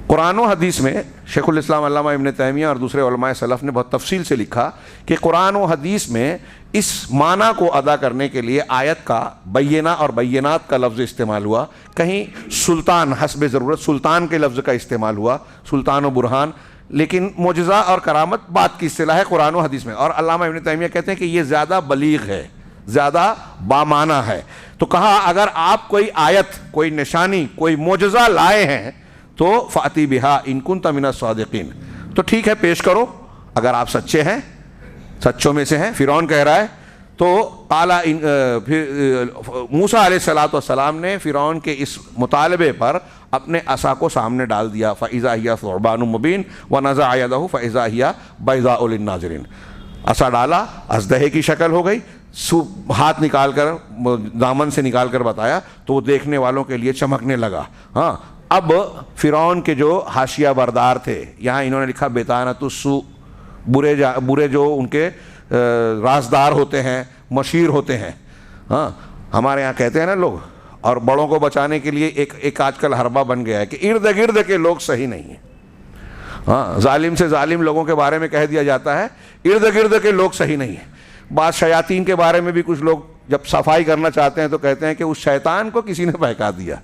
قرآن و حدیث میں شیخ الاسلام علامہ ابن تیمیہ اور دوسرے علماء سلف نے بہت تفصیل سے لکھا کہ قرآن و حدیث میں اس معنی کو ادا کرنے کے لیے آیت کا بینہ اور بینات کا لفظ استعمال ہوا، کہیں سلطان، حسب ضرورت سلطان کے لفظ کا استعمال ہوا، سلطان و برہان، لیکن معجزہ اور کرامت بات کی اصطلاح ہے قرآن و حدیث میں۔ اور علامہ ابن تیمیہ کہتے ہیں کہ یہ زیادہ بلیغ ہے، زیادہ بامعنی ہے۔ تو کہا اگر آپ کوئی آیت، کوئی نشانی، کوئی معجزہ لائے ہیں تو فاتی بہا ان کنت من الصادقین، تو ٹھیک ہے پیش کرو اگر آپ سچے ہیں، سچوں میں سے ہیں۔ فرعون کہہ رہا ہے تو موسیٰ علیہ السلام نے فرعون کے اس مطالبے پر اپنے عصا کو سامنے ڈال دیا، فَإِذَا هِيَ ثُعْبَانٌ مُّبِينٌ وَنَزَعَ يَدَهُ فَإِذَا هِيَ بَيْضَاءُ لِلنَّاظِرِينَ، عصا ڈالا، اژدہے کی شکل ہو گئی، ہاتھ نکال کر دامن سے نکال کر بتایا تو وہ دیکھنے والوں کے لیے چمکنے لگا۔ ہاں، اب فرعون کے جو حاشیہ بردار تھے، یہاں انہوں نے لکھا بیطانۃ السوء، برے جو ان کے رازدار ہوتے ہیں، مشیر ہوتے ہیں۔ ہاں، ہمارے یہاں کہتے ہیں نا لوگ، اور بڑوں کو بچانے کے لیے ایک آج کل حربہ بن گیا ہے کہ ارد گرد کے لوگ صحیح نہیں ہیں۔ ہاں، ظالم سے ظالم لوگوں کے بارے میں کہہ دیا جاتا ہے ارد گرد کے لوگ صحیح نہیں ہیں۔ بعض شیاطین کے بارے میں بھی کچھ لوگ جب صفائی کرنا چاہتے ہیں تو کہتے ہیں کہ اس شیطان کو کسی نے بہکا دیا۔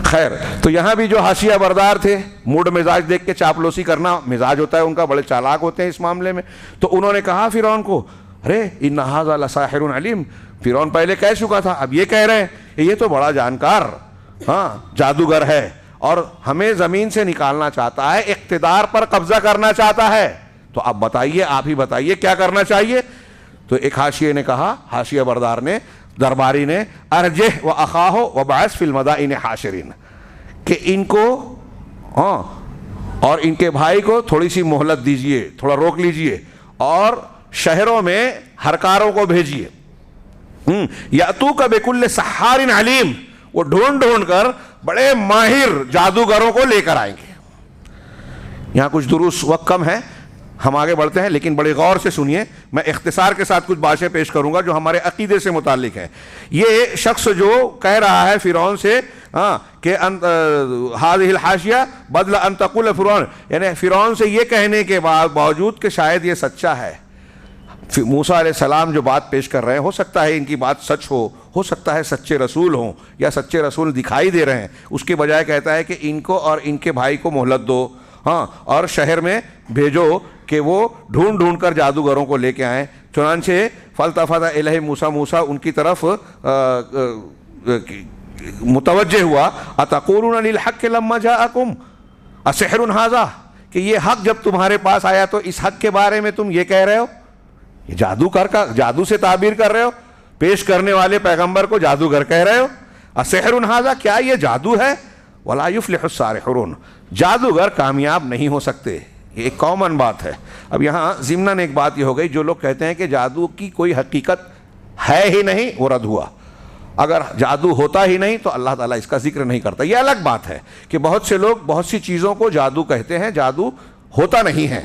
خیر، تو یہاں بھی جو حاشیہ بردار تھے، موڈ مزاج دیکھ کے چاپلوسی کرنا مزاج ہوتا ہے ان کا، بڑے چالاک ہوتے ہیں اس معاملے میں، تو انہوں نے کہا فرعون کو ارے ان ھذا لساحر علیم۔ فرعون پہلے کہہ چکا تھا، اب یہ کہہ رہے ہیں کہ یہ تو بڑا جانکار، ہاں، جادوگر ہے اور ہمیں زمین سے نکالنا چاہتا ہے، اقتدار پر قبضہ کرنا چاہتا ہے۔ تو اب بتائیے، آپ ہی بتائیے کیا کرنا چاہیے؟ تو ایک حاشیے نے کہا، حاشیہ بردار نے، درباری نے، ارجہ و اخاہ وبعث فی المدائن حاشرین، کہ ان کو اور ان کے بھائی کو تھوڑی سی مہلت دیجئے، تھوڑا روک لیجئے اور شہروں میں ہرکاروں کو بھیجئے۔ یاتوک بکل سحار علیم، وہ ڈھونڈ ڈھونڈ کر بڑے ماہر جادوگروں کو لے کر آئیں گے۔ یہاں کچھ دروس، وقت کم ہے، ہم آگے بڑھتے ہیں لیکن بڑے غور سے سنیے، میں اختصار کے ساتھ کچھ باتیں پیش کروں گا جو ہمارے عقیدے سے متعلق ہیں۔ یہ شخص جو کہہ رہا ہے فرعون سے کہ هذه الحاشیہ بدل ان تقول فرعون، یعنی فرعون سے یہ کہنے کے باوجود کہ شاید یہ سچا ہے، موسیٰ علیہ السلام جو بات پیش کر رہے ہیں، ہو سکتا ہے ان کی بات سچ ہو سکتا ہے سچے رسول ہوں یا سچے رسول دکھائی دے رہے ہیں، اس کے بجائے کہتا ہے کہ ان کو اور ان کے بھائی کو مہلت دو، ہاں، اور شہر میں بھیجو کہ وہ ڈھونڈ ڈھونڈ کر جادوگروں کو لے کے آئیں۔ چنانچہ فالتفت الیہ موسیٰ، موسیٰ ان کی طرف متوجہ ہوا، اتقولون للحق لما جاءکم اسحر ھذا، کہ یہ حق جب تمہارے پاس آیا تو اس حق کے بارے میں تم یہ کہہ رہے ہو، یہ جادو سے تعبیر کر رہے ہو، پیش کرنے والے پیغمبر کو جادوگر کہہ رہے ہو، اسحر ھذا، کیا یہ جادو ہے؟ ولا یفلح الساحرون، جادوگر کامیاب نہیں ہو سکتے، یہ ایک کامن بات ہے۔ اب یہاں ضمناً ایک بات یہ ہو گئی، جو لوگ کہتے ہیں کہ جادو کی کوئی حقیقت ہے ہی نہیں، وہ رد ہوا۔ اگر جادو ہوتا ہی نہیں تو اللہ تعالیٰ اس کا ذکر نہیں کرتا۔ یہ الگ بات ہے کہ بہت سے لوگ بہت سی چیزوں کو جادو کہتے ہیں، جادو ہوتا نہیں ہے،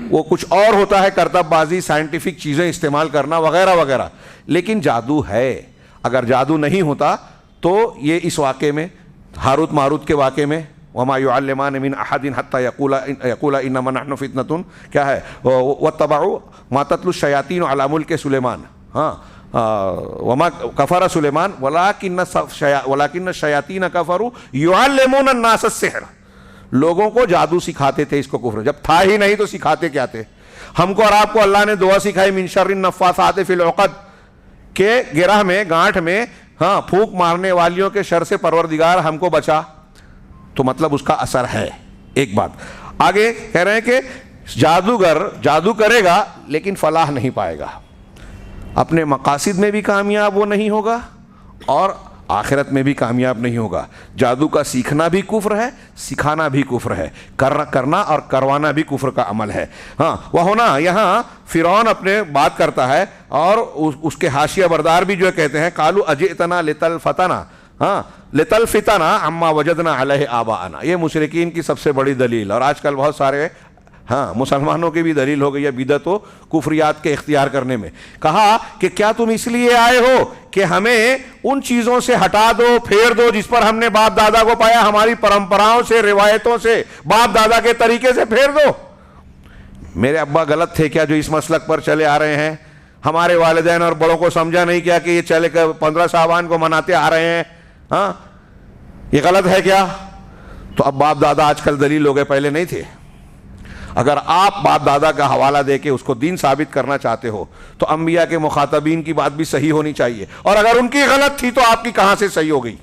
وہ کچھ اور ہوتا ہے، کرتب بازی، سائنٹیفک چیزیں استعمال کرنا وغیرہ وغیرہ، لیکن جادو ہے۔ اگر جادو نہیں ہوتا تو یہ اس واقعے میں، ہاروت ماروت کے واقعے میں، وما يعلمان من احد حتى يقول انما نحن فتنة، کیا ہے، واتبعوا ما تتلو الشياطين على ملك سليمان، ہاں، وما كفر سليمان ولكن الشياطين كفروا يعلمون الناس السحر، لوگوں کو جادو سکھاتے تھے، اس کو کفر، جب تھا ہی نہیں تو سکھاتے کیا تھے؟ ہم کو اور آپ کو اللہ نے دعا سکھائی، من شر النفاثات فی العقد، کہ گرہ میں، گانٹھ میں، ہاں، پھونک مارنے والیوں کے شر سے پروردگار ہم کو بچا، تو مطلب اس کا اثر ہے۔ ایک بات آگے کہہ رہے ہیں کہ جادوگر جادو کرے گا لیکن فلاح نہیں پائے گا، اپنے مقاصد میں بھی کامیاب وہ نہیں ہوگا اور آخرت میں بھی کامیاب نہیں ہوگا۔ جادو کا سیکھنا بھی کفر ہے، سکھانا بھی کفر ہے، کرنا اور کروانا بھی کفر کا عمل ہے۔ ہاں، وہ ہونا یہاں فرعون اپنے بات کرتا ہے اور اس کے حاشیہ بردار بھی جو کہتے ہیں، قالوا اجئتنا لتلفتنا، ہاں، لتلفتنا عما وجدنا علیہ آباءنا، یہ مشرکین کی سب سے بڑی دلیل، اور آج کل بہت سارے، ہاں، مسلمانوں کی بھی دلیل ہو گئی ہے بدعت و کفریات کے اختیار کرنے میں۔ کہا کہ کیا تم اس لیے آئے ہو کہ ہمیں ان چیزوں سے ہٹا دو، پھیر دو جس پر ہم نے باپ دادا کو پایا، ہماری پرمپراؤں سے، روایتوں سے، باپ دادا کے طریقے سے پھیر دو؟ میرے ابا غلط تھے کیا جو اس مسلک پر چلے آ رہے ہیں؟ ہمارے والدین اور بڑوں کو سمجھا نہیں کیا کہ یہ چلے کر 15 شعبان کو مناتے آ رہے ہیں؟ ہاں، یہ غلط ہے کیا؟ تو اب باپ دادا آج کل دلیل ہو گئے، پہلے نہیں تھے۔ اگر آپ باپ دادا کا حوالہ دے کے اس کو دین ثابت کرنا چاہتے ہو تو انبیاء کے مخاطبین کی بات بھی صحیح ہونی چاہیے، اور اگر ان کی غلط تھی تو آپ کی کہاں سے صحیح ہو گئی؟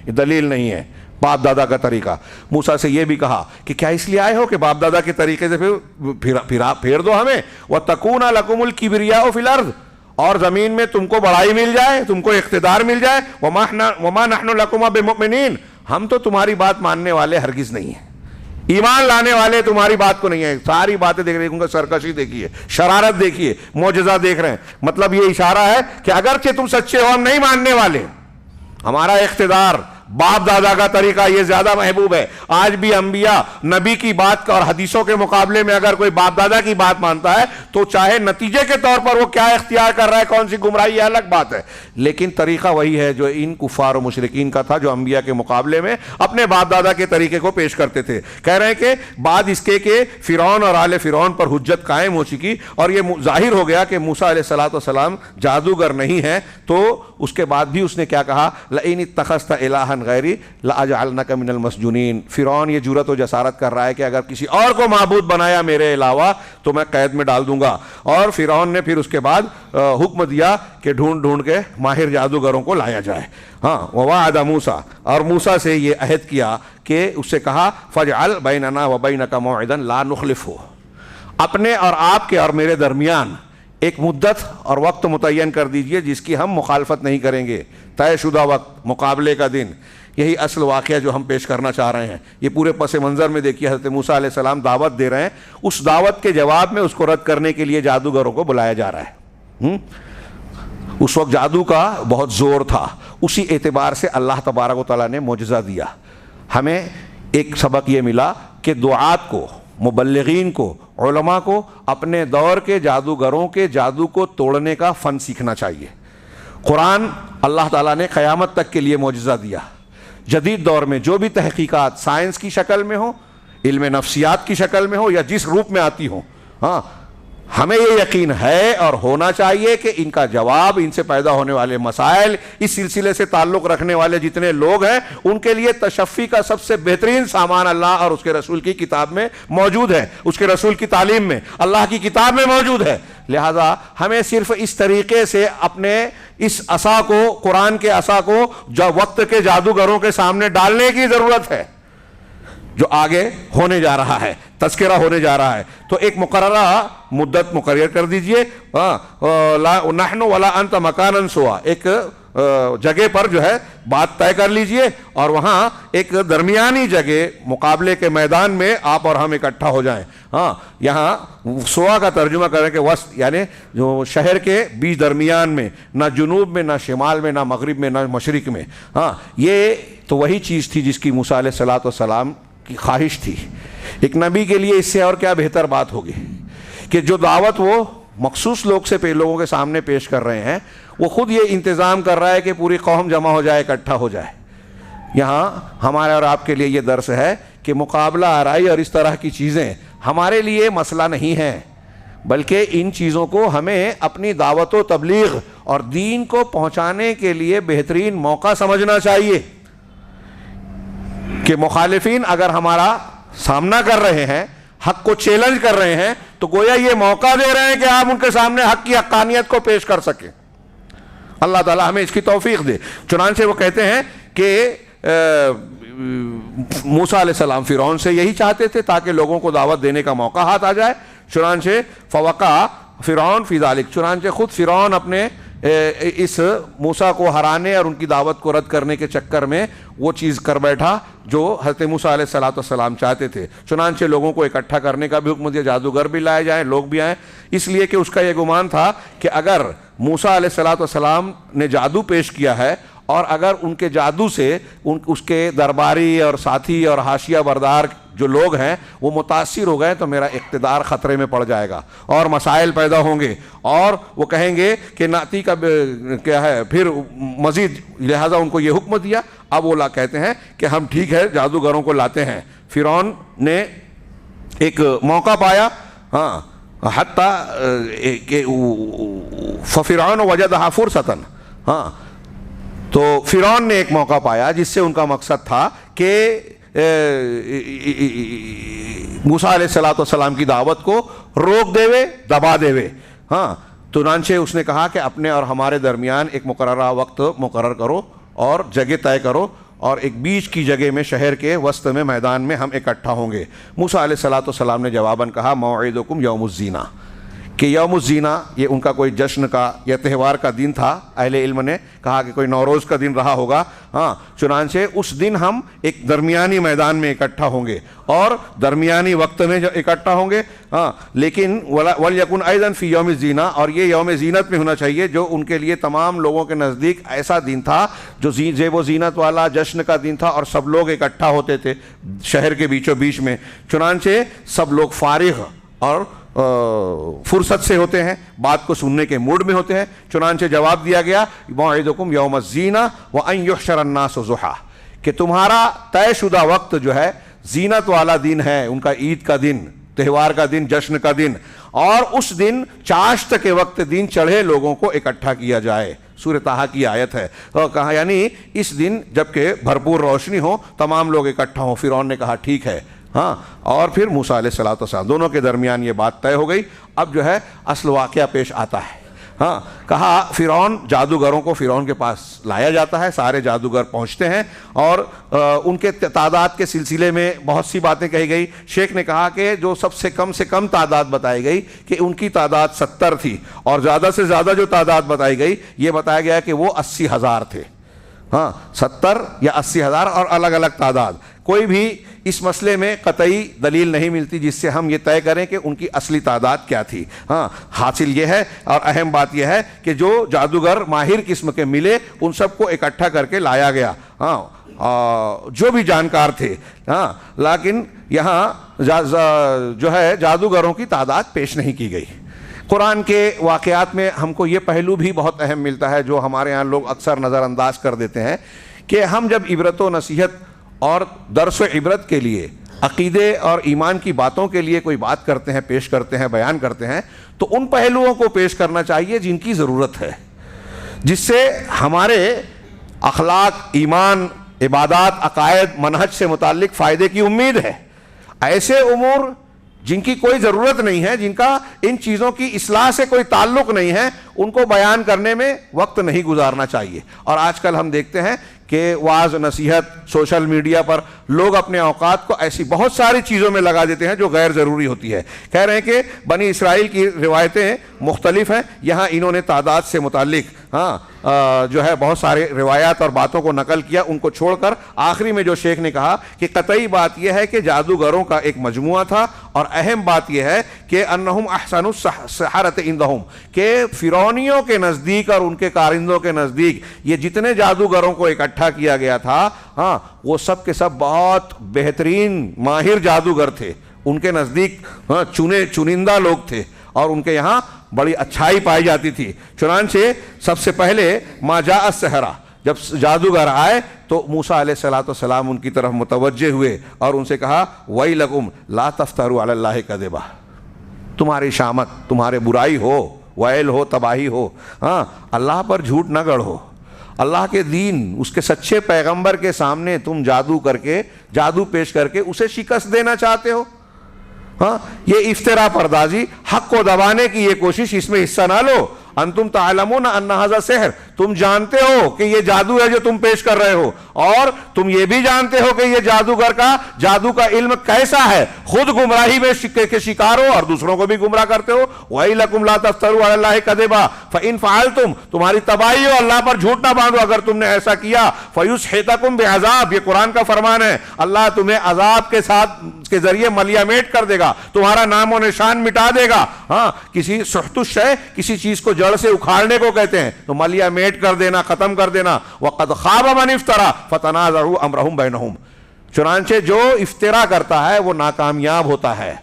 یہ دلیل نہیں ہے باپ دادا کا طریقہ۔ موسیٰ سے یہ بھی کہا کہ کیا اس لیے آئے ہو کہ باپ دادا کے طریقے سے پھیر دو ہمیں، وَتَكُونَ لَكُمُ الْكِبْرِيَاءُ فِي الْأَرْضِ، اور زمین میں تم کو بڑائی مل جائے، تم کو اقتدار مل جائے، وَمَا نَحْنُ لَكُمَا بِمُؤْمِنِينَ، ہم تو تمہاری بات ماننے والے ہرگز نہیں ہیں، ایمان لانے والے تمہاری بات کو نہیں ہے۔ ساری باتیں دیکھ رہے ہیں، سرکشی دیکھیے، شرارت دیکھیے، معجزہ دیکھ رہے ہیں، مطلب یہ اشارہ ہے کہ اگرچہ تم سچے ہو، ہم نہیں ماننے والے، ہمارا اقتدار، باپ دادا کا طریقہ یہ زیادہ محبوب ہے۔ آج بھی انبیاء، نبی کی بات اور حدیثوں کے مقابلے میں اگر کوئی باپ دادا کی بات مانتا ہے تو چاہے نتیجے کے طور پر وہ کیا اختیار کر رہا ہے، کون سی گمراہی، یہ الگ بات ہے، لیکن طریقہ وہی ہے جو ان کفار و مشرکین کا تھا، جو انبیاء کے مقابلے میں اپنے باپ دادا کے طریقے کو پیش کرتے تھے۔ کہہ رہے ہیں کہ بعد اس کے کہ فرعون اور آل فرعون پر حجت قائم ہو چکی اور یہ ظاہر ہو گیا کہ موسیٰ علیہ السلام جادوگر نہیں ہیں، تو اس کے بعد بھی اس نے کیا کہا، لئن اتخذت الہا غیری لاجعلنک من المسجونین، فرعون یہ جرأت و جسارت کر رہا ہے کہ اگر کسی اور کو معبود بنایا میرے علاوہ تو میں قید میں ڈال دوں گا۔ اور فرعون نے پھر اس کے بعد حکم دیا کہ ڈھونڈ کے ماہر جادوگروں کو لایا جائے۔ ہاں، ووعد موسیٰ، اور موسیٰ سے یہ عہد کیا کہ اس سے کہا فاجعل بیننا وبینک موعدا لا نخلفہ، اپنے اور آپ کے اور میرے درمیان ایک مدت اور وقت متعین کر دیجئے جس کی ہم مخالفت نہیں کریں گے، طے شدہ وقت، مقابلے کا دن۔ یہی اصل واقعہ جو ہم پیش کرنا چاہ رہے ہیں۔ یہ پورے پس منظر میں دیکھیے، حضرت موسیٰ علیہ السلام دعوت دے رہے ہیں، اس دعوت کے جواب میں اس کو رد کرنے کے لیے جادوگروں کو بلایا جا رہا ہے۔ اس وقت جادو کا بہت زور تھا، اسی اعتبار سے اللہ تبارک و تعالیٰ نے معجزہ دیا۔ ہمیں ایک سبق یہ ملا کہ دعات کو، مبلغین کو، علماء کو اپنے دور کے جادوگروں کے جادو کو توڑنے کا فن سیکھنا چاہیے۔ قرآن اللہ تعالیٰ نے قیامت تک کے لیے معجزہ دیا۔ جدید دور میں جو بھی تحقیقات سائنس کی شکل میں ہو، علم نفسیات کی شکل میں ہو، یا جس روپ میں آتی ہو، ہاں، ہمیں یہ یقین ہے اور ہونا چاہیے کہ ان کا جواب، ان سے پیدا ہونے والے مسائل، اس سلسلے سے تعلق رکھنے والے جتنے لوگ ہیں، ان کے لیے تشفی کا سب سے بہترین سامان اللہ اور اس کے رسول کی کتاب میں موجود ہے، اس کے رسول کی تعلیم میں، اللہ کی کتاب میں موجود ہے۔ لہذا ہمیں صرف اس طریقے سے اپنے اس عصا کو، قرآن کے عصا کو جو وقت کے جادوگروں کے سامنے ڈالنے کی ضرورت ہے، جو آگے ہونے جا رہا ہے، تذکرہ ہونے جا رہا ہے۔ تو ایک مقررہ مدت مقرر کر دیجئے، نحن ولا انت مکانا سوا، ایک جگہ پر جو ہے بات طے کر لیجئے، اور وہاں ایک درمیانی جگہ مقابلے کے میدان میں آپ اور ہم اکٹھا ہو جائیں۔ یہاں سوا کا ترجمہ کریں کہ وسط، یعنی جو شہر کے بیچ درمیان میں، نہ جنوب میں، نہ شمال میں، نہ مغرب میں، نہ مشرق میں۔ یہ تو وہی چیز تھی جس کی موسیٰ علیہ السلام کی خواہش تھی۔ ایک نبی کے لیے اس سے اور کیا بہتر بات ہوگی کہ جو دعوت وہ مخصوص لوگوں کے سامنے پیش کر رہے ہیں، وہ خود یہ انتظام کر رہا ہے کہ پوری قوم جمع ہو جائے، اکٹھا ہو جائے۔ یہاں ہمارے اور آپ کے لیے یہ درس ہے کہ مقابلہ آرائی اور اس طرح کی چیزیں ہمارے لیے مسئلہ نہیں ہیں، بلکہ ان چیزوں کو ہمیں اپنی دعوت و تبلیغ اور دین کو پہنچانے کے لیے بہترین موقع سمجھنا چاہیے کہ مخالفین اگر ہمارا سامنا کر رہے ہیں، حق کو چیلنج کر رہے ہیں، تو گویا یہ موقع دے رہے ہیں کہ آپ ان کے سامنے حق کی حقانیت کو پیش کر سکیں۔ اللہ تعالیٰ ہمیں اس کی توفیق دے۔ چنانچہ وہ کہتے ہیں کہ موسیٰ علیہ السلام فرعون سے یہی چاہتے تھے تاکہ لوگوں کو دعوت دینے کا موقع ہاتھ آ جائے۔ چنانچہ فوقع فرعون فی ذالک، چنانچہ خود فرعون اپنے اس موسیٰ کو ہرانے اور ان کی دعوت کو رد کرنے کے چکر میں وہ چیز کر بیٹھا جو حضرت موسیٰ علیہ السلام چاہتے تھے۔ چنانچہ لوگوں کو اکٹھا کرنے کا بھی حکم دیا، جادوگر بھی لائے جائیں، لوگ بھی آئیں، اس لیے کہ اس کا یہ گمان تھا کہ اگر موسیٰ علیہ السلام نے جادو پیش کیا ہے اور اگر ان کے جادو سے اس کے درباری اور ساتھی اور حاشیہ بردار جو لوگ ہیں وہ متاثر ہو گئے تو میرا اقتدار خطرے میں پڑ جائے گا اور مسائل پیدا ہوں گے، اور وہ کہیں گے کہ ناتی کا کیا ہے پھر مزید، لہٰذا ان کو یہ حکم دیا۔ اب وہ کہتے ہیں کہ ہم ٹھیک ہے جادوگروں کو لاتے ہیں۔ فرعون نے ایک موقع پایا، حتیٰ کہ فَفِرْعَوْنُ وَجَدَهَا فُرْصَةً، تو فرعون نے ایک موقع پایا جس سے ان کا مقصد تھا کہ موسیٰ علیہ السلام کی دعوت کو روک دے، دبا دے۔ چنانچہ اس نے کہا کہ اپنے اور ہمارے درمیان ایک مقررہ وقت مقرر کرو اور جگہ طے کرو، اور ایک بیچ کی جگہ میں شہر کے وسط میں میدان میں ہم اکٹھا ہوں گے۔ موسیٰ علیہ السلام نے جواباً کہا موعدکم یوم الزینہ، کہ یوم الزینہ یہ ان کا کوئی جشن کا یا تہوار کا دن تھا۔ اہل علم نے کہا کہ کوئی نوروز کا دن رہا ہوگا۔ چنانچہ اس دن ہم ایک درمیانی میدان میں اکٹھا ہوں گے اور درمیانی وقت میں جو اکٹھا ہوں گے، لیکن وَلْيَكُنْ أَيْضًا فِي يَوْمِ الزِّينَةِ، اور یہ یوم زینت میں ہونا چاہیے جو ان کے لیے تمام لوگوں کے نزدیک ایسا دن تھا جو زیب و زینت والا جشن کا دن تھا، اور سب لوگ اکٹھا ہوتے تھے شہر کے بیچوں بیچ میں۔ چنانچہ سب لوگ فارغ اور فرصت سے ہوتے ہیں، بات کو سننے کے موڈ میں ہوتے ہیں۔ چنانچہ جواب دیا گیا موعدکم یوم الزینہ وان یحشر الناس ضحیٰ، کہ تمہارا طے شدہ وقت جو ہے زینت والا دن ہے، ان کا عید کا دن، تہوار کا دن، جشن کا دن، اور اس دن چاشت کے وقت دن چڑھے لوگوں کو اکٹھا کیا جائے۔ سورہ طٰہٰ کی آیت ہے، اور کہا یعنی اس دن جبکہ بھرپور روشنی ہو تمام لوگ اکٹھا ہوں۔ فرعون نے کہا ٹھیک ہے۔ اور پھر موسیٰ علیہ السلام دونوں کے درمیان یہ بات طے ہو گئی۔ اب جو ہے اصل واقعہ پیش آتا ہے۔ کہا فرعون، جادوگروں کو فرعون کے پاس لایا جاتا ہے، سارے جادوگر پہنچتے ہیں اور ان کے تعداد کے سلسلے میں بہت سی باتیں کہی گئی۔ شیخ نے کہا کہ جو سب سے کم تعداد بتائی گئی کہ ان کی تعداد 70 تھی، اور زیادہ سے زیادہ جو تعداد بتائی گئی یہ بتایا گیا کہ وہ 80,000 تھے۔ 70 یا 80,000 اور الگ الگ تعداد۔ کوئی بھی اس مسئلے میں قطعی دلیل نہیں ملتی جس سے ہم یہ طے کریں کہ ان کی اصلی تعداد کیا تھی۔ حاصل یہ ہے اور اہم بات یہ ہے کہ جو جادوگر ماہر قسم کے ملے ان سب کو اکٹھا کر کے لایا گیا، جو بھی جانکار تھے۔ لیکن یہاں جو ہے جادوگروں کی تعداد پیش نہیں کی گئی۔ قرآن کے واقعات میں ہم کو یہ پہلو بھی بہت اہم ملتا ہے جو ہمارے ہاں لوگ اکثر نظر انداز کر دیتے ہیں، کہ ہم جب عبرت و نصیحت اور درس و عبرت کے لیے عقیدے اور ایمان کی باتوں کے لیے کوئی بات کرتے ہیں، پیش کرتے ہیں، بیان کرتے ہیں، تو ان پہلوؤں کو پیش کرنا چاہیے جن کی ضرورت ہے، جس سے ہمارے اخلاق، ایمان، عبادات، عقائد، منہج سے متعلق فائدے کی امید ہے۔ ایسے امور جن کی کوئی ضرورت نہیں ہے، جن کا ان چیزوں کی اصلاح سے کوئی تعلق نہیں ہے، ان کو بیان کرنے میں وقت نہیں گزارنا چاہیے۔ اور آج کل ہم دیکھتے ہیں کہ وعظ، نصیحت، سوشل میڈیا پر لوگ اپنے اوقات کو ایسی بہت ساری چیزوں میں لگا دیتے ہیں جو غیر ضروری ہوتی ہے۔ کہہ رہے ہیں کہ بنی اسرائیل کی روایتیں مختلف ہیں، یہاں انہوں نے تعداد سے متعلق جو ہے بہت سارے روایات اور باتوں کو نقل کیا، ان کو چھوڑ کر آخری میں جو شیخ نے کہا کہ قطعی بات یہ ہے کہ جادوگروں کا ایک مجموعہ تھا، اور اہم بات یہ ہے کہ انہم احسن السحرۃ عندہم، کہ فرعونیوں کے نزدیک اور ان کے کارندوں کے نزدیک یہ جتنے جادوگروں کو اکٹھا کیا گیا تھا، وہ سب کے سب بہت بہترین ماہر جادوگر تھے، ان کے نزدیک چنندہ لوگ تھے، اور ان کے یہاں بڑی اچھائی پائی جاتی تھی۔ چنانچہ سب سے پہلے ما جاء السحرہ، جب جادوگر آئے تو موسیٰ علیہ السلام ان کی طرف متوجہ ہوئے اور ان سے کہا وَيْلَكُمْ لَا تَفْتَرُوا عَلَى اللَّهِ كَذِبًا، تمہاری شامت، تمہارے برائی ہو، ویل ہو، تباہی ہو، اللہ پر جھوٹ نہ گڑھو۔ اللہ کے دین، اس کے سچے پیغمبر کے سامنے تم جادو پیش کر کے اسے شکست دینا چاہتے ہو؟ یہ افترا پردازی، حق کو دبانے کی یہ کوشش، اس میں حصہ نہ لو۔ انتم تعلمون ان ھذا سحر، تم جانتے ہو کہ یہ جادو ہے جو تم پیش کر رہے ہو، اور تم یہ بھی جانتے ہو کہ یہ جادوگر کا جادو کا علم کیسا ہے، خود گمراہی میں کے شکار ہو اور دوسروں کو بھی گمراہ کرتے ہو۔ وَإِلَّكُمْ لَا تَفْتَرُوا عَلَى اللَّهِ كَذِبًا فَإِنْ فَعَلْتُمْ، تمہاری تباہی ہو، اللہ پر جھوٹ نہ باندھو اگر تم نے ایسا کیا۔ فَيُسْحِتَكُمْ بِعَذَابٍ، یہ قرآن کا فرمان ہے، اللہ تمہیں عذاب کے ساتھ کے ذریعے ملیا میٹ کر دے گا، تمہارا نام و نشان مٹا دے گا۔ کسی سحت الشیء، کسی چیز کو جڑ سے اکھاڑنے کو کہتے ہیں، تو ملیا میٹ کر دینا، ختم کر دینا۔ وَقَدْ خَابَ مَنِ افْتَرَى فَتَنَازَعُوا أَمْرَهُمْ بَيْنَهُمْ، چنانچہ جو افطرا کرتا ہے وہ ناکامیاب ہوتا ہے،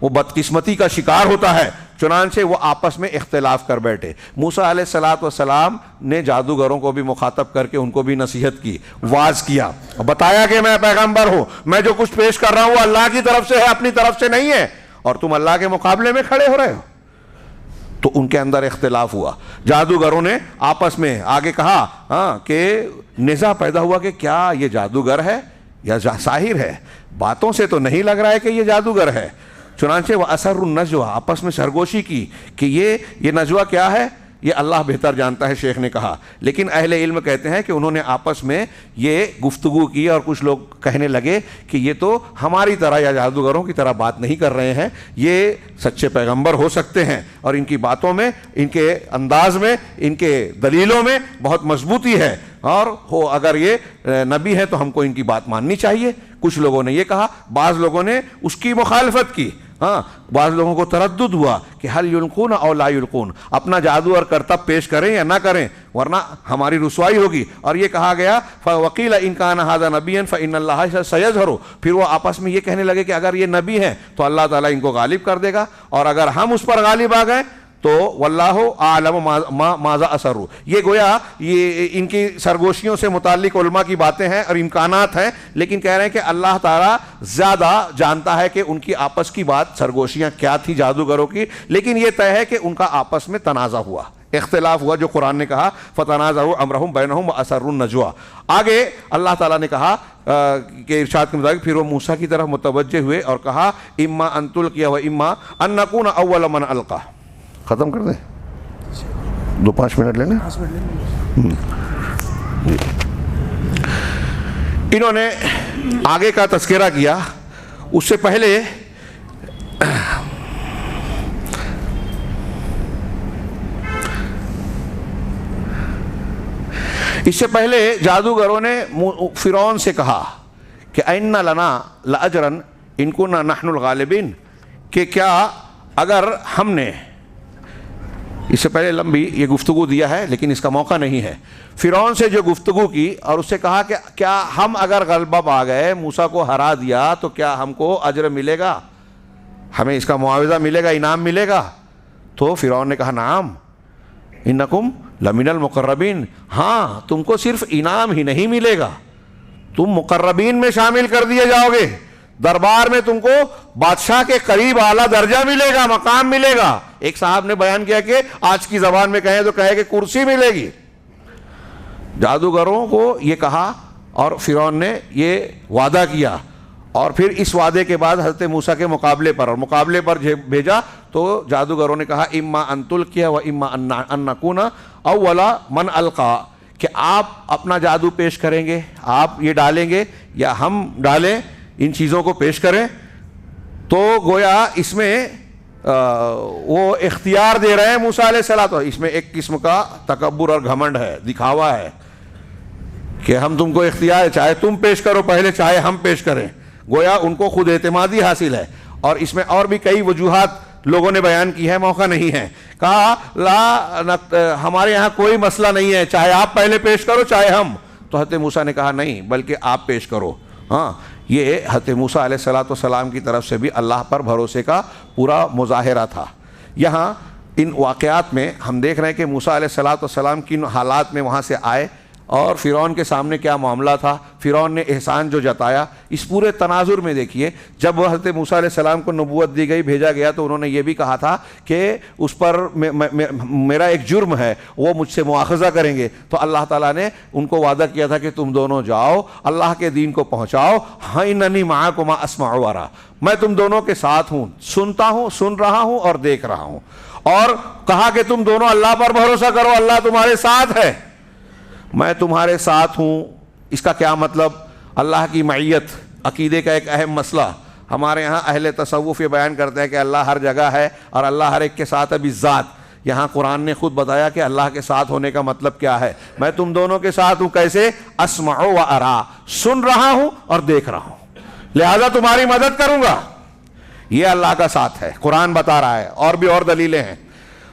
وہ بدقسمتی کا شکار ہوتا ہے، چنانچہ وہ آپس میں اختلاف کر بیٹھے۔ موسیٰ علیہ السلام نے جادوگروں کو بھی مخاطب کر کے ان کو بھی نصیحت کی، واعظ کیا، بتایا کہ میں پیغمبر ہوں، میں جو کچھ پیش کر رہا ہوں وہ اللہ کی طرف سے ہے، اپنی طرف سے نہیں ہے، اور تم اللہ کے مقابلے میں کھڑے ہو رہے ہو۔ تو ان کے اندر اختلاف ہوا، جادوگروں نے آپس میں آگے کہا کہ نزاع پیدا ہوا کہ کیا یہ جادوگر ہے یا ساحر ہے، باتوں سے تو نہیں لگ رہا ہے کہ یہ جادوگر ہے۔ چنانچہ وہ اثر النجوہ، آپس میں سرگوشی کی کہ یہ نجوہ کیا ہے، یہ اللہ بہتر جانتا ہے، شیخ نے کہا۔ لیکن اہل علم کہتے ہیں کہ انہوں نے آپس میں یہ گفتگو کی، اور کچھ لوگ کہنے لگے کہ یہ تو ہماری طرح یا جادوگروں کی طرح بات نہیں کر رہے ہیں، یہ سچے پیغمبر ہو سکتے ہیں، اور ان کی باتوں میں، ان کے انداز میں، ان کے دلیلوں میں بہت مضبوطی ہے، اور اگر یہ نبی ہے تو ہم کو ان کی بات ماننی چاہیے۔ کچھ لوگوں نے یہ کہا، بعض لوگوں نے اس کی مخالفت کی۔ بعض لوگوں کو تردد ہوا کہ حل یلقون او لا یلقون، اپنا جادو اور کرتب پیش کریں یا نہ کریں ورنہ ہماری رسوائی ہوگی۔ اور یہ کہا گیا فوقیل ان کان ھذا نبیا فان اللہ سیظہر، پھر وہ آپس میں یہ کہنے لگے کہ اگر یہ نبی ہے تو اللہ تعالیٰ ان کو غالب کر دے گا، اور اگر ہم اس پر غالب آ گئے تو واللہ اعلم ماذا اسروا، یہ گویا یہ ان کی سرگوشیوں سے متعلق علماء کی باتیں ہیں اور امکانات ہیں، لیکن کہہ رہے ہیں کہ اللہ تعالیٰ زیادہ جانتا ہے کہ ان کی آپس کی بات، سرگوشیاں کیا تھی جادوگروں کی، لیکن یہ طے ہے کہ ان کا آپس میں تنازع ہوا، اختلاف ہوا، جو قرآن نے کہا فَتَنَازَعُوا أَمْرَهُمْ بَيْنَهُمْ وَأَسَرُّوا النَّجْوَىٰ۔ آگے اللہ تعالیٰ نے کہا کہ ارشاد کے مطابق پھر وہ موسیٰ کی طرف متوجہ ہوئے اور کہا اما ان تلقی و اما ان نکون اول من القی۔ ختم کر دیں، 2-5 منٹ لیں۔ انہوں نے آگے کا تذکرہ کیا، اس سے پہلے جادوگروں نے فرعون سے کہا کہ اِنَّ لَنَا لَأَجْرًا إِن كُنَّا نَحْنُ الْغَالِبِينَ، کہ کیا اگر ہم نے، اس سے پہلے لمبی یہ گفتگو دیا ہے لیکن اس کا موقع نہیں ہے، فرعون سے جو گفتگو کی اور اس سے کہا کہ کیا ہم اگر غلبہ پا گئے، موسیٰ کو ہرا دیا، تو کیا ہم کو اجر ملے گا، ہمیں اس کا معاوضہ ملے گا، انعام ملے گا؟ تو فرعون نے کہا نعم انکم لمن المقربین، ہاں تم کو صرف انعام ہی نہیں ملے گا، تم مقربین میں شامل کر دیے جاؤ گے، دربار میں تم کو بادشاہ کے قریب اعلیٰ درجہ ملے گا، مقام ملے گا۔ ایک صاحب نے بیان کیا کہ آج کی زبان میں کہیں تو کہے کہ کرسی ملے گی۔ جادوگروں کو یہ کہا اور فرعون نے یہ وعدہ کیا، اور پھر اس وعدے کے بعد حضرت موسیٰ کے مقابلے پر بھیجا تو جادوگروں نے کہا اما ان تلقی و اما ان نکون اول من القا، کہ آپ اپنا جادو پیش کریں گے، آپ یہ ڈالیں گے یا ہم ڈالیں، ان چیزوں کو پیش کریں۔ تو گویا اس میں وہ اختیار دے رہے ہیں موسیٰ علیہ السلام، اس میں ایک قسم کا تکبر اور گھمنڈ ہے، دکھاوا ہے کہ ہم تم کو اختیار ہے، چاہے تم پیش کرو پہلے چاہے ہم پیش کریں۔ گویا ان کو خود اعتمادی حاصل ہے، اور اس میں اور بھی کئی وجوہات لوگوں نے بیان کی ہے، موقع نہیں ہے۔ کہا ہمارے یہاں کوئی مسئلہ نہیں ہے، چاہے آپ پہلے پیش کرو چاہے ہم۔ تو حضرت موسیٰ نے کہا نہیں، بلکہ آپ پیش کرو۔ ہاں، یہ حضرت موسیٰ علیہ السلام کی طرف سے بھی اللہ پر بھروسے کا پورا مظاہرہ تھا۔ یہاں ان واقعات میں ہم دیکھ رہے ہیں کہ موسیٰ علیہ السلام کن حالات میں وہاں سے آئے اور فرعون کے سامنے کیا معاملہ تھا، فرعون نے احسان جو جتایا۔ اس پورے تناظر میں دیکھیے، جب حضرت موسیٰ علیہ السلام کو نبوت دی گئی، بھیجا گیا، تو انہوں نے یہ بھی کہا تھا کہ اس پر میرا ایک جرم ہے، وہ مجھ سے مواخذہ کریں گے۔ تو اللہ تعالیٰ نے ان کو وعدہ کیا تھا کہ تم دونوں جاؤ، اللہ کے دین کو پہنچاؤ۔ ہاں اننی معکما اسمع و ارا، میں تم دونوں کے ساتھ ہوں، سنتا ہوں، سن رہا ہوں اور دیکھ رہا ہوں۔ اور کہا کہ تم دونوں اللہ پر بھروسہ کرو، اللہ تمہارے ساتھ ہے، میں تمہارے ساتھ ہوں۔ اس کا کیا مطلب؟ اللہ کی معیت عقیدے کا ایک اہم مسئلہ۔ ہمارے ہاں اہل تصوف یہ بیان کرتے ہیں کہ اللہ ہر جگہ ہے اور اللہ ہر ایک کے ساتھ ہے بالذات۔ یہاں قرآن نے خود بتایا کہ اللہ کے ساتھ ہونے کا مطلب کیا ہے۔ میں تم دونوں کے ساتھ ہوں، کیسے؟ اسمع و ارا، سن رہا ہوں اور دیکھ رہا ہوں، لہذا تمہاری مدد کروں گا۔ یہ اللہ کا ساتھ ہے، قرآن بتا رہا ہے، اور بھی اور دلیلیں ہیں۔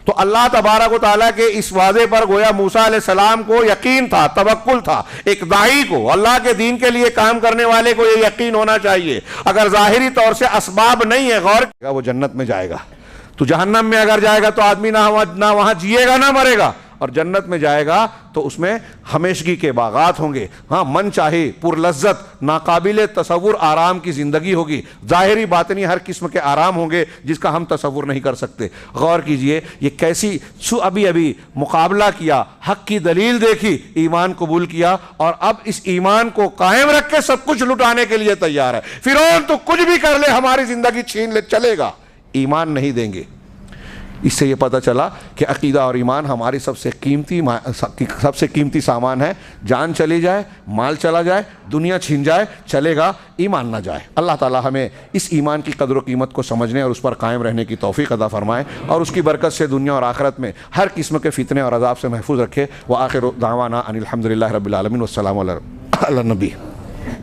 تو اللہ تبارک و تعالیٰ کے اس وعدے پر گویا موسیٰ علیہ السلام کو یقین تھا، توکل تھا۔ ایک داعی کو، اللہ کے دین کے لیے کام کرنے والے کو یہ یقین ہونا چاہیے، اگر ظاہری طور سے اسباب نہیں ہے، غور کرے گا، وہ جنت میں جائے گا۔ تو جہنم میں اگر جائے گا تو آدمی نہ وہاں جیے گا نہ مرے گا، اور جنت میں جائے گا تو اس میں ہمیشگی کے باغات ہوں گے، ہاں، من چاہے پر لذت ناقابل تصور آرام کی زندگی ہوگی، ظاہری باطنی ہر قسم کے آرام ہوں گے جس کا ہم تصور نہیں کر سکتے۔ غور کیجئے، یہ کیسی ابھی مقابلہ کیا، حق کی دلیل دیکھی، ایمان قبول کیا، اور اب اس ایمان کو قائم رکھ کے سب کچھ لٹانے کے لیے تیار ہے۔ فرعون تو کچھ بھی کر لے، ہماری زندگی چھین لے، چلے گا، ایمان نہیں دیں گے۔ اس سے یہ پتہ چلا کہ عقیدہ اور ایمان ہماری سب سے قیمتی سامان ہے۔ جان چلی جائے، مال چلا جائے، دنیا چھین جائے، چلے گا، ایمان نہ جائے۔ اللہ تعالی ہمیں اس ایمان کی قدر و قیمت کو سمجھنے اور اس پر قائم رہنے کی توفیق عطا فرمائے، اور اس کی برکت سے دنیا اور آخرت میں ہر قسم کے فتنے اور عذاب سے محفوظ رکھے۔ وآخر دعوانا ان الحمد للہ رب العالمین، والسلام علی النبی۔